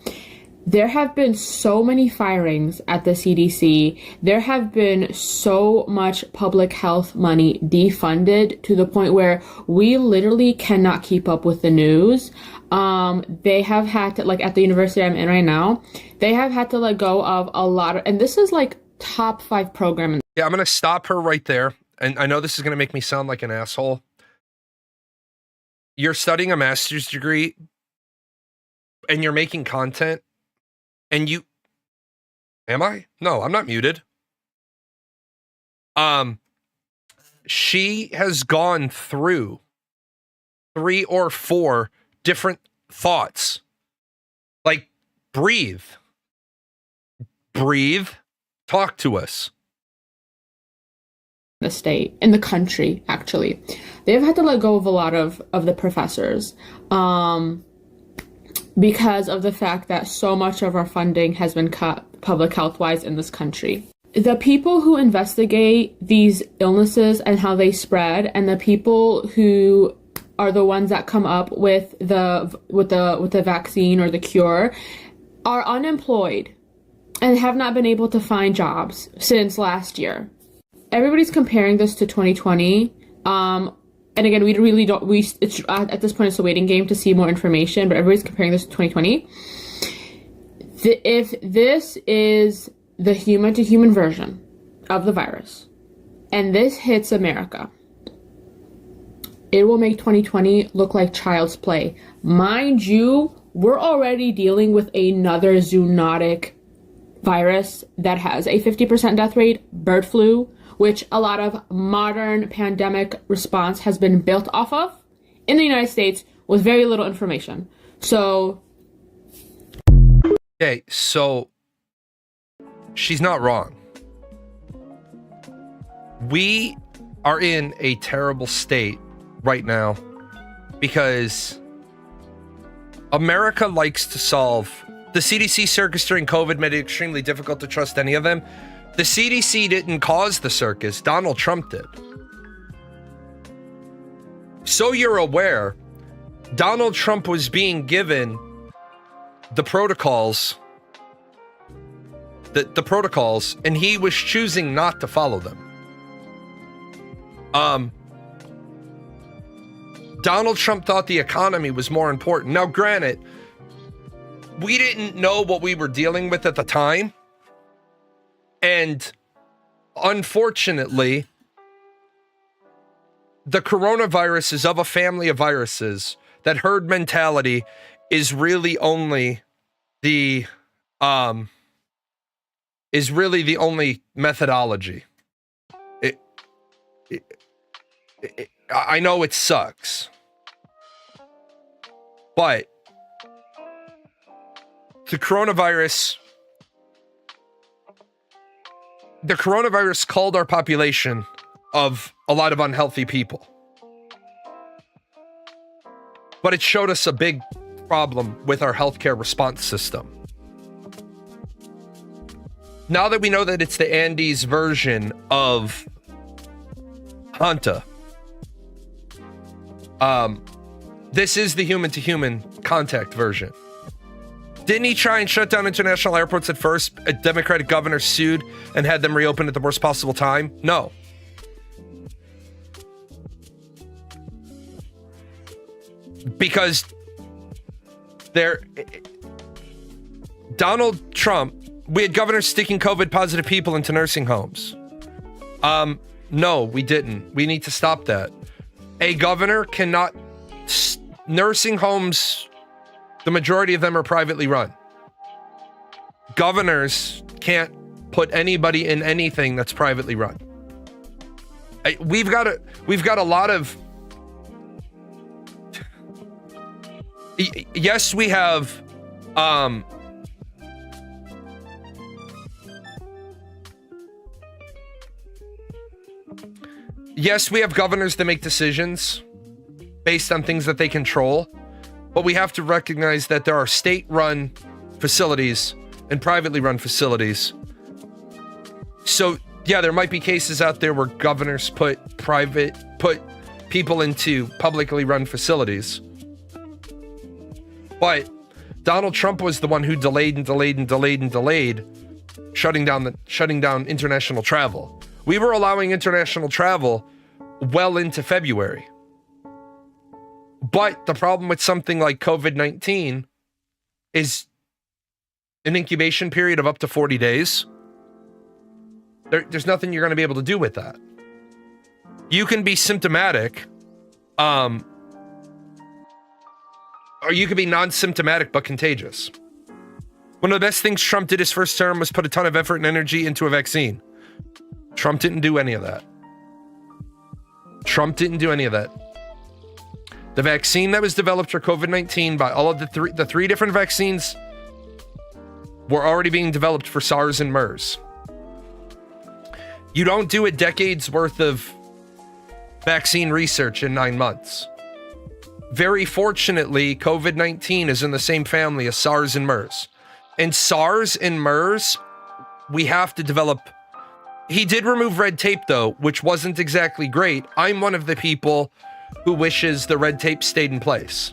There have been so many firings at the CDC. There have been so much public health money defunded to the point where we literally cannot keep up with the news. They have had to, like at the university I'm in right now, they have had to let go of a lot of, and this is like top 5 programming. Yeah, I'm going to stop her right there. And I know this is going to make me sound like an asshole. You're studying a master's degree and you're making content. And you, am I? No, I'm not muted. She has gone through 3 or 4 different thoughts. Like, breathe. Talk to us. The state, in the country, actually. They've had to let go of a lot of the professors. Because of the fact that so much of our funding has been cut public health-wise in this country. The people who investigate these illnesses and how they spread, and the people who are the ones that come up with the vaccine or the cure, are unemployed and have not been able to find jobs since last year. Everybody's comparing this to 2020. And again, we really don't, it's, at this point, it's a waiting game to see more information, but everybody's comparing this to 2020. If this is the human-to-human version of the virus, and this hits America, it will make 2020 look like child's play. Mind you, we're already dealing with another zoonotic virus that has a 50% death rate, bird flu, which a lot of modern pandemic response has been built off of in the United States with very little information. So. Okay, so she's not wrong. We are in a terrible state right now because America likes to solve. The CDC circus during COVID made it extremely difficult to trust any of them. The CDC didn't cause the circus. Donald Trump did. So you're aware, Donald Trump was being given the protocols, the protocols, and he was choosing not to follow them. Donald Trump thought the economy was more important. Now, granted, we didn't know what we were dealing with at the time. And unfortunately, the coronavirus is of a family of viruses, that herd mentality is really only the only methodology. I know it sucks, but the coronavirus culled our population of a lot of unhealthy people. But it showed us a big problem with our healthcare response system. Now that we know that it's the Andes version of Hanta, this is the human-to-human contact version. Didn't he try and shut down international airports at first? A Democratic governor sued and had them reopened at the worst possible time? No. Because Donald Trump, we had governors sticking COVID positive people into nursing homes. No, we didn't. We need to stop that. A governor cannot, nursing homes, the majority of them are privately run. Governors can't put anybody in anything that's privately run. We've got a lot of, yes, we have, yes, we have governors that make decisions based on things that they control, but we have to recognize that there are state-run facilities and privately run facilities. So, yeah, there might be cases out there where governors put people into publicly run facilities. But Donald Trump was the one who delayed shutting down international travel. We were allowing international travel well into February. But the problem with something like COVID-19 is an incubation period of up to 40 days. There's nothing you're going to be able to do with that. You can be symptomatic, or you could be non-symptomatic but contagious. One of the best things Trump did his first term was put a ton of effort and energy into a vaccine. Trump didn't do any of that. The vaccine that was developed for COVID-19 by all of the three different vaccines were already being developed for SARS and MERS. You don't do a decade's worth of vaccine research in 9 months. Very fortunately, COVID-19 is in the same family as SARS and MERS. And SARS and MERS, we have to develop. He did remove red tape, though, which wasn't exactly great. I'm one of the people who wishes the red tape stayed in place.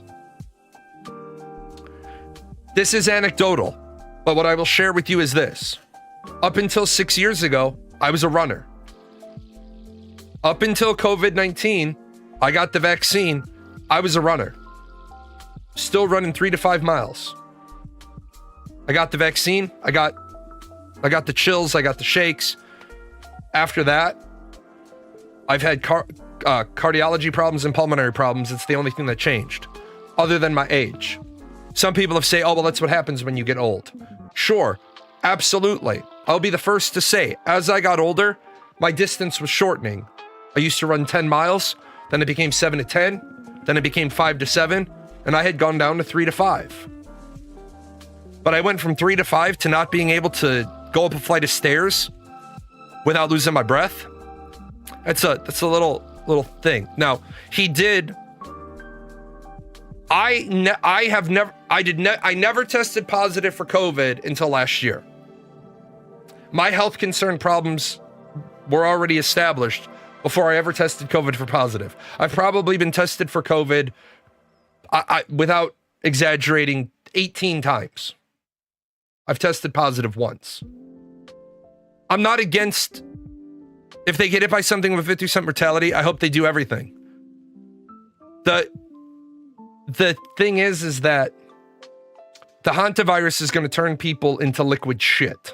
This is anecdotal, but what I will share with you is this. Up until 6 years ago, I was a runner. Up until COVID-19, I got the vaccine, I was a runner. Still running 3 to 5 miles. I got the vaccine, I got the chills, I got the shakes. After that, I've had cardiology problems and pulmonary problems. It's the only thing that changed, other than my age. Some people have said, oh, well, that's what happens when you get old. Sure, absolutely. I'll be the first to say, as I got older, my distance was shortening. I used to run 10 miles, then it became 7 to 10, then it became 5 to 7, and I had gone down to 3 to 5. But I went from 3 to 5 to not being able to go up a flight of stairs without losing my breath. That's a little thing. Now, he did. I never tested positive for COVID until last year. My health concern problems were already established before I ever tested COVID for positive. I've probably been tested for COVID, without exaggerating, 18 times. I've tested positive once. I'm not against, if they get hit by something with 50% mortality, I hope they do everything. The thing is that the Hanta virus is going to turn people into liquid shit.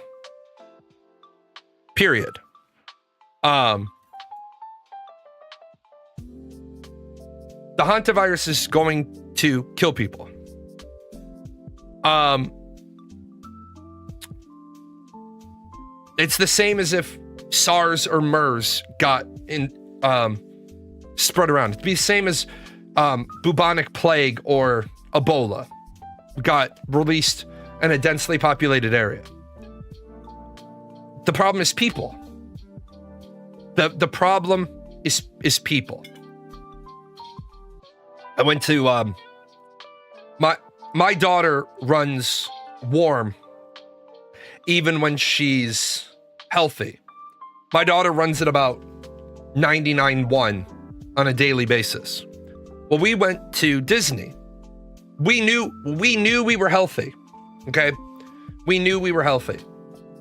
The Hanta virus is going to kill people. It's the same as if SARS or MERS got spread around. It'd be the same as bubonic plague or Ebola got released in a densely populated area. The problem is people. The problem is people. I went to my daughter runs warm even when she's healthy. My daughter runs at about 99.1 on a daily basis. Well, we went to Disney. We knew we were healthy. Okay? We knew we were healthy.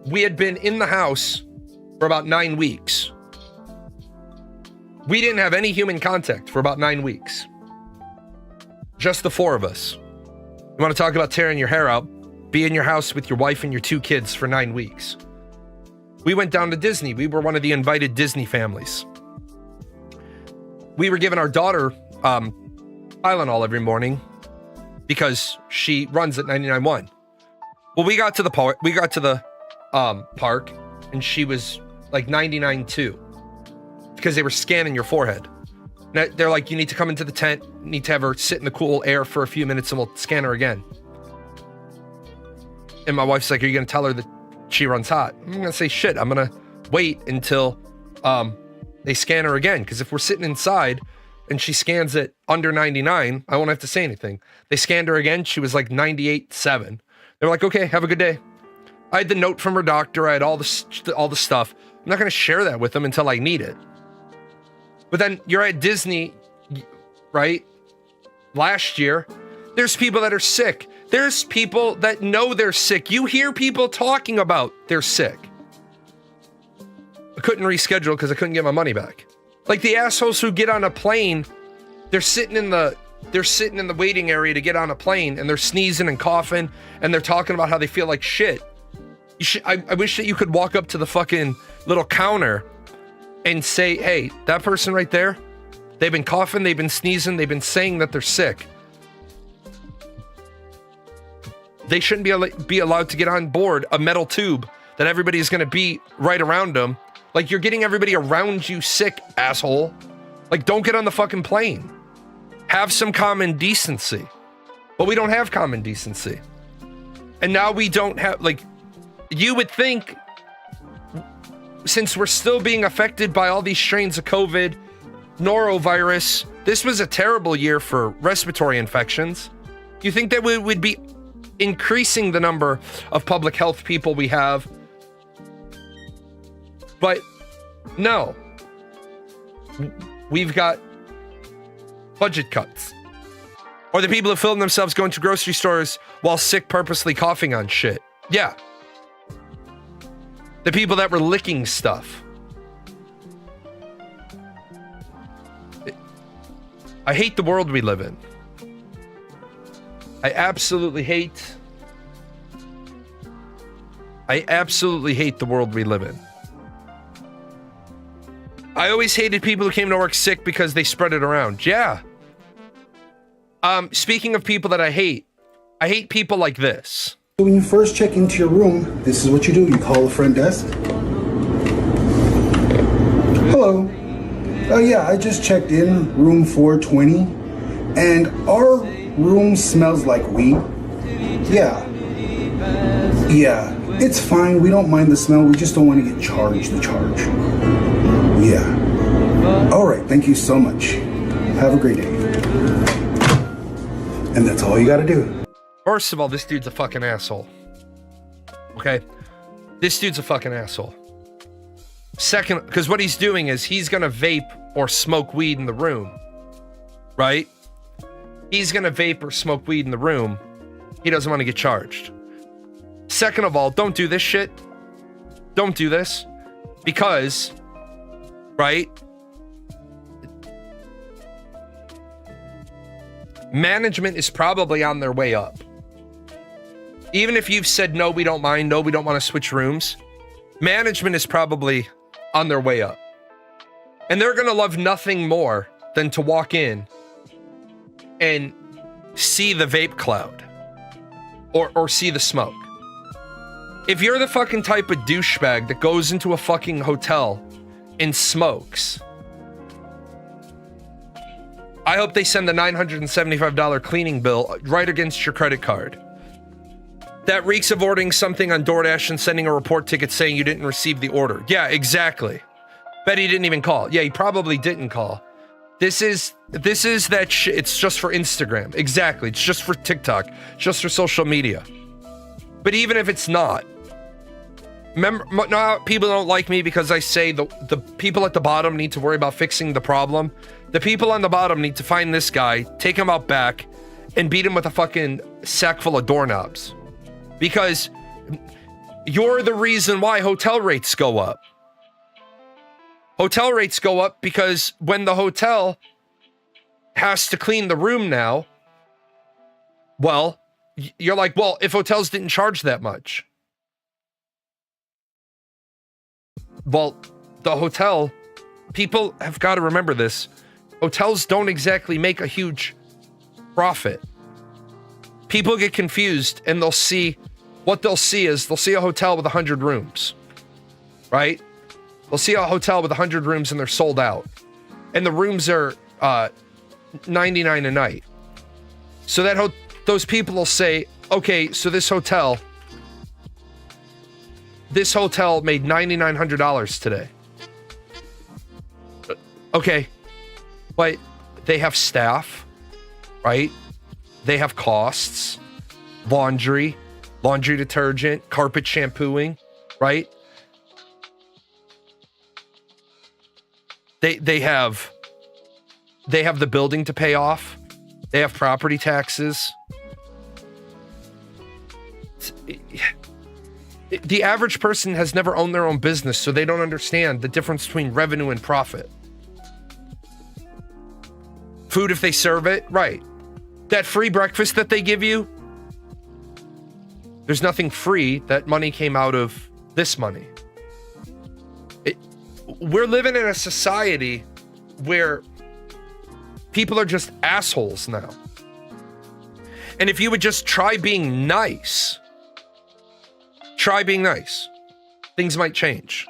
We had been in the house for about 9 weeks. We didn't have any human contact for about 9 weeks. Just the four of us. You want to talk about tearing your hair out? Be in your house with your wife and your 2 kids for 9 weeks. We went down to Disney. We were one of the invited Disney families. We were giving our daughter Tylenol every morning because she runs at 99.1. Well, we got to the park and she was like 99.2 because they were scanning your forehead. Now, they're like, you need to come into the tent, you need to have her sit in the cool air for a few minutes and we'll scan her again. And my wife's like, are you going to tell her that she runs hot? I'm going to say, shit, I'm going to wait until they scan her again. Because if we're sitting inside and she scans it under 99, I won't have to say anything. They scanned her again. She was like 98.7. They were like, okay, have a good day. I had the note from her doctor. I had all the stuff. I'm not going to share that with them until I need it. But then you're at Disney, right? Last year, there's people that are sick. There's people that know they're sick. You hear people talking about they're sick. I couldn't reschedule because I couldn't get my money back. Like the assholes who get on a plane, they're sitting in the waiting area to get on a plane and they're sneezing and coughing and they're talking about how they feel like shit. I wish that you could walk up to the fucking little counter and say, hey, that person right there, they've been coughing, they've been sneezing, they've been saying that they're sick. They shouldn't be allowed to get on board a metal tube that everybody's going to be right around them. Like, you're getting everybody around you sick, asshole. Like, don't get on the fucking plane. Have some common decency. But we don't have common decency. And now we don't have, like, you would think, since we're still being affected by all these strains of COVID, norovirus, this was a terrible year for respiratory infections. You think that we would be increasing the number of public health people we have? But no. We've got budget cuts. Or the people who film themselves going to grocery stores while sick, purposely coughing on shit. Yeah. The people that were licking stuff. I hate the world we live in. I absolutely hate the world we live in. I always hated people who came to work sick because they spread it around. Yeah. Speaking of people that I hate people like this. When you first check into your room, this is what you do. You call the front desk. Hello. Oh yeah, I just checked in, room 420, and our room smells like weed. Yeah, it's fine. We don't mind the smell. We just don't want to get charged the charge. Yeah. All right, thank you so much. Have a great day. And that's all you got to do. First of all, this dude's a fucking asshole. Okay? This dude's a fucking asshole. Second, because what he's doing is he's gonna vape or smoke weed in the room. Right? He's gonna vape or smoke weed in the room. He doesn't want to get charged. Second of all, don't do this shit. Don't do this. Because, right? Management is probably on their way up. Even if you've said, no, we don't mind, no, we don't want to switch rooms, management is probably on their way up. And they're going to love nothing more than to walk in and see the vape cloud or see the smoke. If you're the fucking type of douchebag that goes into a fucking hotel and smokes, I hope they send the $975 cleaning bill right against your credit card. That reeks of ordering something on DoorDash and sending a report ticket saying you didn't receive the order. Yeah, exactly. Bet he didn't even call. Yeah, he probably didn't call. This is that shit. It's just for Instagram. Exactly. It's just for TikTok. Just for social media. But even if it's not, remember, now people don't like me because I say the people at the bottom need to worry about fixing the problem. The people on the bottom need to find this guy, take him out back, and beat him with a fucking sack full of doorknobs. Because you're the reason why hotel rates go up. Hotel rates go up because when the hotel has to clean the room now, well, you're like, well, if hotels didn't charge that much. Well, the hotel, people have got to remember this. Hotels don't exactly make a huge profit. People get confused and they'll see a hotel with 100 rooms, right? They'll see a hotel with 100 rooms and they're sold out. And the rooms are $99 a night. So those people will say, okay, so this hotel made $9,900 today. Okay, but they have staff, right? They have costs, laundry detergent, carpet shampooing, right? They have the building to pay off. They have property taxes. The average person has never owned their own business, so they don't understand the difference between revenue and profit. Food, if they serve it, right. That free breakfast that they give you, there's nothing free. That money came out of this money. We're living in a society where people are just assholes now. And if you would just try being nice, things might change.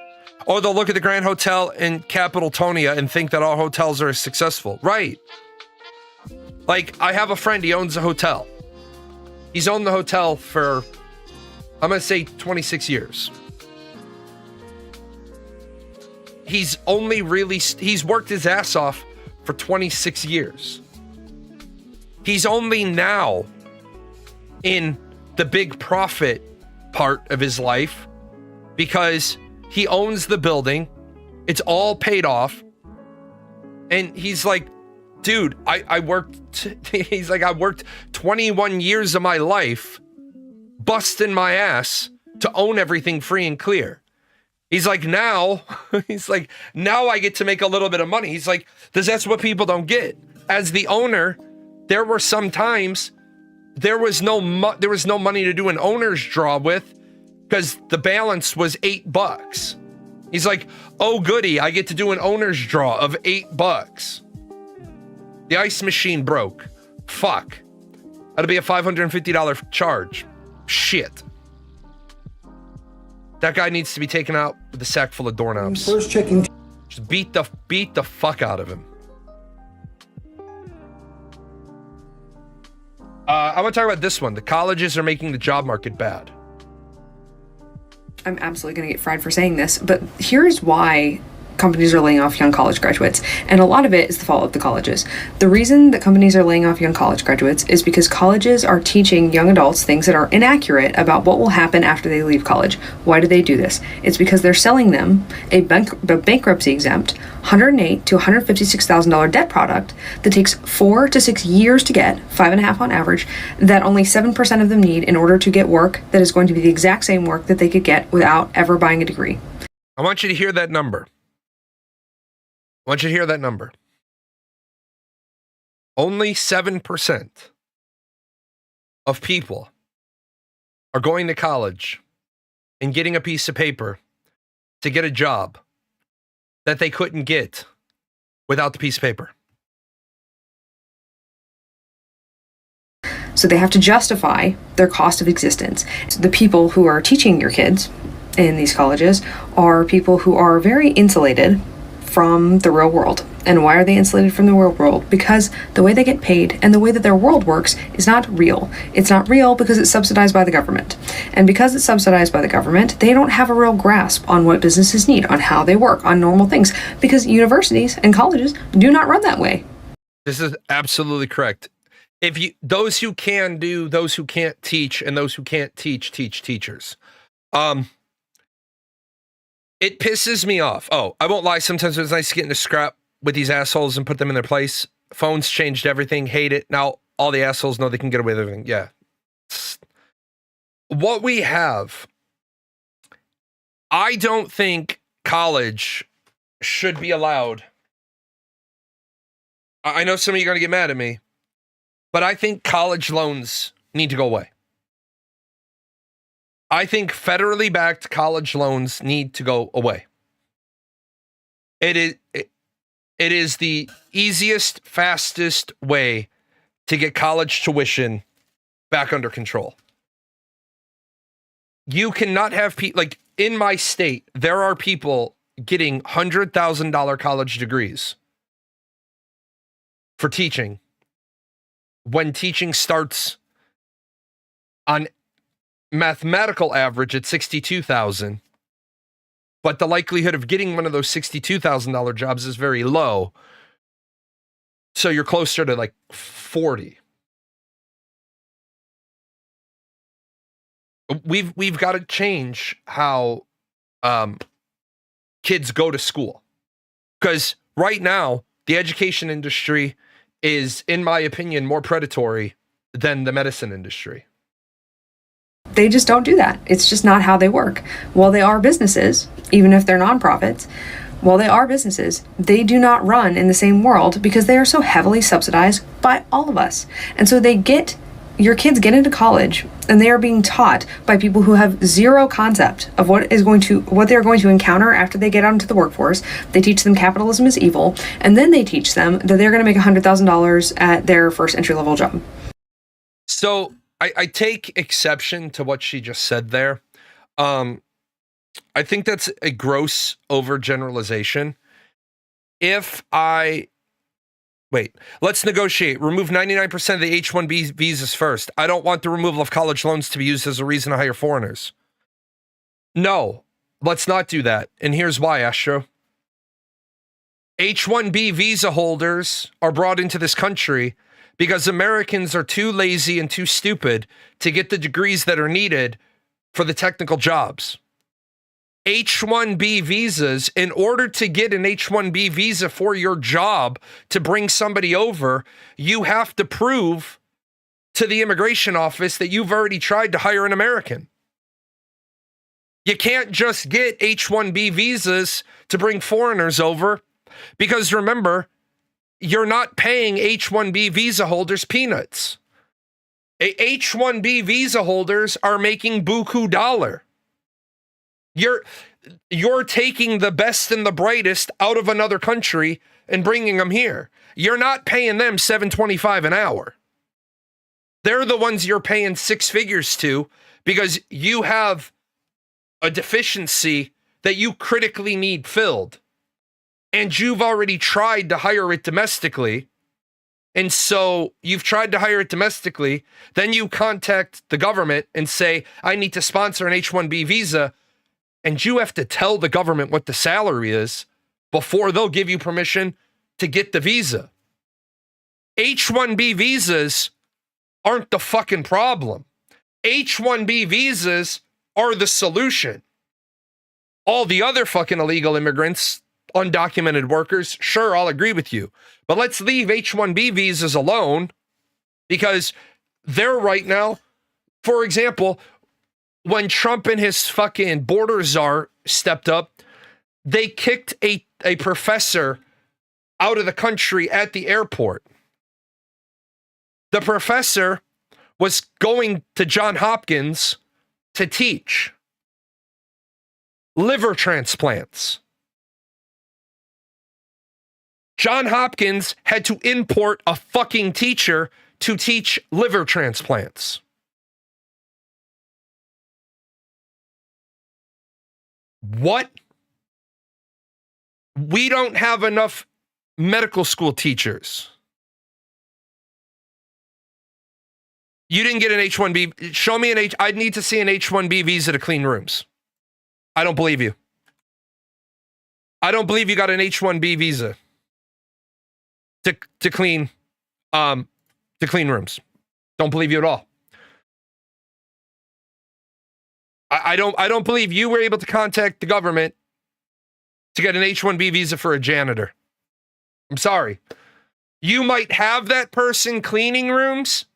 Or they'll look at the Grand Hotel in Capitotonia and think that all hotels are successful. Right. Like, I have a friend, he owns a hotel. He's owned the hotel for, I'm going to say 26 years. He's worked his ass off for 26 years. He's only now in the big profit part of his life because he owns the building. It's all paid off. And he's like, dude, I worked 21 years of my life busting my ass to own everything free and clear. He's like, now I get to make a little bit of money. He's like, that's what people don't get. As the owner, there were some times there was no money to do an owner's draw with because the balance was $8. He's like, oh goody, I get to do an owner's draw of $8. The ice machine broke. Fuck. That'll be a $550 charge. Shit. That guy needs to be taken out with a sack full of doorknobs. First checking. Just beat the fuck out of him. I want to talk about this one. The colleges are making the job market bad. I'm absolutely going to get fried for saying this, but here's why companies are laying off young college graduates, and a lot of it is the fault of the colleges. The reason that companies are laying off young college graduates is because colleges are teaching young adults things that are inaccurate about what will happen after they leave college. Why do they do this? It's because they're selling them a bankruptcy exempt $108,000 to $156,000 debt product that takes 4 to 6 years to get, 5.5 on average, that only 7% of them need in order to get work that is going to be the exact same work that they could get without ever buying a degree. I want you to hear that number. Only 7% of people are going to college and getting a piece of paper to get a job that they couldn't get without the piece of paper. So they have to justify their cost of existence. The people who are teaching your kids in these colleges are people who are very insulated from the real world. And why are they insulated from the real world? Because the way they get paid and the way that their world works is not real. It's not real because it's subsidized by the government. And because it's subsidized by the government, they don't have a real grasp on what businesses need, on how they work, on normal things, because universities and colleges do not run that way. This is absolutely correct. If you, those who can do, those who can't teach, and those who can't teach teachers. It pisses me off. Oh, I won't lie. Sometimes it's nice to get into scrap with these assholes and put them in their place. Phones changed everything. Hate it. Now all the assholes know they can get away with everything. Yeah. What we have, I don't think college should be allowed. I know some of you are going to get mad at me, but I think college loans need to go away. I think federally backed college loans need to go away. It is the easiest, fastest way to get college tuition back under control. You cannot have people, like in my state, there are people getting $100,000 college degrees for teaching when teaching starts on mathematical average at $62,000, but the likelihood of getting one of those $62,000 jobs is very low. So you're closer to like 40. We've got to change how kids go to school, because right now the education industry is, in my opinion, more predatory than the medicine industry. They just don't do that. It's just not how they work. While they are businesses, even if they're nonprofits, while they are businesses, they do not run in the same world because they are so heavily subsidized by all of us. And so your kids get into college and they are being taught by people who have zero concept of what they're going to encounter after they get out into the workforce. They teach them capitalism is evil, and then they teach them that they're going to make $100,000 at their first entry-level job. So I take exception to what she just said there. I think that's a gross overgeneralization. Let's negotiate. Remove 99% of the H-1B visas first. I don't want the removal of college loans to be used as a reason to hire foreigners. No, let's not do that. And here's why, Astro. H-1B visa holders are brought into this country because Americans are too lazy and too stupid to get the degrees that are needed for the technical jobs. H-1B visas, in order to get an H-1B visa for your job to bring somebody over, you have to prove to the immigration office that you've already tried to hire an American. You can't just get H-1B visas to bring foreigners over, because remember, you're not paying H-1B visa holders peanuts. H-1B visa holders are making buku dollar. You're taking the best and the brightest out of another country and bringing them here. You're not paying them $7.25 an hour. They're the ones you're paying six figures to because you have a deficiency that you critically need filled. And you've already tried to hire it domestically. And so you've tried to hire it domestically. Then you contact the government and say, I need to sponsor an H-1B visa. And you have to tell the government what the salary is before they'll give you permission to get the visa. H-1B visas aren't the fucking problem. H-1B visas are the solution. All the other fucking illegal immigrants, undocumented workers, sure, I'll agree with you. But let's leave H-1B visas alone, because they're right now, for example, when Trump and his fucking border czar stepped up, they kicked a professor out of the country at the airport. The professor was going to Johns Hopkins to teach liver transplants. Johns Hopkins had to import a fucking teacher to teach liver transplants. What? We don't have enough medical school teachers. You didn't get an H-1B. Show me I need to see an H-1B visa to clean rooms. I don't believe you. I don't believe you got an H-1B visa to clean rooms. Don't believe you at all. I don't believe you were able to contact the government to get an H-1B visa for a janitor. I'm sorry. You might have that person cleaning rooms,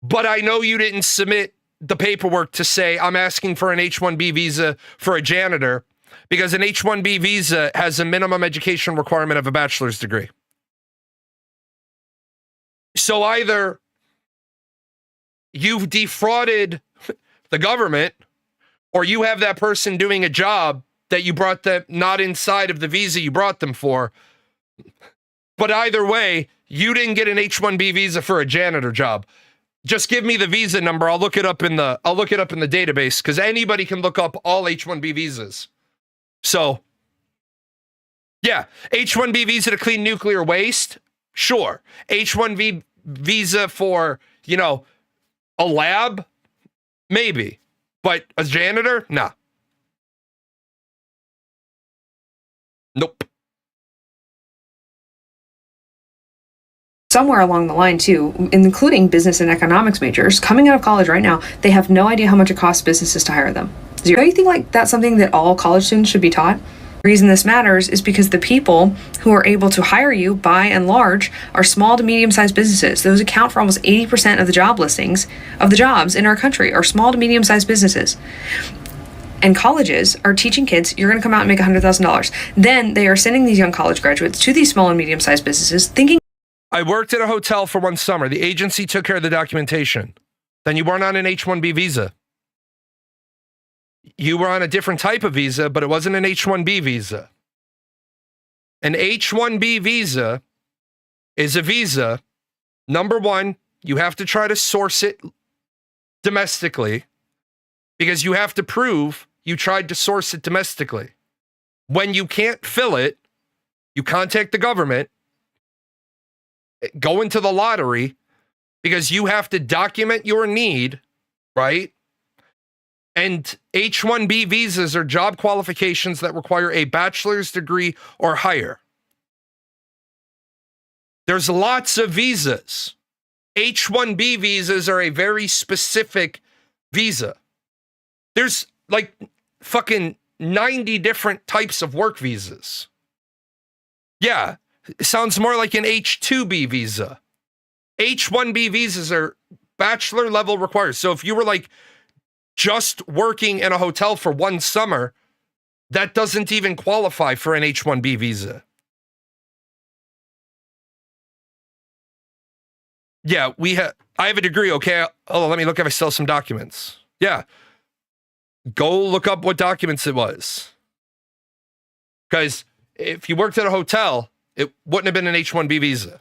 but I know you didn't submit the paperwork to say, I'm asking for an H-1B visa for a janitor, because an H-1B visa has a minimum education requirement of a bachelor's degree. So either you've defrauded the government, or you have that person doing a job that you brought them not inside of the visa you brought them for. But either way, you didn't get an H-1B visa for a janitor job. Just give me the visa number. I'll look it up in the database, because anybody can look up all H-1B visas. So, yeah, H-1B visa to clean nuclear waste, sure. H-1B visa for, a lab, maybe. But a janitor, nah. Nope. Somewhere along the line too, including business and economics majors coming out of college right now, they have no idea how much it costs businesses to hire them. Do you think like that's something that all college students should be taught? The reason this matters is because the people who are able to hire you, by and large, are small to medium-sized businesses. Those account for almost 80% of the job listings of the jobs in our country are small to medium-sized businesses. And colleges are teaching kids, you're going to come out and make $100,000. Then they are sending these young college graduates to these small and medium-sized businesses thinking, I worked at a hotel for one summer. The agency took care of the documentation. Then you weren't on an H-1B visa. You were on a different type of visa, but it wasn't an H-1B visa. An H-1B visa is a visa. Number one, you have to try to source it domestically, because you have to prove you tried to source it domestically. When you can't fill it, you contact the government, go into the lottery, because you have to document your need, right? And H-1B visas are job qualifications that require a bachelor's degree or higher. There's lots of visas. H-1B visas are a very specific visa. There's like fucking 90 different types of work visas. Yeah, it sounds more like an H-2B visa. H-1B visas are bachelor level required. So if you were like just working in a hotel for one summer, that doesn't even qualify for an H-1B visa. Yeah, I have a degree, okay? Oh, let me look if I still have some documents. Yeah. Go look up what documents it was. Because if you worked at a hotel, it wouldn't have been an H-1B visa.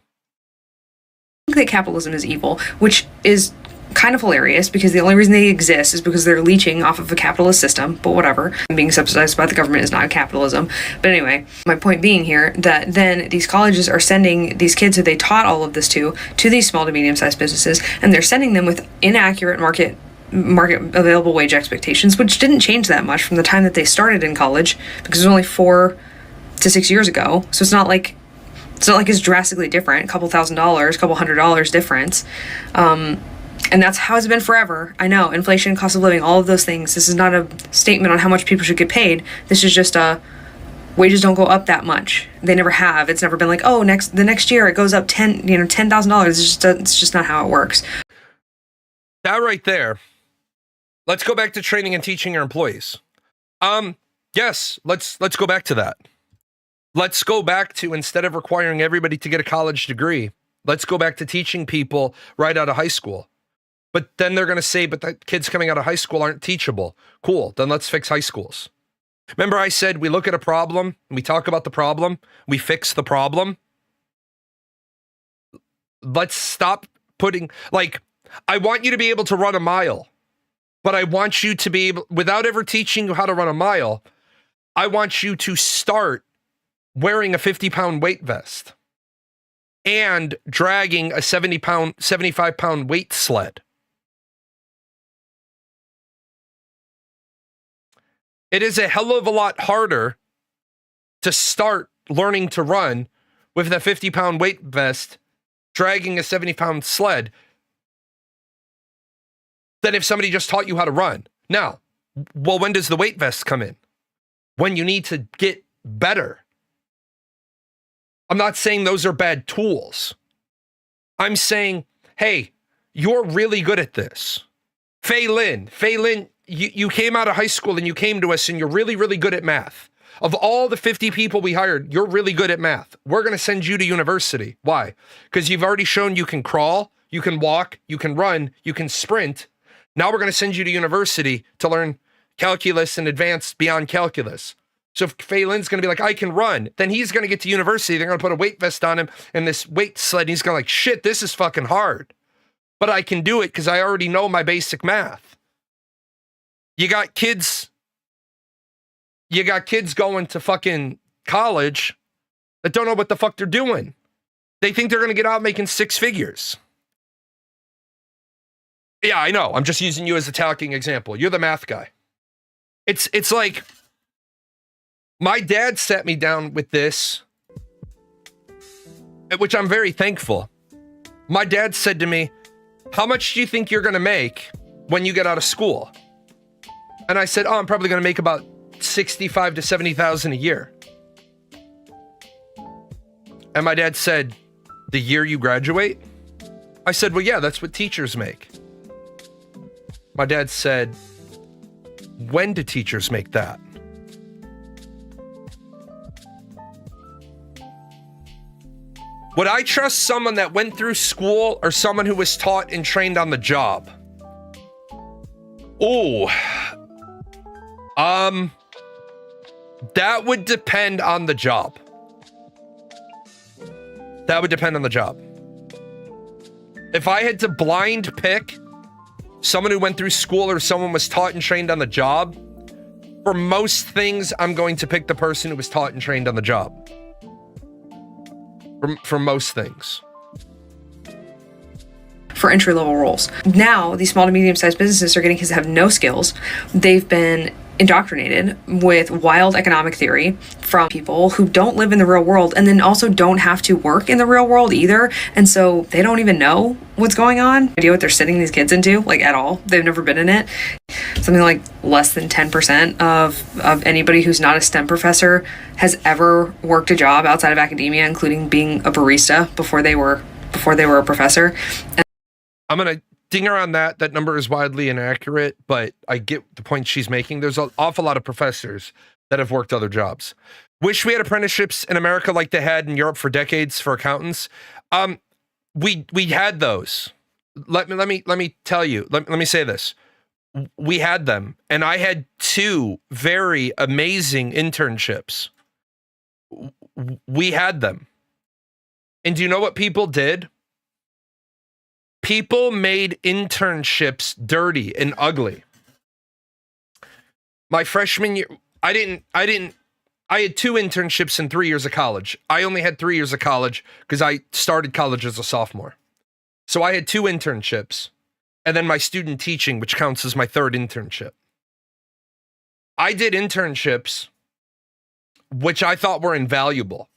I think that capitalism is evil, which is kind of hilarious, because the only reason they exist is because they're leeching off of a capitalist system, but whatever. Being subsidized by the government is not capitalism. But anyway, my point being here that then these colleges are sending these kids who they taught all of this to these small to medium-sized businesses, and they're sending them with inaccurate market available wage expectations, which didn't change that much from the time that they started in college, because it was only 4 to 6 years ago. So it's not like it's drastically different, a couple $1,000s, a couple $100 difference. And that's how it's been forever. I know, inflation, cost of living, all of those things. This is not a statement on how much people should get paid. This is just wages don't go up that much. They never have. It's never been like, oh, the next year it goes up $10,000. It's just not how it works. That right there. Let's go back to training and teaching your employees. Yes, let's go back to that. Let's go back to, instead of requiring everybody to get a college degree, let's go back to teaching people right out of high school. But then they're going to say, but the kids coming out of high school aren't teachable. Cool, then let's fix high schools. Remember I said we look at a problem, we talk about the problem, we fix the problem. Let's stop putting, like, I want you to be able to run a mile, but I want you to be able, without ever teaching you how to run a mile, I want you to start wearing a 50-pound weight vest and dragging a 75-pound weight sled. It is a hell of a lot harder to start learning to run with a 50-pound weight vest dragging a 70-pound sled than if somebody just taught you how to run. Now, well, when does the weight vest come in? When you need to get better. I'm not saying those are bad tools. I'm saying, hey, you're really good at this. Fei Lin, you came out of high school and you came to us and you're really, really good at math. Of all the 50 people we hired, you're really good at math. We're going to send you to university. Why? Because you've already shown you can crawl, you can walk, you can run, you can sprint. Now we're going to send you to university to learn calculus and advanced beyond calculus. So if Fei Lin's going to be like, I can run, then he's going to get to university. They're going to put a weight vest on him and this weight sled. And he's going to like, shit, this is fucking hard. But I can do it because I already know my basic math. You got kids going to fucking college that don't know what the fuck they're doing. They think they're going to get out making six figures. Yeah, I know. I'm just using you as a talking example. You're the math guy. It's like, my dad sat me down with this, which I'm very thankful. My dad said to me, how much do you think you're going to make when you get out of school? And I said, I'm probably going to make about 65 to 70,000 a year. And my dad said, the year you graduate? I said, well, yeah, that's what teachers make. My dad said, when do teachers make that? Would I trust someone that went through school or someone who was taught and trained on the job? Oh, that would depend on the job. That would depend on the job. If I had to blind pick someone who went through school or someone was taught and trained on the job, for most things, I'm going to pick the person who was taught and trained on the job. For most things. For entry-level roles. Now, these small to medium-sized businesses are getting kids that have no skills. They've been indoctrinated with wild economic theory from people who don't live in the real world and then also don't have to work in the real world either. And so they don't even know what's going on. Idea what they're sending these kids into, like at all. They've never been in it. Something like less than 10% of anybody who's not a STEM professor has ever worked a job outside of academia, including being a barista before they were a professor. And I'm going to ding her on that. That number is wildly inaccurate, but I get the point she's making. There's an awful lot of professors that have worked other jobs. Wish we had apprenticeships in America like they had in Europe for decades for accountants. We had those. Let me tell you. Let me say this. We had them, and I had 2 very amazing internships. We had them. And do you know what people did? People made internships dirty and ugly. My freshman year, I had 2 internships in 3 years of college. I only had 3 years of college because I started college as a sophomore. So I had 2 internships and then my student teaching, which counts as my 3rd internship. I did internships which I thought were invaluable.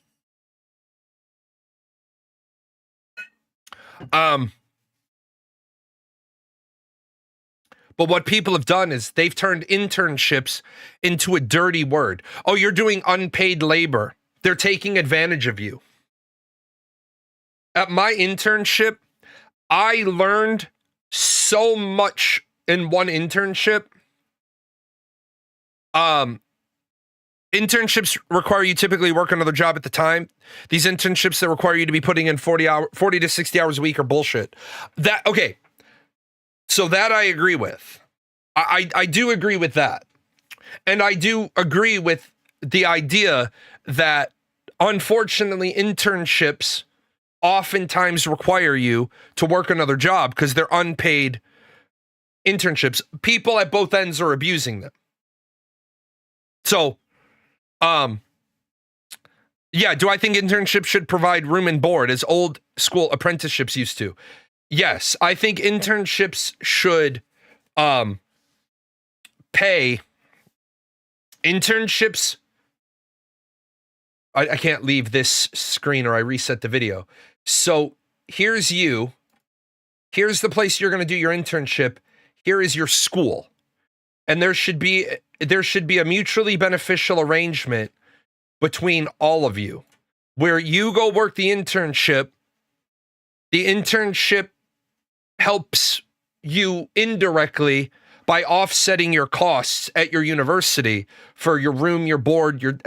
But what people have done is they've turned internships into a dirty word. Oh, you're doing unpaid labor. They're taking advantage of you. At my internship, I learned so much in one internship. Internships require you typically work another job at the time. These internships that require you to be putting in 40 to 60 hours a week are bullshit. Okay. So that I agree with. I do agree with that. And I do agree with the idea that unfortunately internships oftentimes require you to work another job because they're unpaid internships. People at both ends are abusing them. So, yeah, do I think internships should provide room and board as old school apprenticeships used to? Yes, I think internships should pay. Internships, I can't leave this screen or I reset the video. So here's you. Here's the place you're going to do your internship. Here is your school. And there should be a mutually beneficial arrangement between all of you where you go work the internship. The internship helps you indirectly by offsetting your costs at your university for your room, your board, your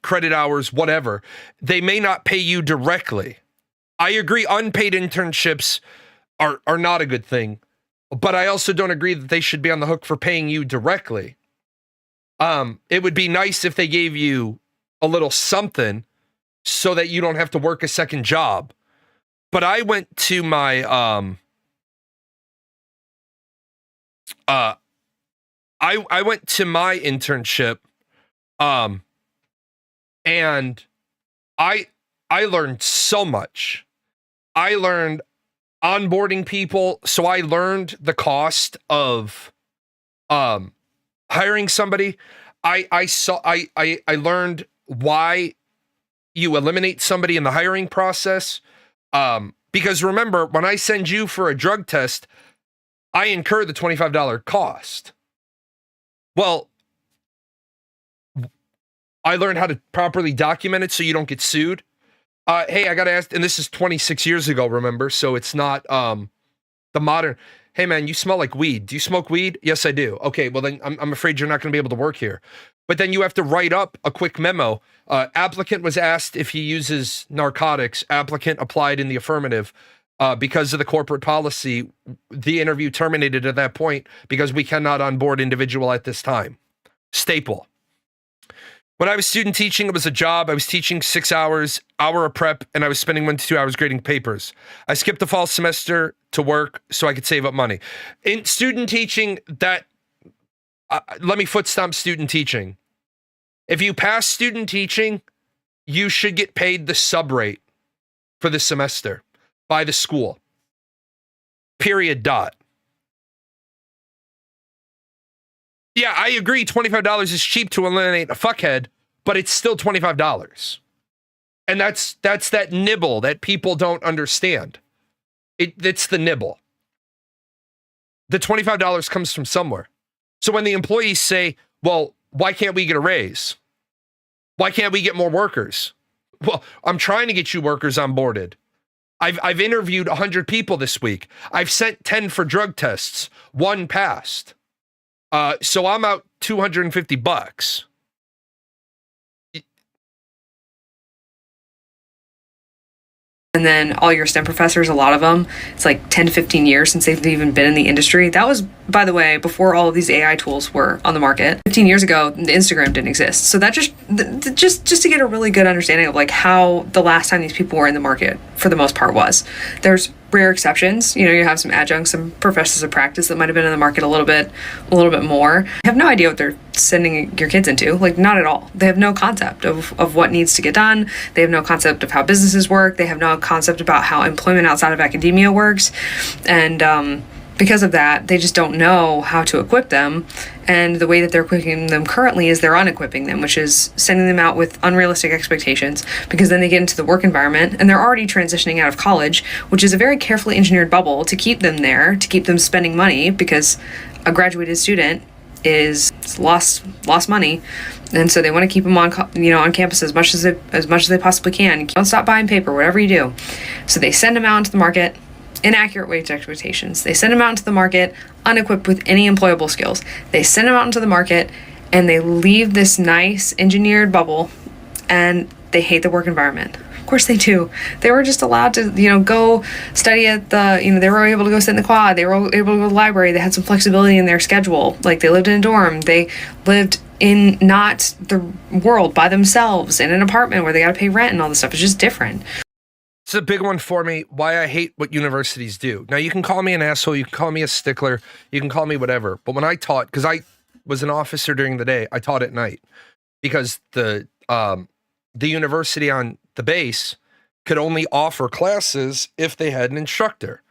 credit hours, whatever. They may not pay you directly. I agree unpaid internships are not a good thing, but I also don't agree that they should be on the hook for paying you directly. It would be nice if they gave you a little something so that you don't have to work a second job. But I went to my I went to my internship, and I learned so much. I learned onboarding people, so I learned the cost of hiring somebody. I learned why you eliminate somebody in the hiring process. Because remember, when I send you for a drug test, I incur the $25 cost. Well, I learned how to properly document it so you don't get sued. Hey, I got to ask, and this is 26 years ago, remember? So it's not the modern, hey man, you smell like weed. Do you smoke weed? Yes, I do. Okay, well then I'm afraid you're not going to be able to work here. But then you have to write up a quick memo. Applicant was asked if he uses narcotics. Applicant applied in the affirmative. Because of the corporate policy, the interview terminated at that point because we cannot onboard individual at this time. Staple. When I was student teaching, it was a job. I was teaching 6 hours, hour of prep, and I was spending 1 to 2 hours grading papers. I skipped the fall semester to work so I could save up money. In student teaching, let me foot stomp student teaching. If you pass student teaching, you should get paid the sub rate for the semester by the school. Period. Dot. Yeah, I agree. $25 is cheap to eliminate a fuckhead, but it's still $25. And that's that nibble that people don't understand. It's the nibble. The $25 comes from somewhere. So when the employees say, well, why can't we get a raise? Why can't we get more workers? Well, I'm trying to get you workers onboarded. I've interviewed 100 people this week. I've sent 10 for drug tests. 1 passed. So I'm out $250. And then all your STEM professors, a lot of them, it's like 10 to 15 years since they've even been in the industry. That was, by the way, before all of these AI tools were on the market. 15 years ago, the Instagram didn't exist. So that just to get a really good understanding of like how the last time these people were in the market for the most part was. There's rare exceptions. You know, you have some adjuncts, some professors of practice that might have been in the market a little bit more. I have no idea what they're sending your kids into, like not at all. They have no concept of what needs to get done. They have no concept of how businesses work. They have no concept about how employment outside of academia works. And because of that, they just don't know how to equip them. And the way that they're equipping them currently is they're unequipping them, which is sending them out with unrealistic expectations, because then they get into the work environment and they're already transitioning out of college, which is a very carefully engineered bubble to keep them there, to keep them spending money, because a graduated student is lost money. And so they want to keep them on campus as much as they possibly can. Don't stop buying paper, whatever you do. So they send them out into the market. Inaccurate wage expectations. They send them out into the market unequipped with any employable skills. They send them out into the market and they leave this nice engineered bubble and they hate the work environment. Of course they do. They were just allowed to, go study at they were able to go sit in the quad. They were able to go to the library. They had some flexibility in their schedule. Like they lived in a dorm. They lived in not the world by themselves in an apartment where they got to pay rent and all this stuff. It's just different. It's a big one for me, why I hate what universities do. Now, you can call me an asshole, you can call me a stickler, you can call me whatever. But when I taught, because I was an officer during the day, I taught at night. Because the university on the base could only offer classes if they had an instructor.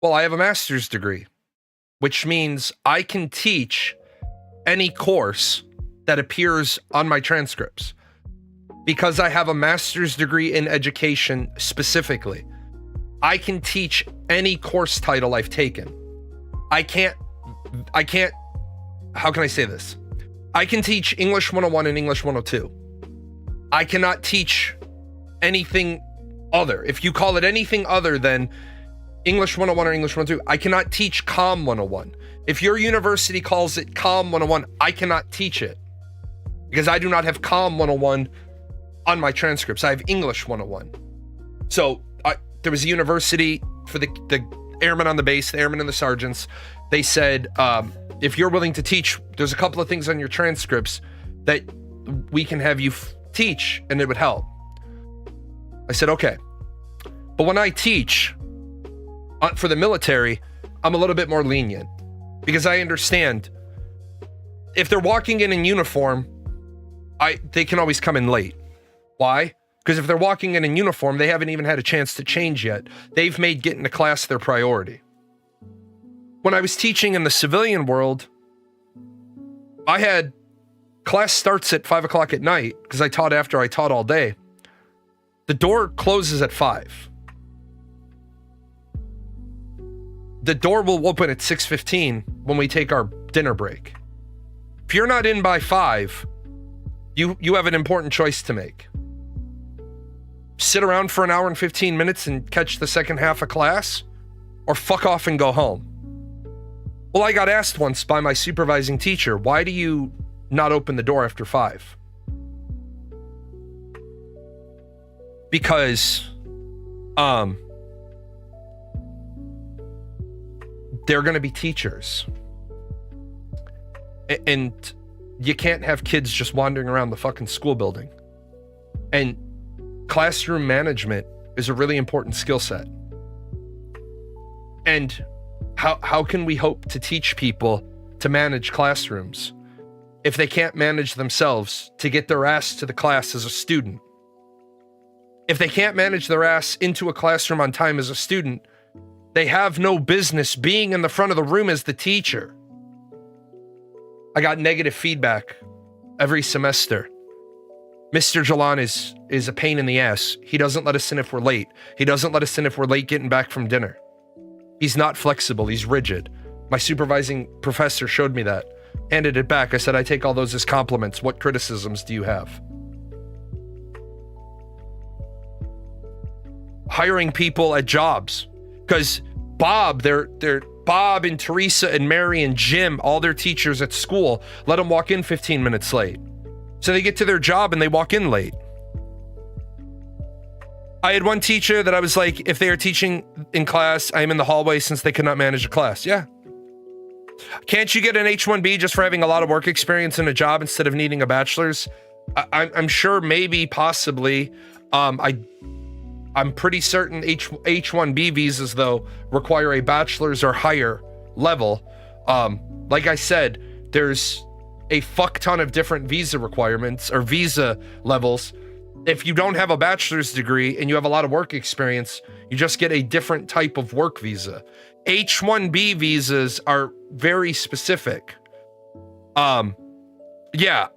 Well, I have a master's degree, which means I can teach any course that appears on my transcripts. Because I have a master's degree in education specifically, I can teach any course title I've taken. I can't, how can I say this? I can teach English 101 and English 102. I cannot teach anything other. If you call it anything other than English 101 or English 102, I cannot teach COM 101. If your university calls it COM 101, I cannot teach it. Because I do not have COM 101 on my transcripts. I have English 101. So there was a university for the airmen on the base, the airmen and the sergeants. They said, if you're willing to teach, there's a couple of things on your transcripts that we can have you teach and it would help. I said, okay. But when I teach for the military, I'm a little bit more lenient because I understand if they're walking in uniform, they can always come in late. Why? Because if they're walking in uniform, they haven't even had a chance to change yet. They've made getting to class their priority. When I was teaching in the civilian world, I had class starts at 5 o'clock at night because I taught after I taught all day. The door closes at 5. The door will open at 6:15 when we take our dinner break. If you're not in by 5, you have an important choice to make. Sit around for an hour and 15 minutes and catch the second half of class, or fuck off and go home. Well, I got asked once by my supervising teacher, why do you not open the door after 5? Because, they're going to be teachers. And you can't have kids just wandering around the fucking school building. And classroom management is a really important skill set. And how can we hope to teach people to manage classrooms if they can't manage themselves to get their ass to the class as a student? If they can't manage their ass into a classroom on time as a student, they have no business being in the front of the room as the teacher. I got negative feedback every semester. Mr. Jalan is a pain in the ass. He doesn't let us in if we're late. He doesn't let us in if we're late getting back from dinner. He's not flexible. He's rigid. My supervising professor showed me that. Handed it back. I said, I take all those as compliments. What criticisms do you have? Hiring people at jobs. Because Bob, they're Bob and Teresa and Mary and Jim, all their teachers at school, let them walk in 15 minutes late. So they get to their job and they walk in late. I had one teacher that I was like, if they are teaching in class, I'm in the hallway since they could not manage a class. Yeah. Can't you get an H-1B just for having a lot of work experience in a job instead of needing a bachelor's? I'm sure, maybe, possibly. I'm pretty certain H-1B visas, though, require a bachelor's or higher level. Like I said, there's a fuck ton of different visa requirements or visa levels. If you don't have a bachelor's degree and you have a lot of work experience, you just get a different type of work visa. H-1B visas are very specific. Yeah,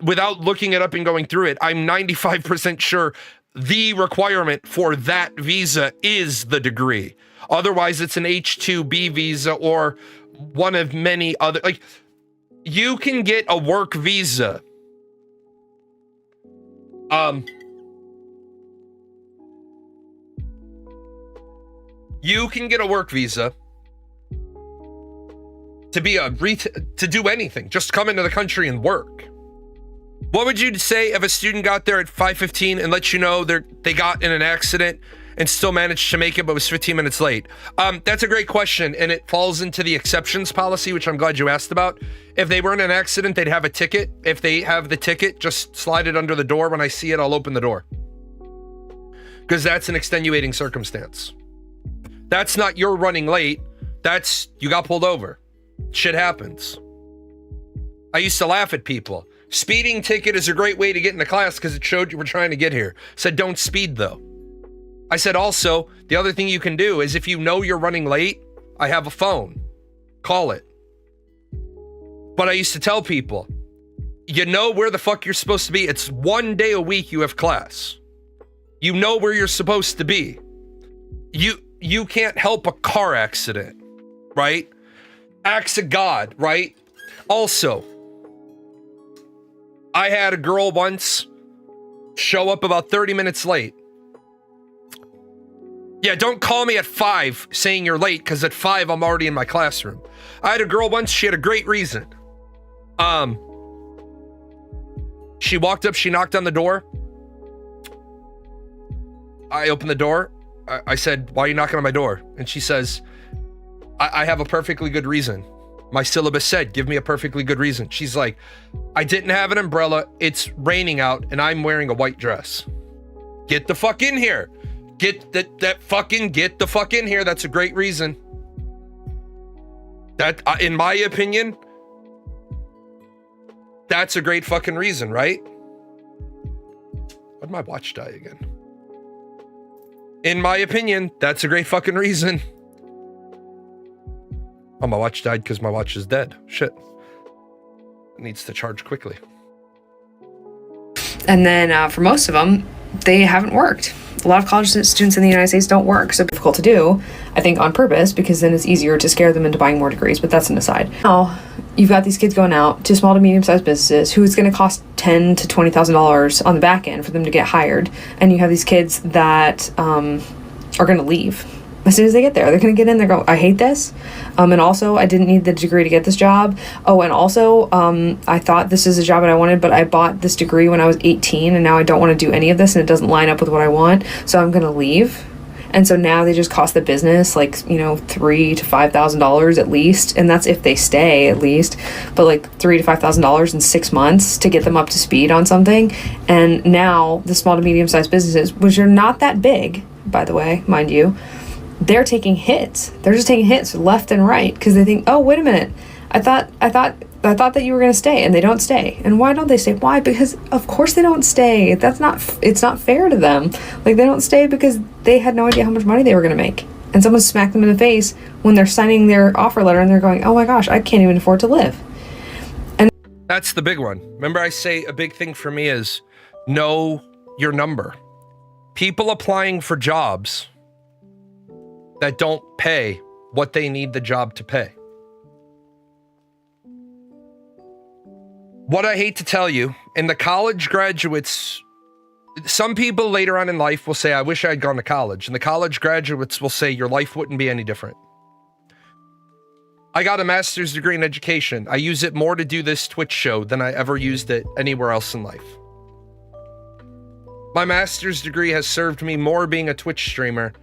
without looking it up and going through it, I'm 95% sure the requirement for that visa is the degree. Otherwise, it's an H-2B visa or one of many other. Like, you can get a work visa. You can get a work visa to be to do anything. Just come into the country and work. What would you say if a student got there at 5:15 and let you know they got in an accident and still managed to make it but was 15 minutes late? That's a great question, and it falls into the exceptions policy, which I'm glad you asked about. If they were in an accident, they'd have a ticket. If they have the ticket, just slide it under the door. When I see it, I'll open the door. because that's an extenuating circumstance. That's not you're running late. That's you got pulled over. Shit happens. I used to laugh at people. Speeding ticket is a great way to get into class because it showed you were trying to get here. Said don't speed though. I said also, the other thing you can do is if you know you're running late, I have a phone. Call it. But I used to tell people, you know where the fuck you're supposed to be. It's 1 day a week you have class. You know where you're supposed to be. You can't help a car accident, right? Acts of God, right? Also, I had a girl once show up about 30 minutes late. Yeah, don't call me at 5 saying you're late, because at 5 I'm already in my classroom. I had a girl once, she had a great reason. She walked up, she knocked on the door. I opened the door. I said, why are you knocking on my door? And she says, I have a perfectly good reason. My syllabus said, give me a perfectly good reason. She's like, I didn't have an umbrella. It's raining out and I'm wearing a white dress. Get the fuck in here. Get the fuck in here. That's a great reason. That, in my opinion, that's a great fucking reason, right? Why'd my watch die again? In my opinion, that's a great fucking reason. Oh, my watch died because my watch is dead. Shit. It needs to charge quickly. And then for most of them, they haven't worked. A lot of college students in the United States don't work, so difficult to do, I think on purpose, because then it's easier to scare them into buying more degrees, but that's an aside. Now, you've got these kids going out to small to medium-sized businesses who it's going to cost $10,000 to $20,000 on the back end for them to get hired, and you have these kids that are going to leave. As soon as they get there, they're going to get in, they're going, I hate this. And also, I didn't need the degree to get this job. Oh, and also, I thought this is a job that I wanted, but I bought this degree when I was 18, and now I don't want to do any of this, and it doesn't line up with what I want, so I'm going to leave. And so now they just cost the business, like, $3,000 to $5,000 at least, and that's if they stay at least, but like $3,000 to $5,000 in 6 months to get them up to speed on something. And now the small to medium-sized businesses, which are not that big, by the way, mind you, they're taking hits. They're just taking hits left and right because they think, oh, wait a minute, I thought that you were going to stay, and they don't stay. And why don't they stay? Why? Because of course they don't stay. It's not fair to them. Like, they don't stay because they had no idea how much money they were going to make. And someone smacked them in the face when they're signing their offer letter and they're going, oh my gosh, I can't even afford to live. And that's the big one. Remember, I say a big thing for me is know your number. People applying for jobs that don't pay what they need the job to pay. What I hate to tell you, in the college graduates, some people later on in life will say, I wish I had gone to college. And the college graduates will say, your life wouldn't be any different. I got a master's degree in education. I use it more to do this Twitch show than I ever used it anywhere else in life. My master's degree has served me more being a Twitch streamer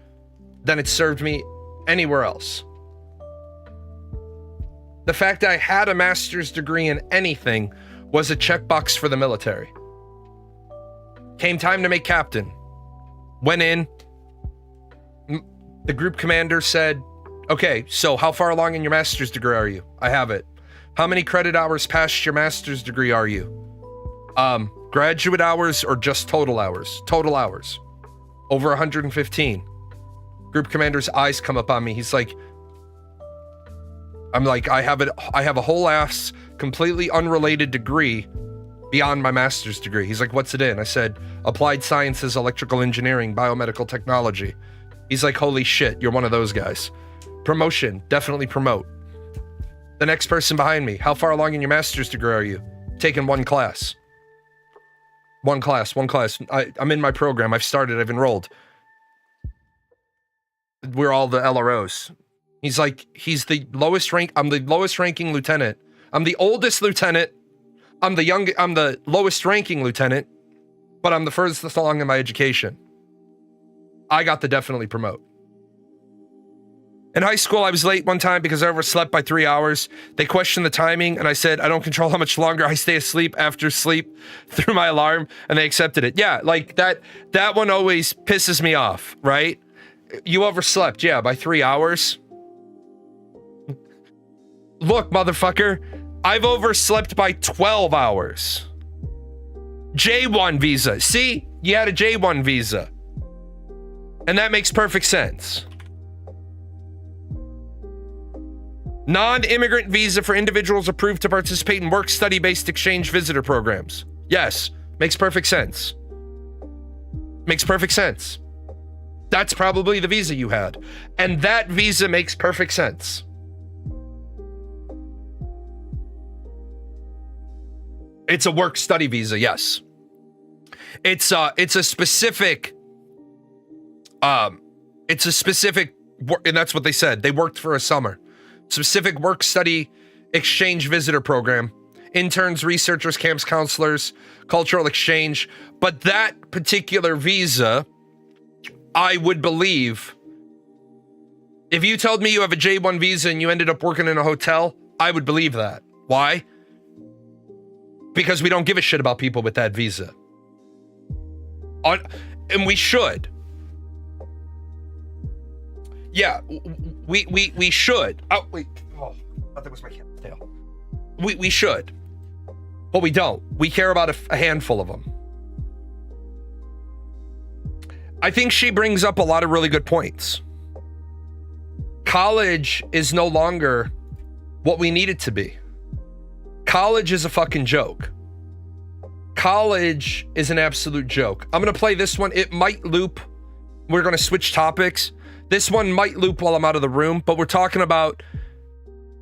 than it served me anywhere else. The fact that I had a master's degree in anything was a checkbox for the military. Came time to make captain. Went in. The group commander said, okay, so how far along in your master's degree are you? I have it. How many credit hours past your master's degree are you? Graduate hours or just total hours? Total hours. Over 115. Group commander's eyes come up on me. He's like, I'm like, I have a whole ass, completely unrelated degree beyond my master's degree. He's like, what's it in? I said, applied sciences, electrical engineering, biomedical technology. He's like, holy shit, you're one of those guys. Promotion, definitely promote. The next person behind me, how far along in your master's degree are you? Taking one class. One class. I'm in my program. I've enrolled. We're all the LROs. He's like, he's the lowest rank. I'm the lowest ranking lieutenant. I'm the oldest lieutenant. I'm the lowest ranking lieutenant, but I'm the furthest along in my education. I got to definitely promote. In high school, I was late one time because I overslept by 3 hours. They questioned the timing, and I said, I don't control how much longer I stay asleep after sleep through my alarm, and they accepted it. Yeah, like that one always pisses me off, right? You overslept, yeah, by 3 hours. Look, motherfucker, I've overslept by 12 hours. J1 visa. See? You had a J1 visa. And that makes perfect sense. Non-immigrant visa for individuals approved to participate in work-study-based exchange visitor programs. Yes, makes perfect sense. Makes perfect sense. That's probably the visa you had. And that visa makes perfect sense. It's a work-study visa, yes. It's a specific, and that's what they said. They worked for a summer. Specific work-study exchange visitor program. Interns, researchers, camps, counselors, cultural exchange. But that particular visa, I would believe, if you told me you have a J1 visa and you ended up working in a hotel, I would believe that. Why? Because we don't give a shit about people with that visa. And we should. Yeah, we should. Oh, wait. Oh, I thought that was my cat's tail. We should. But we don't. We care about a handful of them. I think she brings up a lot of really good points. College is no longer what we need it to be. College is a fucking joke. College is an absolute joke. I'm going to play this one. It might loop. We're going to switch topics. This one might loop while I'm out of the room, but we're talking about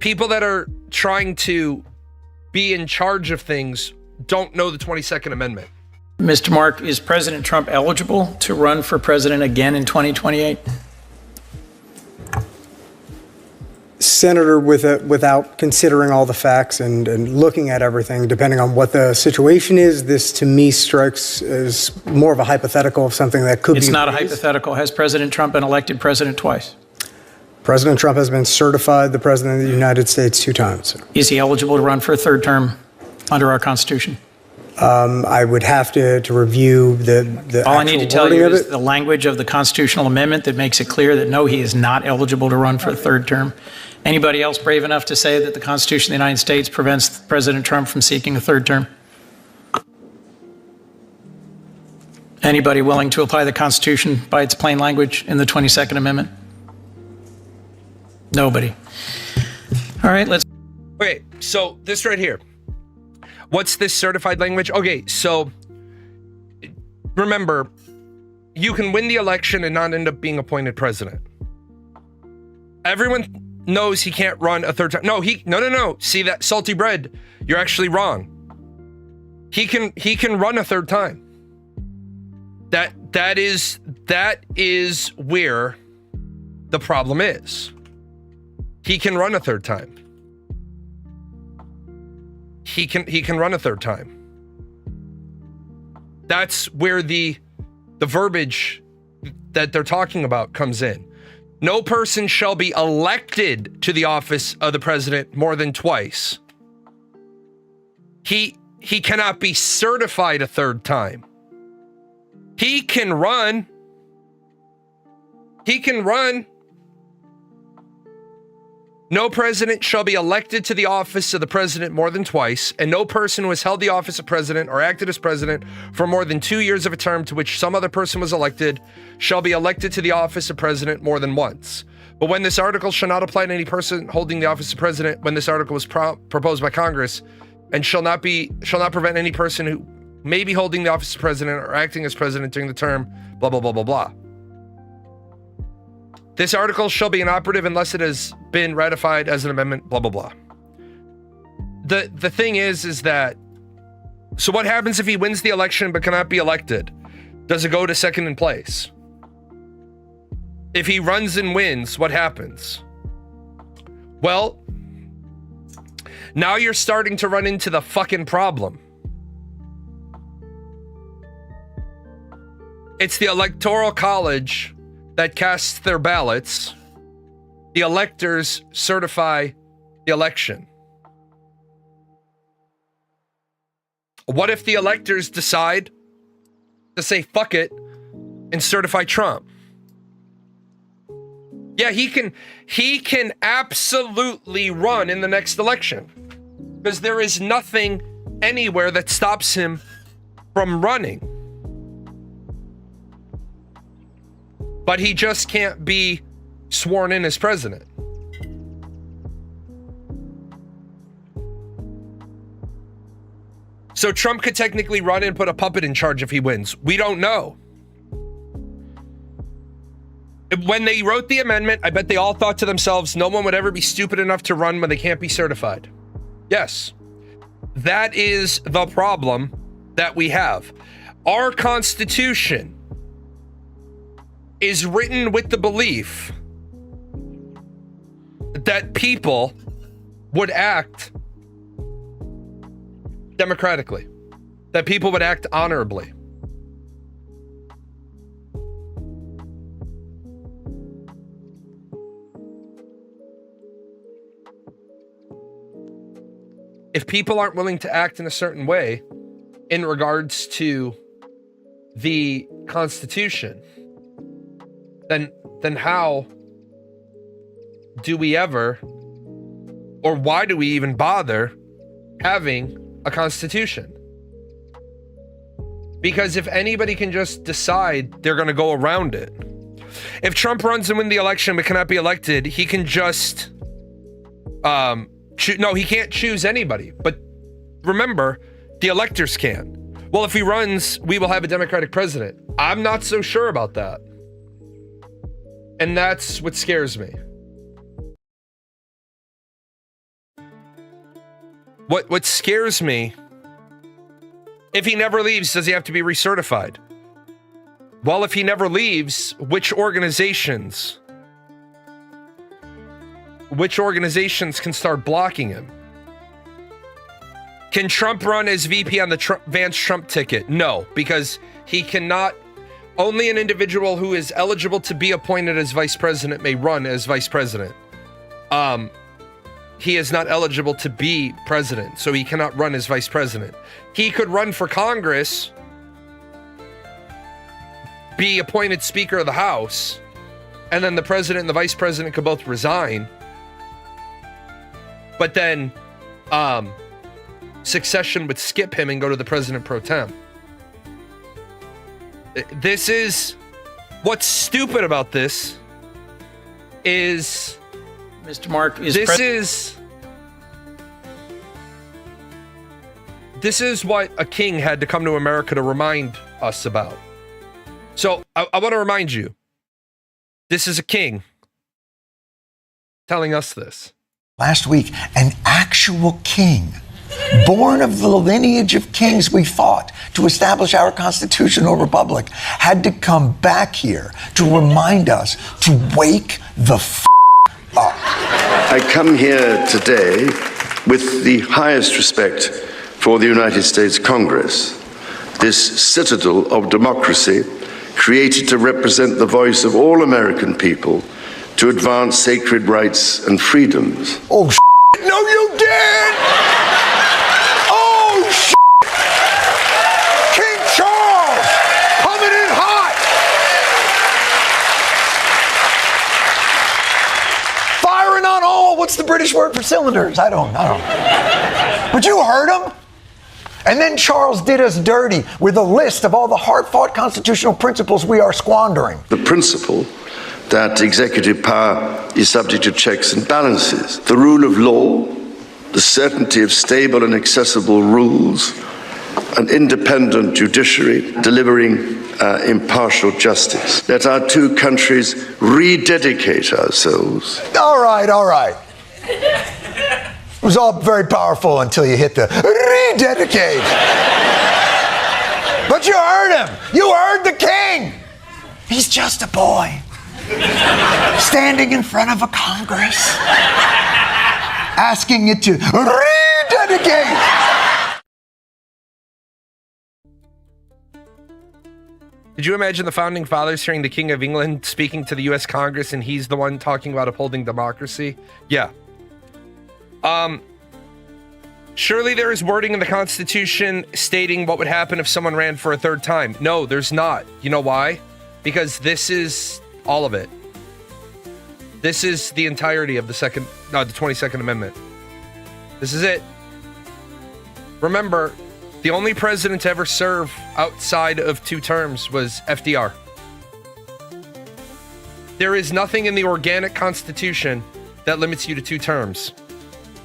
people that are trying to be in charge of things don't know the 22nd Amendment. Mr. Mark, is President Trump eligible to run for president again in 2028? Senator, without considering all the facts and looking at everything, depending on what the situation is, this to me strikes as more of a hypothetical of something that could be. It's not a hypothetical. Has President Trump been elected president twice? President Trump has been certified the president of the United States 2 times. Is he eligible to run for a 3rd term under our Constitution? I would have to review the All I need to tell wording you of is it. the language of the constitutional amendment that makes it clear that no, he is not eligible to run for a 3rd term. Anybody else brave enough to say that the Constitution of the United States prevents President Trump from seeking a 3rd term? Anybody willing to apply the Constitution by its plain language in the 22nd Amendment? Nobody. All right, let's. Okay, so this right here. What's this certified language? Okay, so remember, you can win the election and not end up being appointed president. Everyone knows he can't run a 3rd time. No. See that salty bread? You're actually wrong. He can run a 3rd time. That is where the problem is. He can run a 3rd time. He can run a 3rd time. That's where the verbiage that they're talking about comes in. No person shall be elected to the office of the president more than twice. He cannot be certified a 3rd time. He can run. No president shall be elected to the office of the president more than twice, and no person who has held the office of president or acted as president for more than 2 years of a term to which some other person was elected shall be elected to the office of president more than once. But when this article shall not apply to any person holding the office of president when this article was proposed by Congress, and shall not prevent any person who may be holding the office of president or acting as president during the term, blah, blah, blah, blah, blah. This article shall be inoperative unless it has been ratified as an amendment, blah, blah, blah. The thing is that, so what happens if he wins the election but cannot be elected? Does it go to second in place? If he runs and wins, what happens? Well, now you're starting to run into the fucking problem. It's the Electoral College that casts their ballots. the electors certify the election? What if the electors decide to say fuck it and certify Trump? Yeah, he can absolutely run in the next election because there is nothing anywhere that stops him from running. But he just can't be sworn in as president. So Trump could technically run and put a puppet in charge if he wins. We don't know. When they wrote the amendment, I bet they all thought to themselves, no one would ever be stupid enough to run when they can't be certified. Yes. That is the problem that we have. Our Constitution is written with the belief that people would act democratically, that people would act honorably. If people aren't willing to act in a certain way in regards to the Constitution, then how do we ever, or why do we even bother having a constitution? Because if anybody can just decide they're going to go around it. If Trump runs and wins the election but cannot be elected, he can just no, he can't choose anybody. But remember, the electors can. Well, if he runs, we will have a Democratic president. I'm not so sure about that. And that's what scares me. What scares me, if he never leaves, does he have to be recertified? Well, if he never leaves, which organizations can start blocking him? Can Trump run as VP on the Vance Trump ticket? No, because he cannot. Only an individual who is eligible to be appointed as vice president may run as vice president. He is not eligible to be president, so he cannot run as vice president. He could run for Congress, be appointed Speaker of the House, and then the president and the vice president could both resign. But then succession would skip him and go to the president pro tem. This is what's stupid about this is Mr. Mark is this is what a king had to come to America to remind us about. So I want to remind you, this is a king telling us this. Last week, an actual king, born of the lineage of kings we fought to establish our constitutional republic, had to come back here to remind us to wake the up. I come here today with the highest respect for the United States Congress, this citadel of democracy created to represent the voice of all American people to advance sacred rights and freedoms. Oh, no, you didn't! Oh, King Charles coming in hot! Firing on all, what's the British word for cylinders? I don't know. But you heard him? And then Charles did us dirty with a list of all the hard-fought constitutional principles we are squandering. The principle that executive power is subject to checks and balances, the rule of law, the certainty of stable and accessible rules, an independent judiciary delivering impartial justice. Let our two countries rededicate ourselves. All right. It was all very powerful until you hit the rededicate. But you heard him. You heard the king. He's just a boy standing in front of a Congress asking it to rededicate. Could you imagine the founding fathers hearing the King of England speaking to the U.S. Congress and he's the one talking about upholding democracy? Yeah. Surely there is wording in the Constitution stating what would happen if someone ran for a third time. No, there's not. You know why? Because this is all of it. This is the entirety of the 22nd Amendment. This is it. Remember, the only president to ever serve outside of 2 terms was FDR. There is nothing in the organic Constitution that limits you to 2 terms.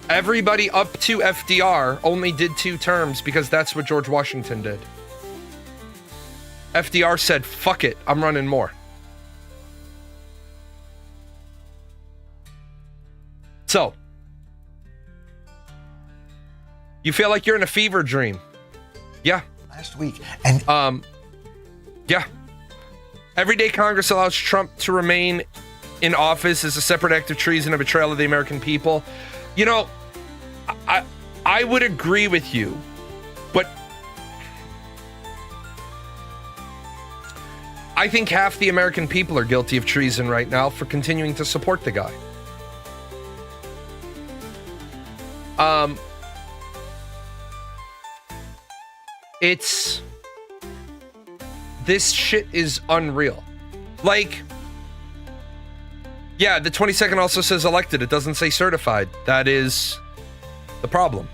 Everybody up to FDR only did 2 terms because that's what George Washington did. FDR said, fuck it, I'm running more. So, you feel like you're in a fever dream. Yeah. Last week. And yeah. Everyday Congress allows Trump to remain in office as a separate act of treason and betrayal of the American people. You know, I would agree with you, but I think half the American people are guilty of treason right now for continuing to support the guy. This shit is unreal. Like, yeah, the 22nd also says elected. It doesn't say certified. That is the problem.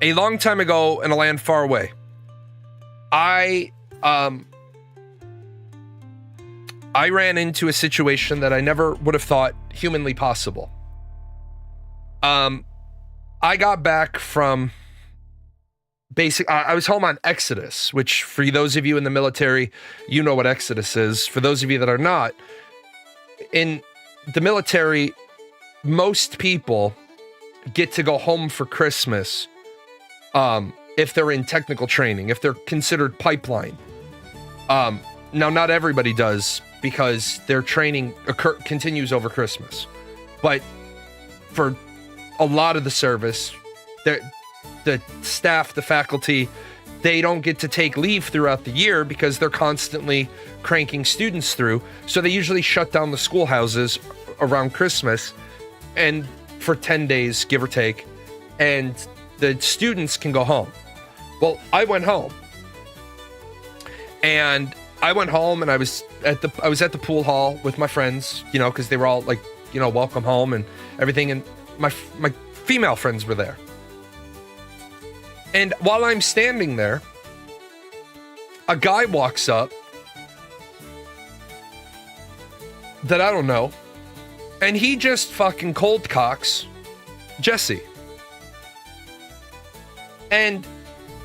A long time ago in a land far away, I ran into a situation that I never would have thought humanly possible. I got back from I was home on Exodus, which for those of you in the military, you know what Exodus is. For those of you that are not, in the military, most people get to go home for Christmas if they're in technical training, if they're considered pipeline. Now, not everybody does because their training continues over Christmas. But for a lot of the service, the staff, the faculty, they don't get to take leave throughout the year because they're constantly cranking students through. So they usually shut down the schoolhouses around Christmas and for 10 days, give or take, and the students can go home. Well, I went home. And I went home and I was at the pool hall with my friends, you know, because they were all like, you know, welcome home and everything. And my female friends were there. And while I'm standing there, a guy walks up that I don't know, and he just fucking cold cocks Jesse. And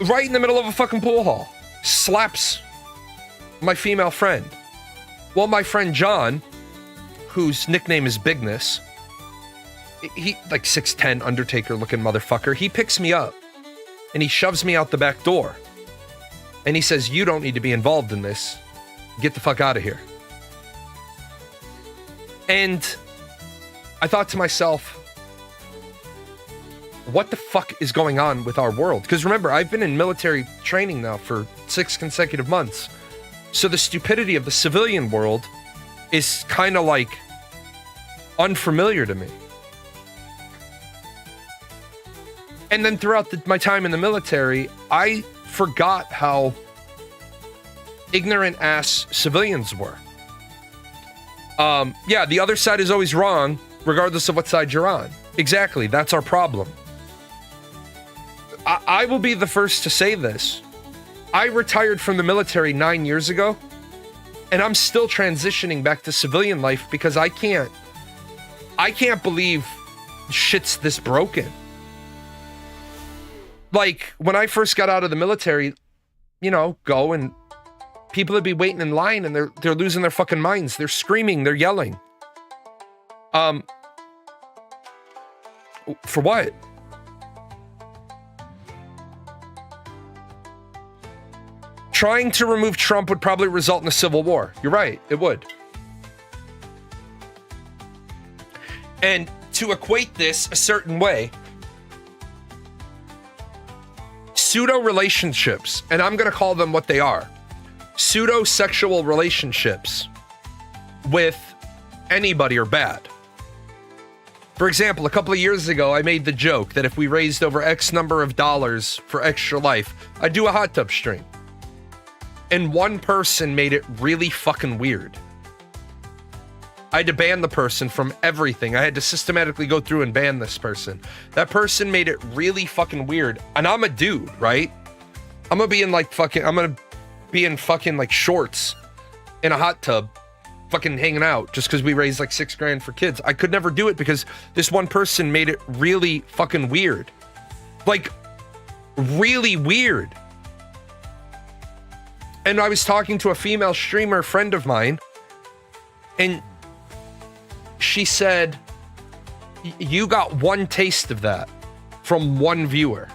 right in the middle of a fucking pool hall, slaps my female friend. Well, my friend John, whose nickname is Bigness, he like 6'10" Undertaker looking motherfucker, he picks me up and he shoves me out the back door. And he says, "You don't need to be involved in this. Get the fuck out of here." And I thought to myself, what the fuck is going on with our world? Because remember, I've been in military training now for 6 consecutive months. So the stupidity of the civilian world is kind of like unfamiliar to me. And then throughout my time in the military, I forgot how ignorant ass civilians were. Yeah, the other side is always wrong, regardless of what side you're on. Exactly, that's our problem. I will be the first to say this. I retired from the military 9 years ago, and I'm still transitioning back to civilian life because I can't believe shit's this broken. Like, when I first got out of the military, you know, go and people would be waiting in line and they're losing their fucking minds. They're screaming, they're yelling. For what? Trying to remove Trump would probably result in a civil war. You're right, it would. And to equate this a certain way, pseudo relationships, and I'm going to call them what they are, pseudo sexual relationships with anybody are bad. For example, a couple of years ago, I made the joke that if we raised over X number of dollars for Extra Life, I'd do a hot tub stream. And one person made it really fucking weird. I had to ban the person from everything. I had to systematically go through and ban this person. That person made it really fucking weird. And I'm a dude, right? I'm gonna be in like shorts in a hot tub, fucking hanging out just because we raised like $6,000 for kids. I could never do it because this one person made it really fucking weird. Like, really weird. And I was talking to a female streamer friend of mine, and she said, you got one taste of that from one viewer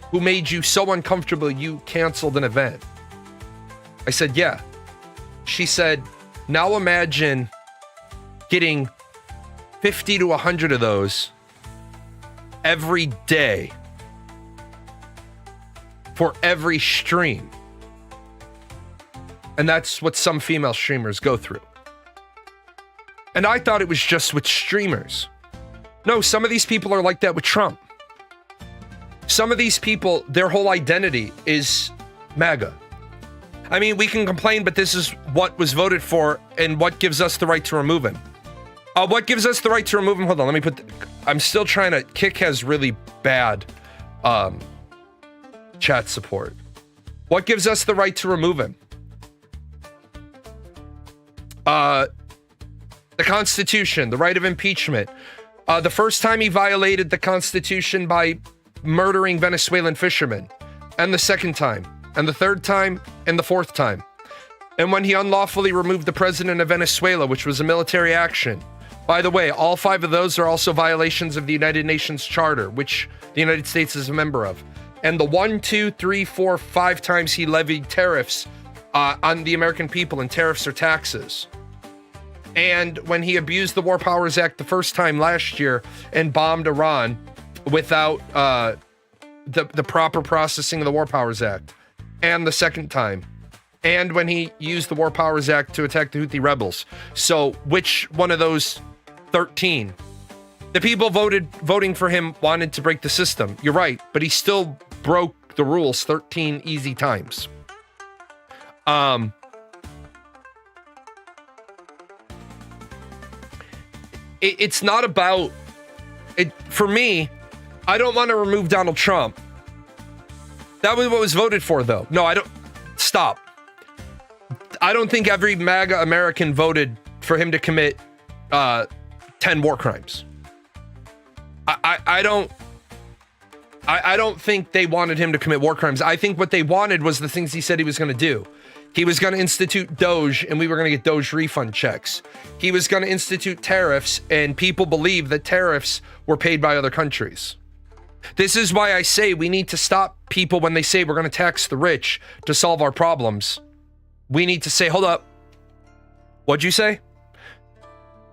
who made you so uncomfortable you canceled an event. I said, yeah. She said, now imagine getting 50 to 100 of those every day for every stream. And that's what some female streamers go through. And I thought it was just with streamers. No, some of these people are like that with Trump. Some of these people, their whole identity is MAGA. I mean, we can complain, but this is what was voted for and what gives us the right to remove him. What gives us the right to remove him? Hold on, let me put... I'm still trying to... Kick has really bad chat support. What gives us the right to remove him? The Constitution, the right of impeachment. The first time he violated the Constitution by murdering Venezuelan fishermen. And the second time. And the third time. And the fourth time. And when he unlawfully removed the president of Venezuela, which was a military action. By the way, all 5 of those are also violations of the United Nations Charter, which the United States is a member of. And the 1, 2, 3, 4, 5 times he levied tariffs on the American people, and tariffs are taxes. And when he abused the War Powers Act the first time last year and bombed Iran without the proper processing of the War Powers Act. And the second time. And when he used the War Powers Act to attack the Houthi rebels. So which one of those 13? The people voting for him wanted to break the system. You're right, but he still broke the rules 13 easy times. It's not about it. For me, I don't want to remove Donald Trump. That was what was voted for, though. No, I don't. Stop. I don't think every MAGA American voted for him to commit 10 war crimes. I don't think they wanted him to commit war crimes. I think what they wanted was the things he said he was going to do. He was going to institute Doge, and we were going to get Doge refund checks. He was going to institute tariffs, and people believe that tariffs were paid by other countries. This is why I say we need to stop people when they say we're going to tax the rich to solve our problems. We need to say, hold up. What'd you say?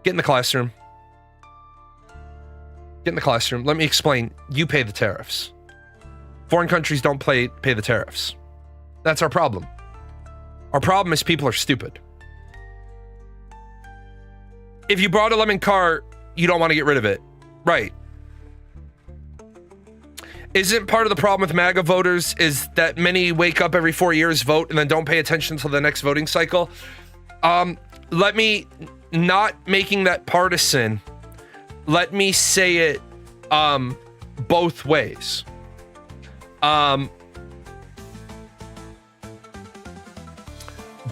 Get in the classroom. Get in the classroom. Let me explain. You pay the tariffs. Foreign countries don't pay the tariffs. That's our problem. Our problem is people are stupid. If you brought a lemon car, you don't want to get rid of it. Right. Isn't part of the problem with MAGA voters is that many wake up every 4 years, vote, and then don't pay attention until the next voting cycle? Let me, not making that partisan, let me say it both ways.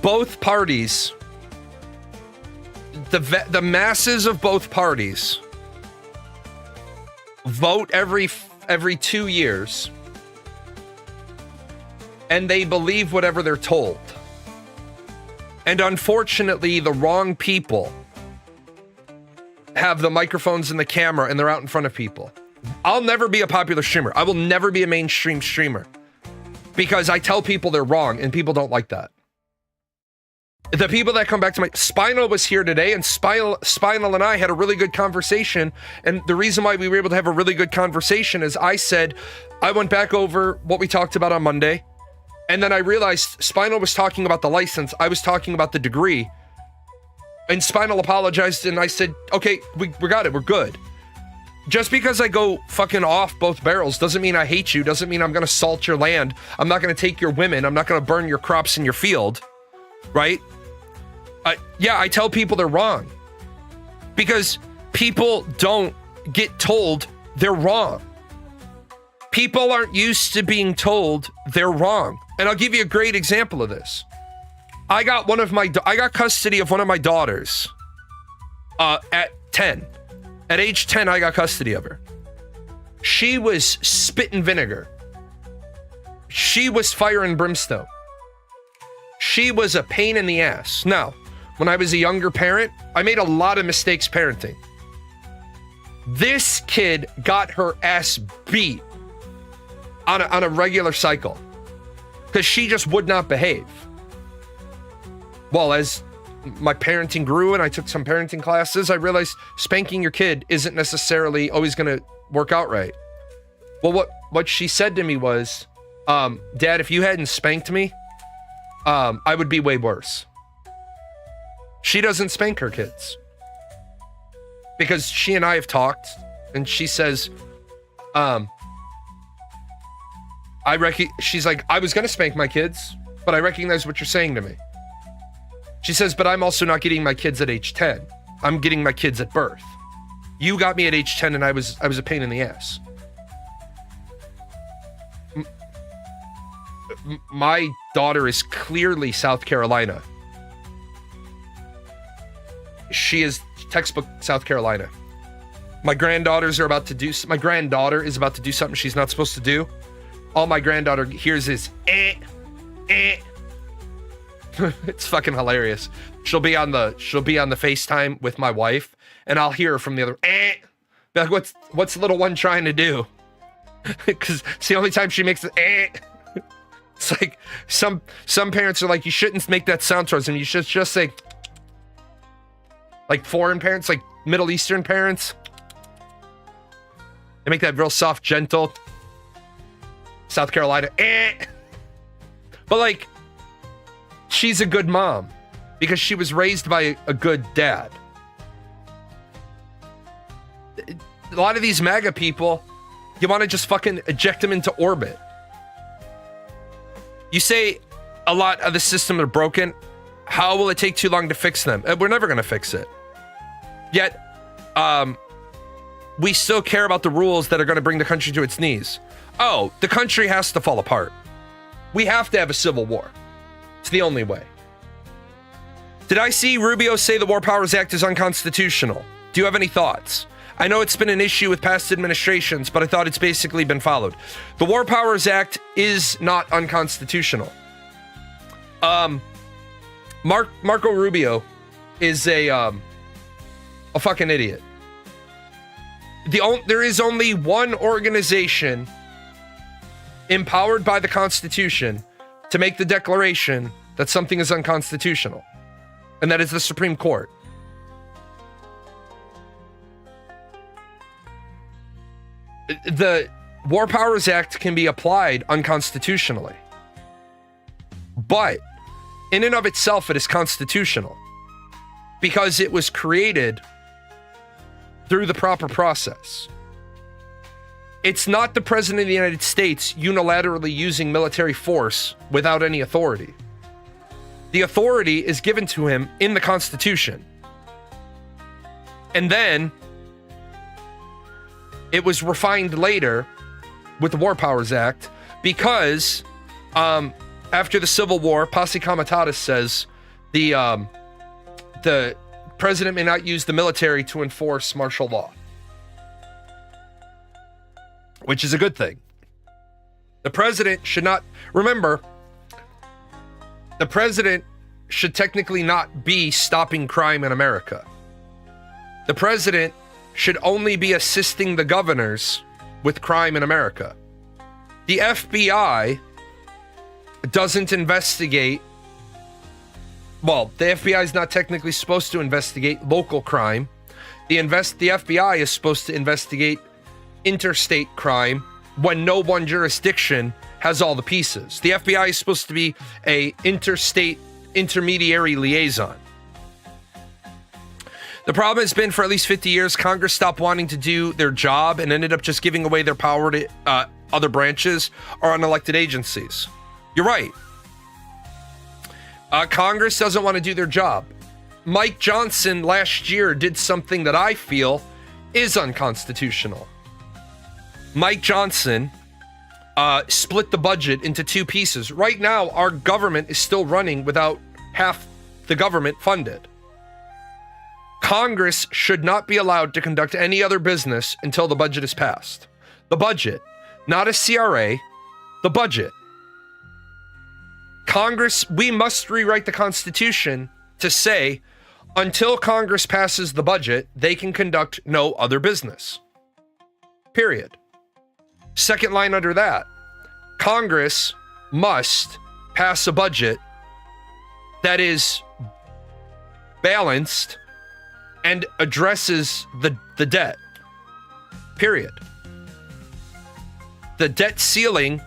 Both parties, the masses of both parties vote every 2 years, and they believe whatever they're told. And unfortunately, the wrong people have the microphones and the camera, and they're out in front of people. I'll never be a popular streamer. I will never be a mainstream streamer because I tell people they're wrong, and people don't like that. The people that come back to my Spinal was here today, and Spinal and I had a really good conversation. And the reason why we were able to have a really good conversation is I went back over what we talked about on Monday, and then I realized Spinal was talking about the license. I was talking about the degree, and Spinal apologized, and I said, okay, we got it. We're good. Just because I go fucking off both barrels doesn't mean I hate you, doesn't mean I'm going to salt your land. I'm not going to take your women. I'm not going to burn your crops in your field, right? Yeah, I tell people they're wrong because people don't get told they're wrong. People aren't used to being told they're wrong. And I'll give you a great example of this. I got custody of one of my daughters at 10. At age 10, I got custody of her. She was spit and vinegar. She was fire and brimstone. She was a pain in the ass. Now, when I was a younger parent, I made a lot of mistakes parenting. This kid got her ass beat on a regular cycle because she just would not behave. Well, as my parenting grew and I took some parenting classes, I realized spanking your kid isn't necessarily always going to work out right. Well, what she said to me was, Dad, if you hadn't spanked me, I would be way worse. She doesn't spank her kids because she and I have talked, and she says, she's like, I was going to spank my kids, but I recognize what you're saying to me. She says, but I'm also not getting my kids at age 10. I'm getting my kids at birth. You got me at age 10 and I was a pain in the ass. My daughter is clearly South Carolina. She is textbook South Carolina. My granddaughter is about to do something she's not supposed to do. All my granddaughter hears is It's fucking hilarious. She'll be on the FaceTime with my wife, and I'll hear her from the other like, what's the little one trying to do? Because it's the only time she makes it. It's like some parents are like, you shouldn't make that sound towards them. You should just say, like foreign parents, like Middle Eastern parents, they make that real soft, gentle. South Carolina, but like, she's a good mom because she was raised by a good dad. A lot of these MAGA people, you want to just fucking eject them into orbit. You say a lot of the system are broken. How will it take too long to fix them? We're never going to fix it. Yet, we still care about the rules that are going to bring the country to its knees. Oh, the country has to fall apart. We have to have a civil war. It's the only way. Did I see Rubio say the War Powers Act is unconstitutional? Do you have any thoughts? I know it's been an issue with past administrations, but I thought it's basically been followed. The War Powers Act is not unconstitutional. Marco Rubio is a fucking idiot. There is only one organization empowered by the Constitution to make the declaration that something is unconstitutional, and that is the Supreme Court. The War Powers Act can be applied unconstitutionally, but in and of itself, it is constitutional because it was created through the proper process. It's not the President of the United States unilaterally using military force without any authority. The authority is given to him in the Constitution. And then it was refined later with the War Powers Act because after the Civil War, Posse Comitatus says the president may not use the military to enforce martial law, which is a good thing. The president should not, remember, the president should technically not be stopping crime in America. The president should only be assisting the governors with crime in America. The FBI doesn't investigate well, the FBI is not technically supposed to investigate local crime. The FBI is supposed to investigate interstate crime when no one jurisdiction has all the pieces. The FBI is supposed to be a interstate intermediary liaison. The problem has been for at least 50 years, Congress stopped wanting to do their job and ended up just giving away their power to other branches or unelected agencies. You're right. Congress doesn't want to do their job. Mike Johnson last year did something that I feel is unconstitutional. Mike Johnson split the budget into two pieces. Right now, our government is still running without half the government funded. Congress should not be allowed to conduct any other business until the budget is passed. The budget, not a CRA, the budget. Congress, we must rewrite the Constitution to say, until Congress passes the budget, they can conduct no other business. Period. Second line under that, Congress must pass a budget that is balanced and addresses the debt. Period. The debt ceiling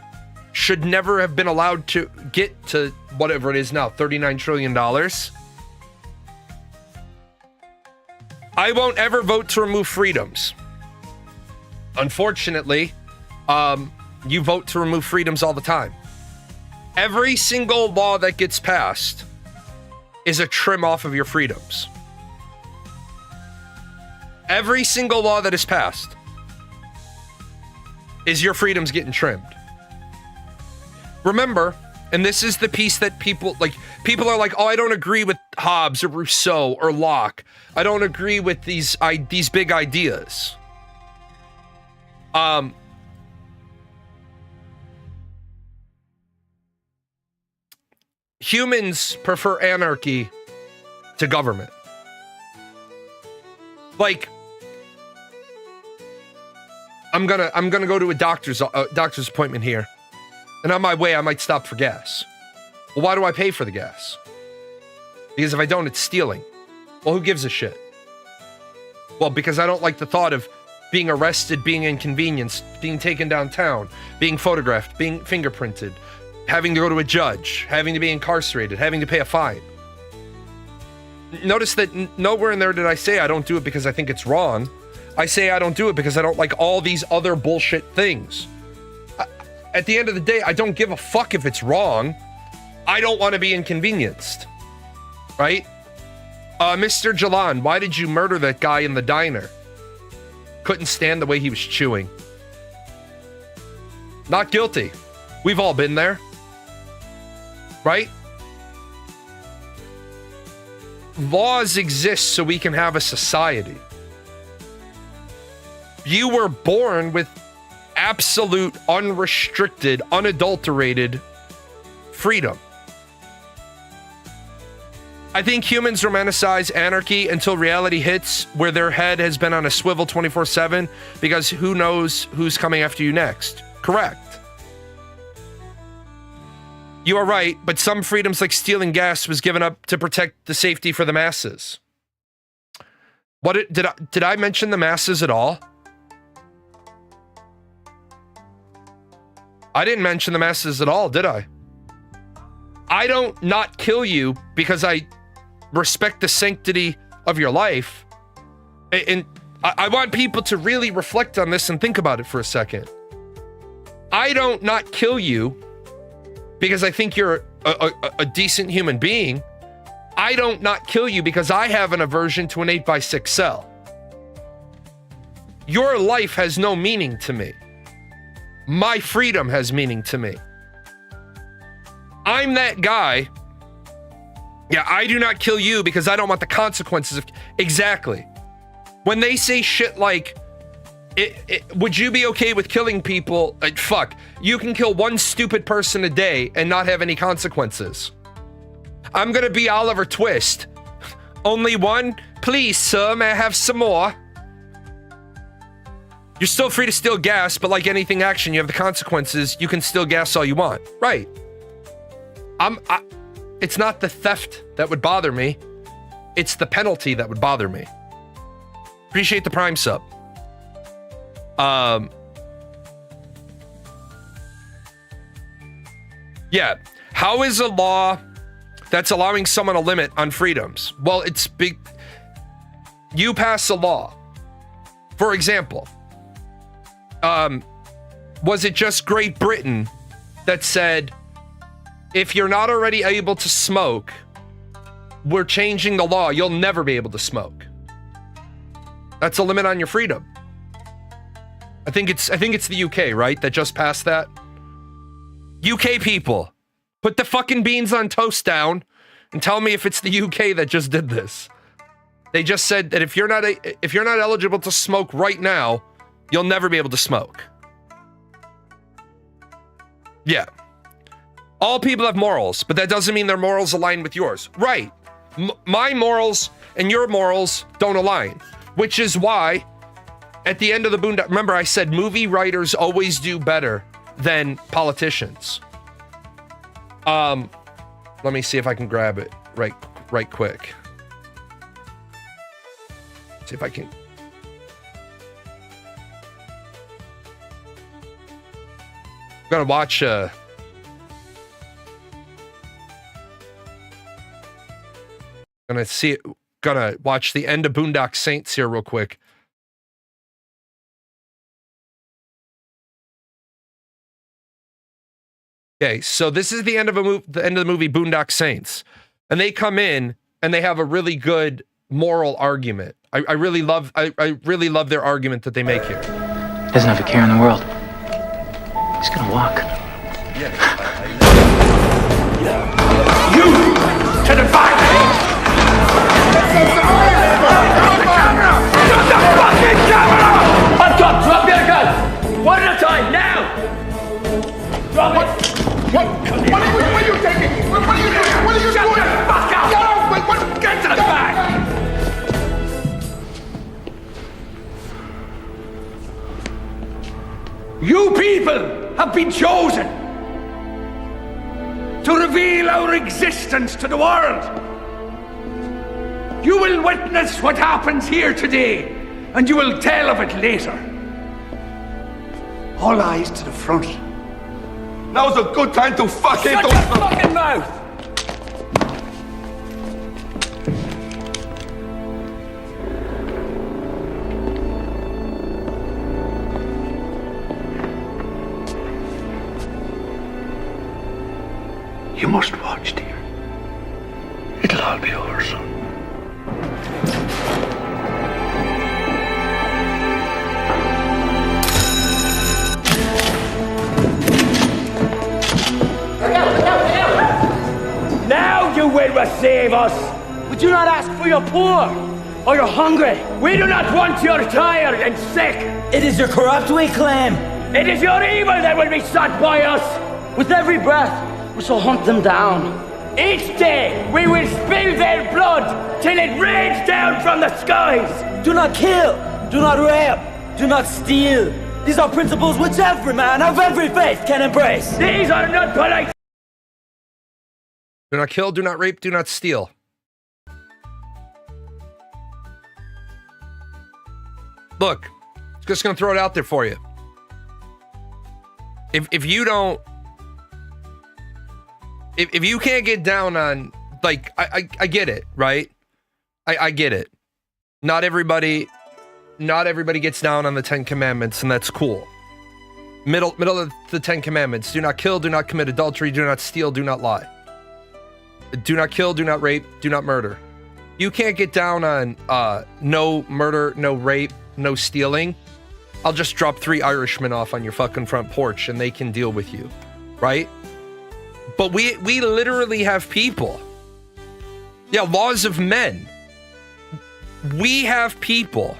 should never have been allowed to get to whatever it is now, $39 trillion. I won't ever vote to remove freedoms. Unfortunately, you vote to remove freedoms all the time. Every single law that gets passed is a trim off of your freedoms. Every single law that is passed is your freedoms getting trimmed. Remember, and this is the piece that people are like, oh, I don't agree with Hobbes or Rousseau or Locke. I don't agree with these big ideas. Humans prefer anarchy to government. Like, I'm gonna go to a doctor's appointment here, and on my way I might stop for gas. Well, why do I pay for the gas? Because if I don't, it's stealing. Well, who gives a shit? Well, because I don't like the thought of being arrested, being inconvenienced, being taken downtown, being photographed, being fingerprinted, having to go to a judge, having to be incarcerated, having to pay a fine. Notice that nowhere in there did I say I don't do it because I think it's wrong. I say I don't do it because I don't like all these other bullshit things. At the end of the day, I don't give a fuck if it's wrong. I don't want to be inconvenienced. Right? Mr. Jalan, why did you murder that guy in the diner? Couldn't stand the way he was chewing. Not guilty. We've all been there. Right? Laws exist so we can have a society. You were born with absolute, unrestricted, unadulterated freedom. I think humans romanticize anarchy until reality hits where their head has been on a swivel 24/7 because who knows who's coming after you next. Correct. You are right, but some freedoms like stealing gas was given up to protect the safety for the masses. Did I mention the masses at all? I didn't mention the masses at all, did I? I don't not kill you because I respect the sanctity of your life. And I want people to really reflect on this and think about it for a second. I don't not kill you because I think you're a decent human being. I don't not kill you because I have an aversion to an 8x6 cell. Your life has no meaning to me. My freedom has meaning to me. I'm that guy. Yeah, I do not kill you because I don't want the consequences of... Exactly. When they say shit like, would you be okay with killing people? Fuck. You can kill one stupid person a day and not have any consequences. I'm gonna be Oliver Twist. Only one? Please, sir, may I have some more? You're still free to steal gas, but like anything action, you have the consequences. You can steal gas all you want. Right. It's not the theft that would bother me. It's the penalty that would bother me. Appreciate the Prime sub. Yeah. How is a law that's allowing someone a limit on freedoms? Well, it's big. You pass a law. For example, was it just Great Britain that said, if you're not already able to smoke, we're changing the law. You'll never be able to smoke. That's a limit on your freedom. I think it's the UK, right? That just passed that. UK people, put the fucking beans on toast down and tell me if it's the UK that just did this. They just said that if you're not eligible to smoke right now, you'll never be able to smoke. Yeah. All people have morals, but that doesn't mean their morals align with yours. Right. My morals and your morals don't align, which is why at the end of the Boondock, remember I said movie writers always do better than politicians. Let me see if I can grab it right quick. See if I can. I'm gonna watch gonna watch the end of Boondock Saints here real quick. Okay, so this is the end of the end of the movie Boondock Saints, and they come in and they have a really good moral argument. I really love their argument that they make here. Doesn't have a care in the world. He's gonna walk. You to the back! Shut the fucking camera! Hanta, drop your gun! One at a time, now! Drop it! What are you taking? What are you doing? What are you doing? Shut the fuck up! Get to the back! You people have been chosen to reveal our existence to the world. You will witness what happens here today, and you will tell of it later. All eyes to the front. Now's a good time to fucking... Shut your fucking mouth! You must watch, dear. It'll all be over soon. Now you will receive us. We do not ask for your poor or your hungry. We do not want your tired and sick. It is your corrupt we claim. It is your evil that will be sought by us. With every breath, we shall hunt them down. Each day, we will spill their blood till it rains down from the skies. Do not kill, do not rape, do not steal. These are principles which every man of every faith can embrace. These are not polite. Do not kill, do not rape, do not steal. Look, just gonna throw it out there for you. If you don't, if you can't get down on, like, I get it, right? I get it. Not everybody gets down on the 10 Commandments, and that's cool. Middle of the 10 Commandments: do not kill, do not commit adultery, do not steal, do not lie. Do not kill, do not rape, do not murder. You can't get down on no murder, no rape, no stealing. I'll just drop 3 Irishmen off on your fucking front porch and they can deal with you, right? But we literally have people. Yeah, laws of men. We have people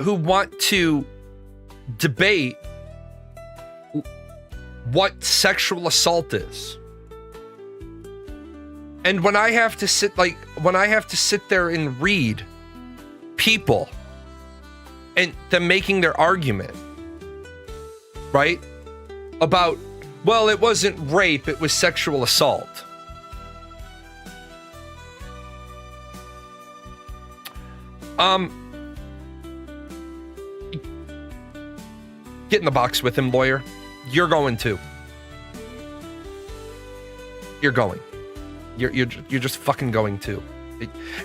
who want to debate what sexual assault is. And when I have to sit there and read people and them making their argument, right? About, well, it wasn't rape, it was sexual assault. Get in the box with him, lawyer. You're going to. You're going. You're just fucking going to.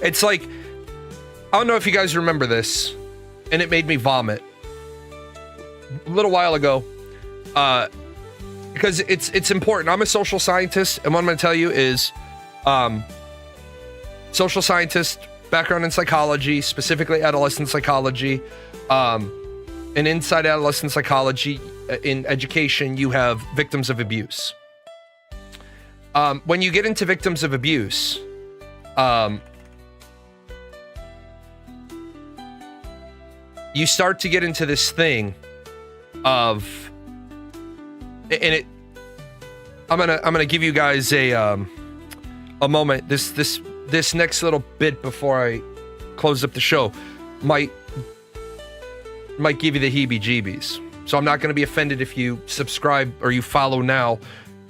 It's like, I don't know if you guys remember this, and it made me vomit a little while ago, because it's important. I'm a social scientist, and what I'm going to tell you is, social scientist, background in psychology, specifically adolescent psychology, and inside adolescent psychology, in education, you have victims of abuse. When you get into victims of abuse, you start to get into this thing of, and I'm gonna give you guys a moment. This next little bit before I close up the show might give you the heebie-jeebies. So I'm not going to be offended if you subscribe or you follow now.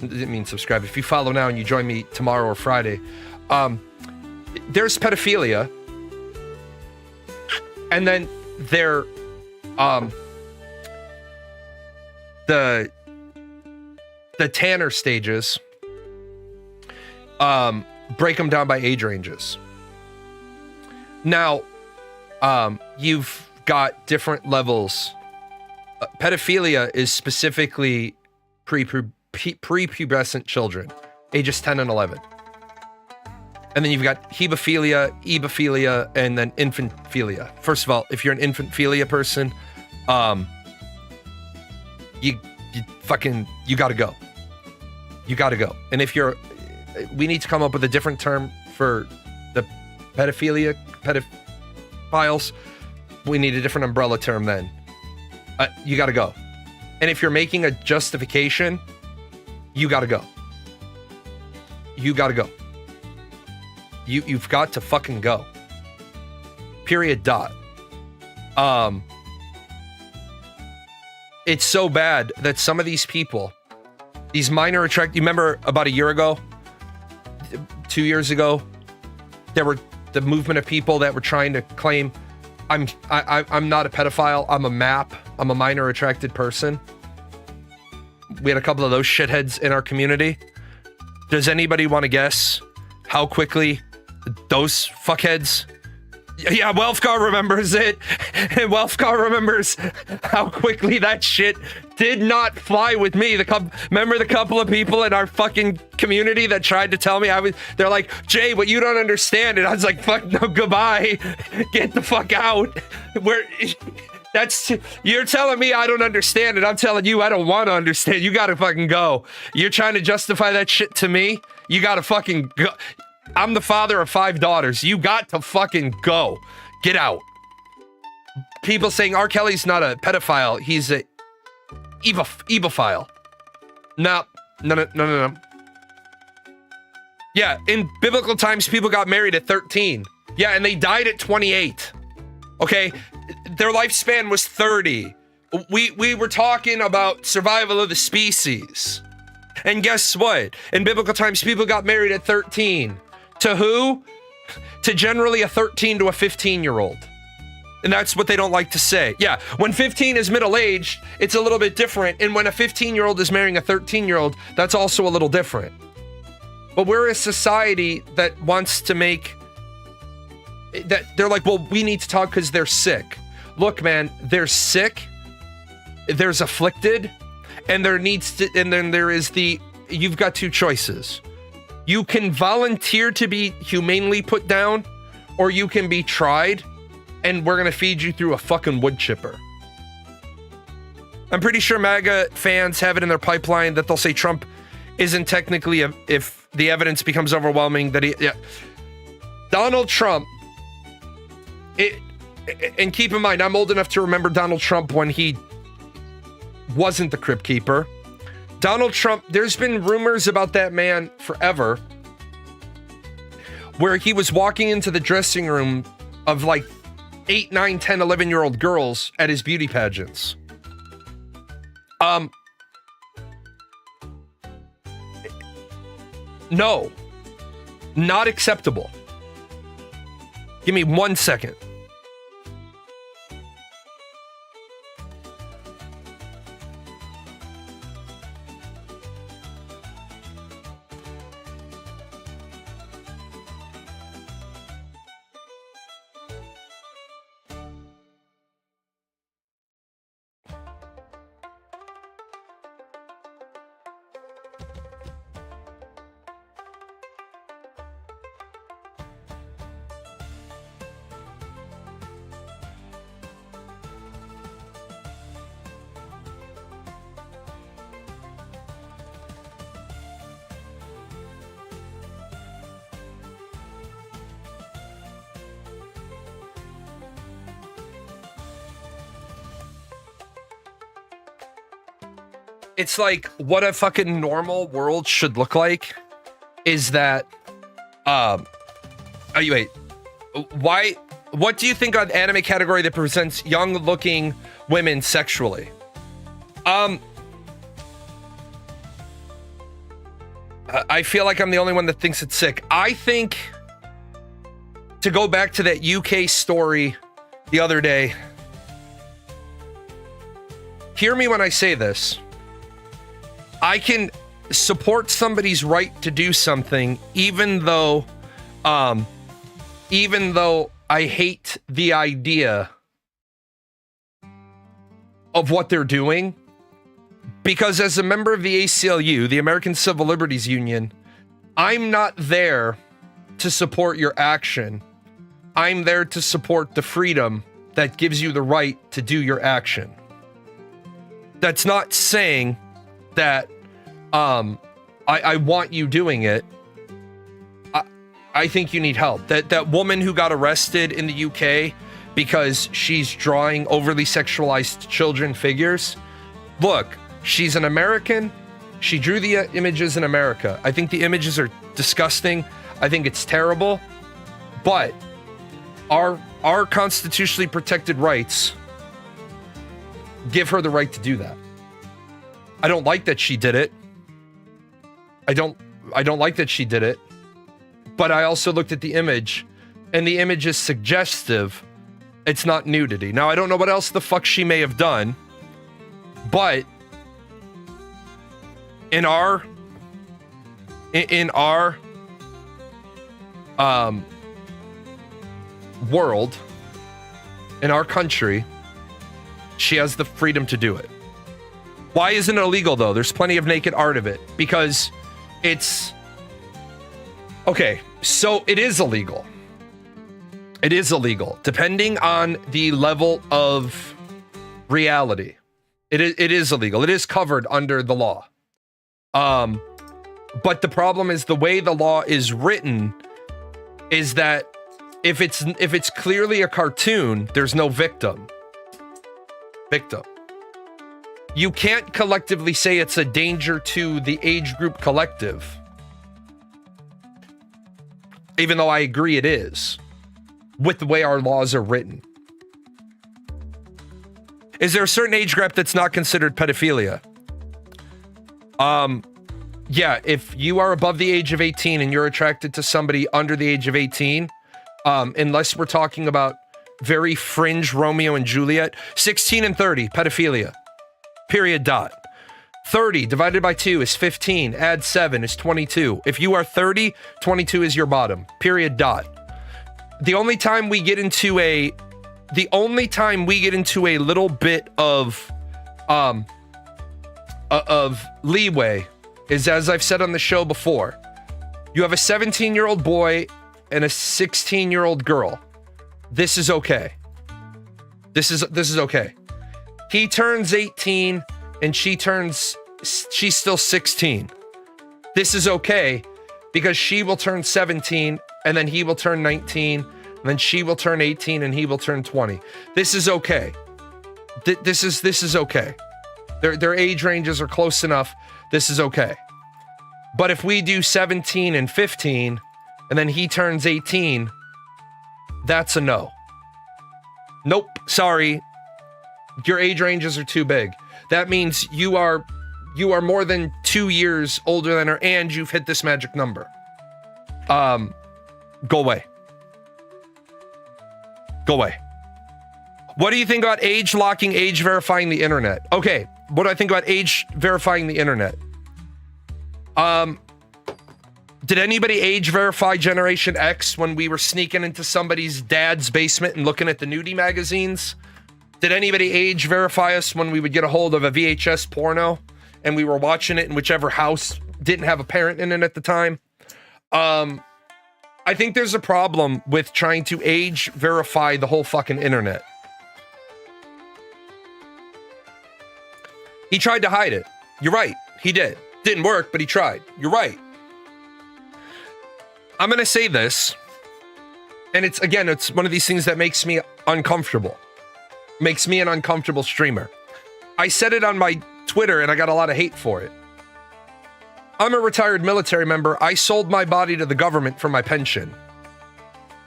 I didn't mean subscribe. If you follow now and you join me tomorrow or Friday, there's pedophilia, and then there, the Tanner stages, break them down by age ranges. Now, you've got different levels. Pedophilia is specifically prepubescent children, ages 10 and 11. And then you've got hebephilia, ebophilia, and then infantphilia. First of all, if you're an infantphilia person, you gotta go. You gotta go. And if you're, we need to come up with a different term for the pedophiles. We need a different umbrella term then. You gotta go. And if you're making a justification, you gotta go. You gotta go. You've got to fucking go. Period. Dot. It's so bad that some of these people, these minor you remember about a year ago, 2 years ago, there were the movement of people that were trying to claim, I'm not a pedophile, I'm a MAP, I'm a minor attracted person. We had a couple of those shitheads in our community. Does anybody want to guess how quickly those fuckheads? Yeah, Welfgar remembers it. And Welfgar remembers how quickly that shit did not fly with me. Remember the couple of people in our fucking community that tried to tell me they're like, Jay, what you don't understand. And I was like, fuck no, goodbye. Get the fuck out. You're telling me I don't understand, and I'm telling you I don't want to understand. You gotta fucking go. You're trying to justify that shit to me? You gotta fucking go. I'm the father of 5 daughters. You got to fucking go. Get out. People saying R. Kelly's not a pedophile. He's a evophile. No. Yeah, in biblical times, people got married at 13. Yeah, and they died at 28. Okay? Their lifespan was 30. We were talking about survival of the species. And guess what? In biblical times, people got married at 13. To who? To generally a 13 to a 15-year-old. And that's what they don't like to say. Yeah, when 15 is middle-aged, it's a little bit different. And when a 15-year-old is marrying a 13-year-old, that's also a little different. But we're a society that wants to make... that they're like, well, we need to talk because they're sick. Look, man, they're sick, there's afflicted, and there needs to... and then there is the... you've got 2 choices. You can volunteer to be humanely put down, or you can be tried, and we're gonna feed you through a fucking wood chipper. I'm pretty sure MAGA fans have it in their pipeline that they'll say Trump isn't technically, if the evidence becomes overwhelming, that Donald Trump, and keep in mind, I'm old enough to remember Donald Trump when he wasn't the Crypt Keeper. Donald Trump, there's been rumors about that man forever, where he was walking into the dressing room of like 8, 9, 10, 11-year-old girls at his beauty pageants. No, not acceptable. Give me 1 second. It's like what a fucking normal world should look like is that, wait, why, what do you think on anime category that presents young looking women sexually? I feel like I'm the only one that thinks it's sick. I think, to go back to that UK story the other day, hear me when I say this. I can support somebody's right to do something, even though I hate the idea of what they're doing. Because as a member of the ACLU, the American Civil Liberties Union, I'm not there to support your action. I'm there to support the freedom that gives you the right to do your action. That's not saying that I want you doing it. I think you need help. That woman who got arrested in the UK because she's drawing overly sexualized children figures. Look, she's an American. She drew the images in America. I think the images are disgusting. I think it's terrible. But our constitutionally protected rights give her the right to do that. I don't like that she did it. I don't like that she did it. But I also looked at the image, and the image is suggestive. It's not nudity. Now, I don't know what else the fuck she may have done, but in our world, in our country, she has the freedom to do it. Why isn't it illegal, though? There's plenty of naked art of it. Because it's... Okay, so it is illegal. It is illegal, depending on the level of reality. It is illegal. It is covered under the law. But the problem is the way the law is written is that if it's clearly a cartoon, there's no victim. You can't collectively say it's a danger to the age group collective. Even though I agree it is, with the way our laws are written. Is there a certain age group that's not considered pedophilia? Yeah, if you are above the age of 18 and you're attracted to somebody under the age of 18, unless we're talking about very fringe Romeo and Juliet, 16 and 30, pedophilia. Period. Dot. 30 divided by 2 is 15. Add 7 is 22. If you are 30, 22 is your bottom. Period. Dot. The only time we get into a little bit of leeway is, as I've said on the show before, you have a 17-year-old boy and a 16-year-old girl. This is okay. This is okay. He turns 18 and she's still 16. This is okay because she will turn 17 and then he will turn 19 and then she will turn 18 and he will turn 20. This is okay. This is okay. Their age ranges are close enough. This is okay. But if we do 17 and 15 and then he turns 18, that's a no. Nope, sorry. Your age ranges are too big. that means you are more than 2 years older than her, and you've hit this magic number. Go away. Go away. What do you think about age locking, age verifying the internet? Okay, what do I think about age verifying the internet? Did anybody age verify Generation X when we were sneaking into somebody's dad's basement and looking at the nudie magazines? Did anybody age verify us when we would get a hold of a VHS porno and we were watching it in whichever house didn't have a parent in it at the time? I think there's a problem with trying to age verify the whole fucking internet. He tried to hide it. You're right. He did. Didn't work, but he tried. You're right. I'm going to say this, and it's one of these things that makes me uncomfortable. Makes me an uncomfortable streamer. I said it on my Twitter, and I got a lot of hate for it. I'm a retired military member. I sold my body to the government for my pension.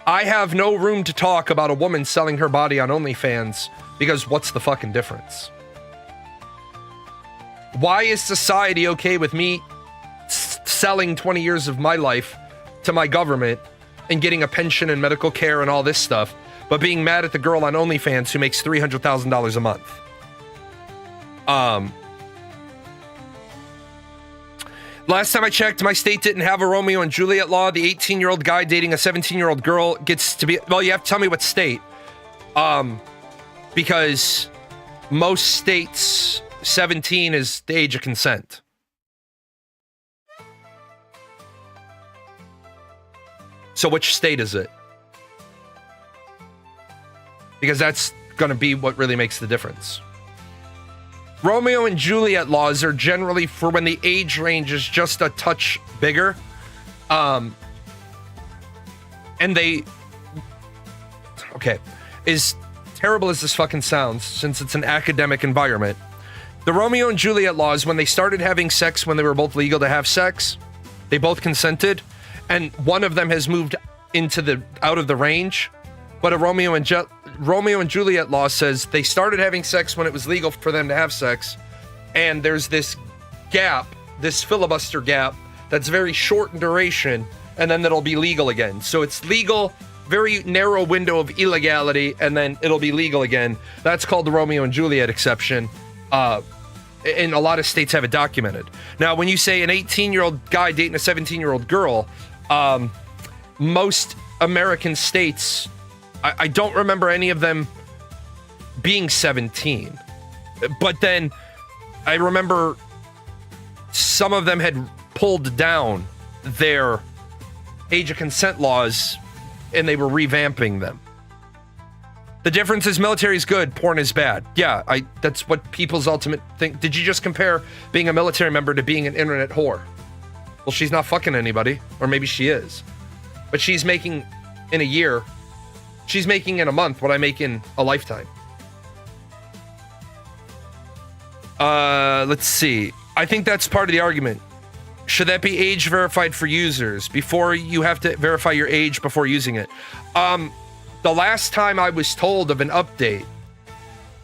I have no room to talk about a woman selling her body on OnlyFans, because what's the fucking difference? Why is society okay with me selling 20 years of my life to my government and getting a pension and medical care and all this stuff, but being mad at the girl on OnlyFans who makes $300,000 a month? Last time I checked, my state didn't have a Romeo and Juliet law. The 18-year-old guy dating a 17-year-old girl gets to be... Well, you have to tell me what state. Because most states, 17 is the age of consent. So which state is it? Because that's going to be what really makes the difference. Romeo and Juliet laws are generally for when the age range is just a touch bigger. And they... Okay. As terrible as this fucking sounds, since it's an academic environment, the Romeo and Juliet laws, when they started having sex when they were both legal to have sex, they both consented, and one of them has moved out of the range. But a Romeo and Juliet law says they started having sex when it was legal for them to have sex, and there's this gap, this filibuster gap, that's very short in duration, and then that'll be legal again. So it's legal, very narrow window of illegality, and then it'll be legal again. That's called the Romeo and Juliet exception. And a lot of states have it documented. Now, when you say an 18-year-old guy dating a 17-year-old girl, most American states... I don't remember any of them being 17. But then I remember some of them had pulled down their age of consent laws and they were revamping them. The difference is military is good, porn is bad. Yeah, that's what people's ultimate thing. Did you just compare being a military member to being an internet whore? Well, she's not fucking anybody, or maybe she is. But she's making in a year... She's making in a month what I make in a lifetime. Let's see. I think that's part of the argument. Should that be age verified for users before you have to verify your age before using it? The last time I was told of an update,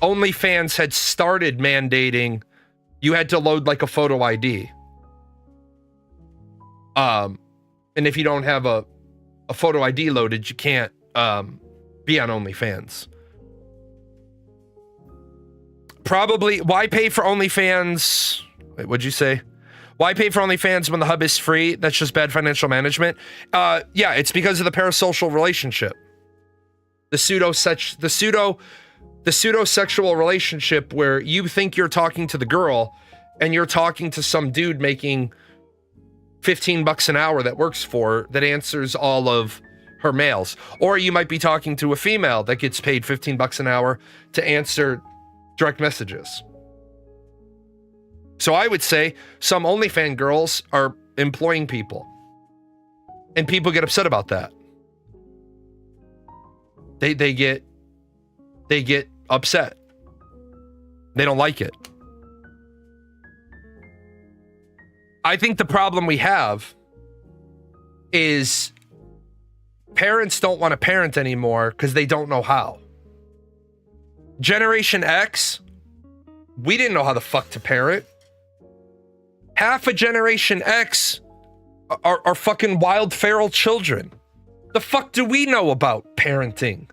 OnlyFans had started mandating you had to load like a photo ID. And if you don't have a photo ID loaded, you can't be on OnlyFans. Probably, why pay for OnlyFans? Wait, what'd you say? Why pay for OnlyFans when the hub is free? That's just bad financial management. Yeah, it's because of the parasocial relationship. The pseudo-sexual relationship where you think you're talking to the girl and you're talking to some dude making $15 an hour that works for her, that answers all of her mails. Or you might be talking to a female that gets paid $15 an hour to answer direct messages. So I would say some OnlyFans girls are employing people. And people get upset about that. They get upset. They don't like it. I think the problem we have is parents don't want to parent anymore because they don't know how. Generation X, We didn't know how the fuck to parent. Half a Generation X are fucking wild feral children. The fuck do we know about parenting?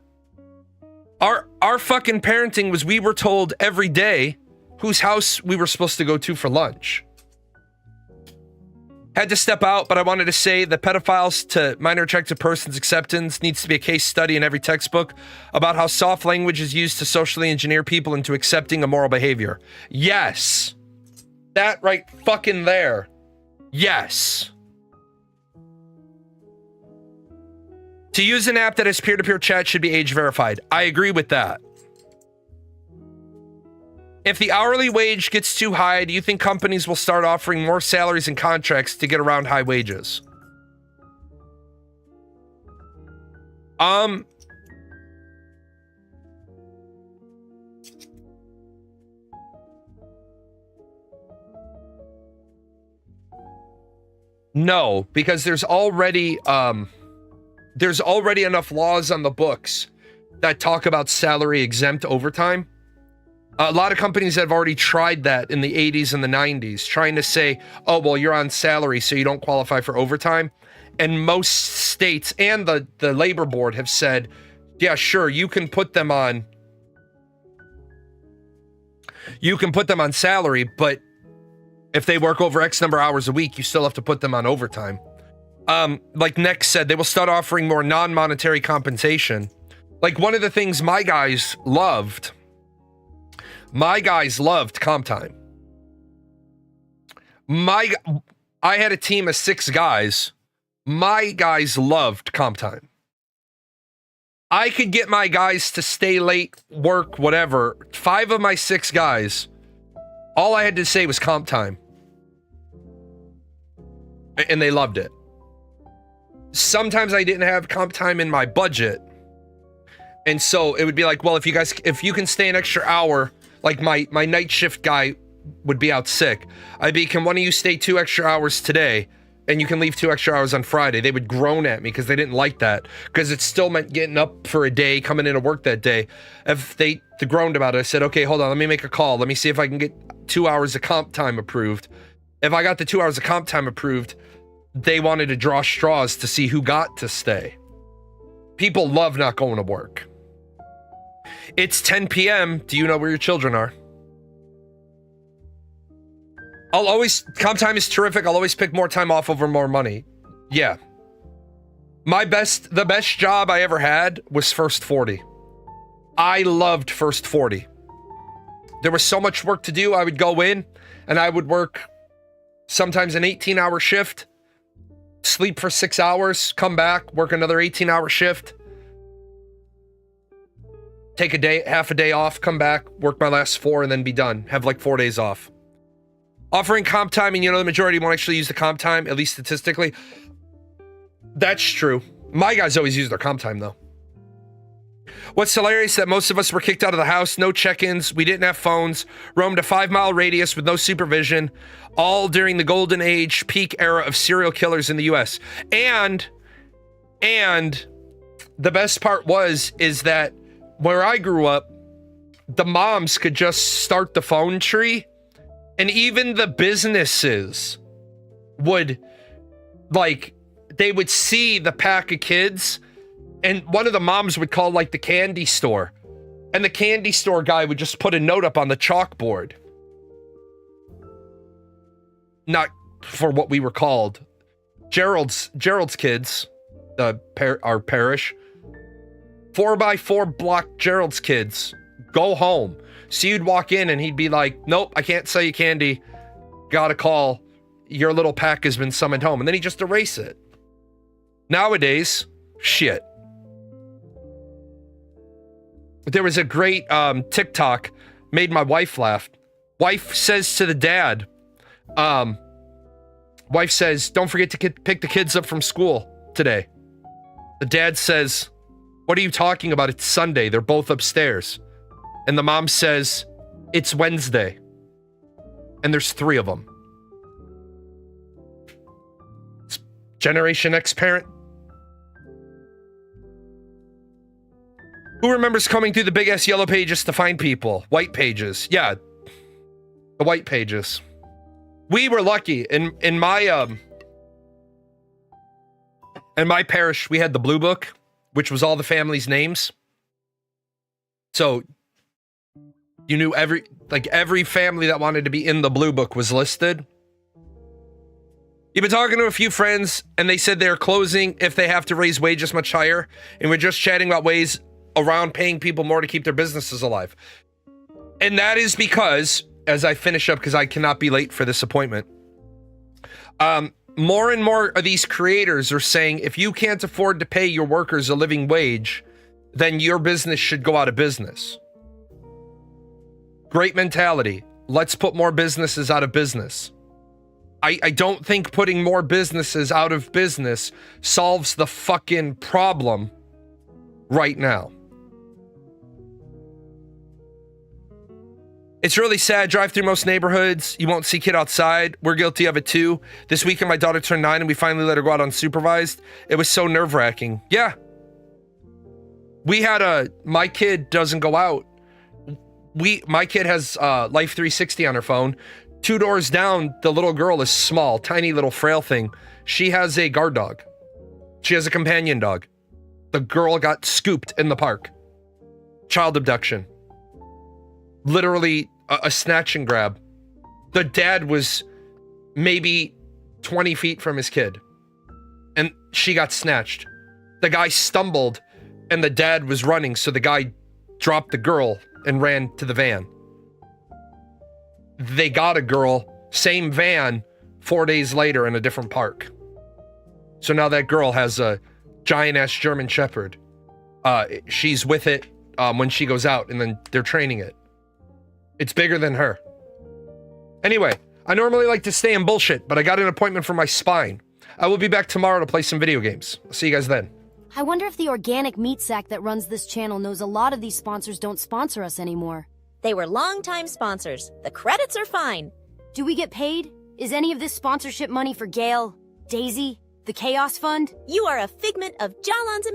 Our fucking parenting was we were told every day whose house we were supposed to go to for lunch. Had to step out, but I wanted to say that pedophiles to minor attracted persons acceptance needs to be a case study in every textbook about how soft language is used to socially engineer people into accepting immoral behavior. Yes. That right fucking there. Yes. To use an app that has peer-to-peer chat should be age verified. I agree with that. If the hourly wage gets too high, do you think companies will start offering more salaries and contracts to get around high wages? No, because there's already enough laws on the books that talk about salary exempt overtime. A lot of companies have already tried that in the 80s and the 90s, trying to say, oh, well, you're on salary, so you don't qualify for overtime. And most states and the labor board have said, yeah, sure, you can put them on salary, but if they work over X number of hours a week, you still have to put them on overtime. Like Next said, they will start offering more non-monetary compensation. Like one of the things my guys loved comp time. I had a team of 6 guys. My guys loved comp time. I could get my guys to stay late, work, whatever. 5 of my 6 guys, all I had to say was comp time. And they loved it. Sometimes I didn't have comp time in my budget. And so it would be like, well, if you can stay an extra hour, like my night shift guy would be out sick. I'd be, can one of you stay 2 extra hours today? And you can leave 2 extra hours on Friday. They would groan at me because they didn't like that. Because it still meant getting up for a day, coming into work that day. If they groaned about it, I said, okay, hold on, let me make a call. Let me see if I can get 2 hours of comp time approved. If I got the 2 hours of comp time approved, they wanted to draw straws to see who got to stay. People love not going to work. It's 10 p.m. Do you know where your children are? Comp time is terrific. I'll always pick more time off over more money. Yeah. The best job I ever had was First 40. I loved First 40. There was so much work to do. I would go in and I would work sometimes an 18-hour shift, sleep for 6 hours, come back, work another 18-hour shift, take half a day off, come back, work my last 4, and then be done. Have like 4 days off. Offering comp time, and the majority won't actually use the comp time, at least statistically. That's true. My guys always use their comp time, though. What's hilarious is that most of us were kicked out of the house, no check-ins, we didn't have phones, roamed a 5-mile radius with no supervision, all during the golden age, peak era of serial killers in the US. And the best part is that where I grew up, the moms could just start the phone tree, and even the businesses would, they would see the pack of kids, and one of the moms would call the candy store, and the candy store guy would just put a note up on the chalkboard. Not for what we were called. Gerald's kids, our parish, 4x4 block Gerald's kids, go home. So you'd walk in and he'd be like, nope, I can't sell you candy. Got a call. Your little pack has been summoned home. And then he'd just erase it. Nowadays, shit. There was a great TikTok, made my wife laugh. Wife says to the dad, wife says, don't forget to pick the kids up from school today. The dad says, what are you talking about? It's Sunday. They're both upstairs. And the mom says, it's Wednesday. And there's 3 of them. It's Generation X parent. Who remembers coming through the big ass yellow pages to find people? White pages. Yeah. The white pages. We were lucky. In my parish, we had the blue book, which was all the family's names. So you knew every family that wanted to be in the blue book was listed. You've been talking to a few friends, and they said they're closing if they have to raise wages much higher. And we're just chatting about ways around paying people more to keep their businesses alive. And that is because, as I finish up, because I cannot be late for this appointment, more and more of these creators are saying, if you can't afford to pay your workers a living wage, then your business should go out of business. Great mentality. Let's put more businesses out of business. I don't think putting more businesses out of business solves the fucking problem right now. It's really sad. Drive through most neighborhoods. You won't see kid outside. We're guilty of it too. This weekend, my daughter turned 9 and we finally let her go out unsupervised. It was so nerve-wracking. Yeah. We had my kid doesn't go out. My kid has Life 360 on her phone. 2 doors down, the little girl is small, tiny little frail thing. She has a guard dog. She has a companion dog. The girl got scooped in the park. Child abduction. Literally a snatch and grab. The dad was maybe 20 feet from his kid. And she got snatched. The guy stumbled and the dad was running, so the guy dropped the girl and ran to the van. They got a girl, same van, 4 days later in a different park. So now that girl has a giant-ass German Shepherd. She's with it when she goes out, and then they're training it. It's bigger than her. Anyway, I normally like to stay in bullshit, but I got an appointment for my spine. I will be back tomorrow to play some video games. I'll see you guys then. I wonder if the organic meat sack that runs this channel knows a lot of these sponsors don't sponsor us anymore. They were longtime sponsors. The credits are fine. Do we get paid? Is any of this sponsorship money for Gail, Daisy, the Chaos Fund? You are a figment of Jalan's imagination.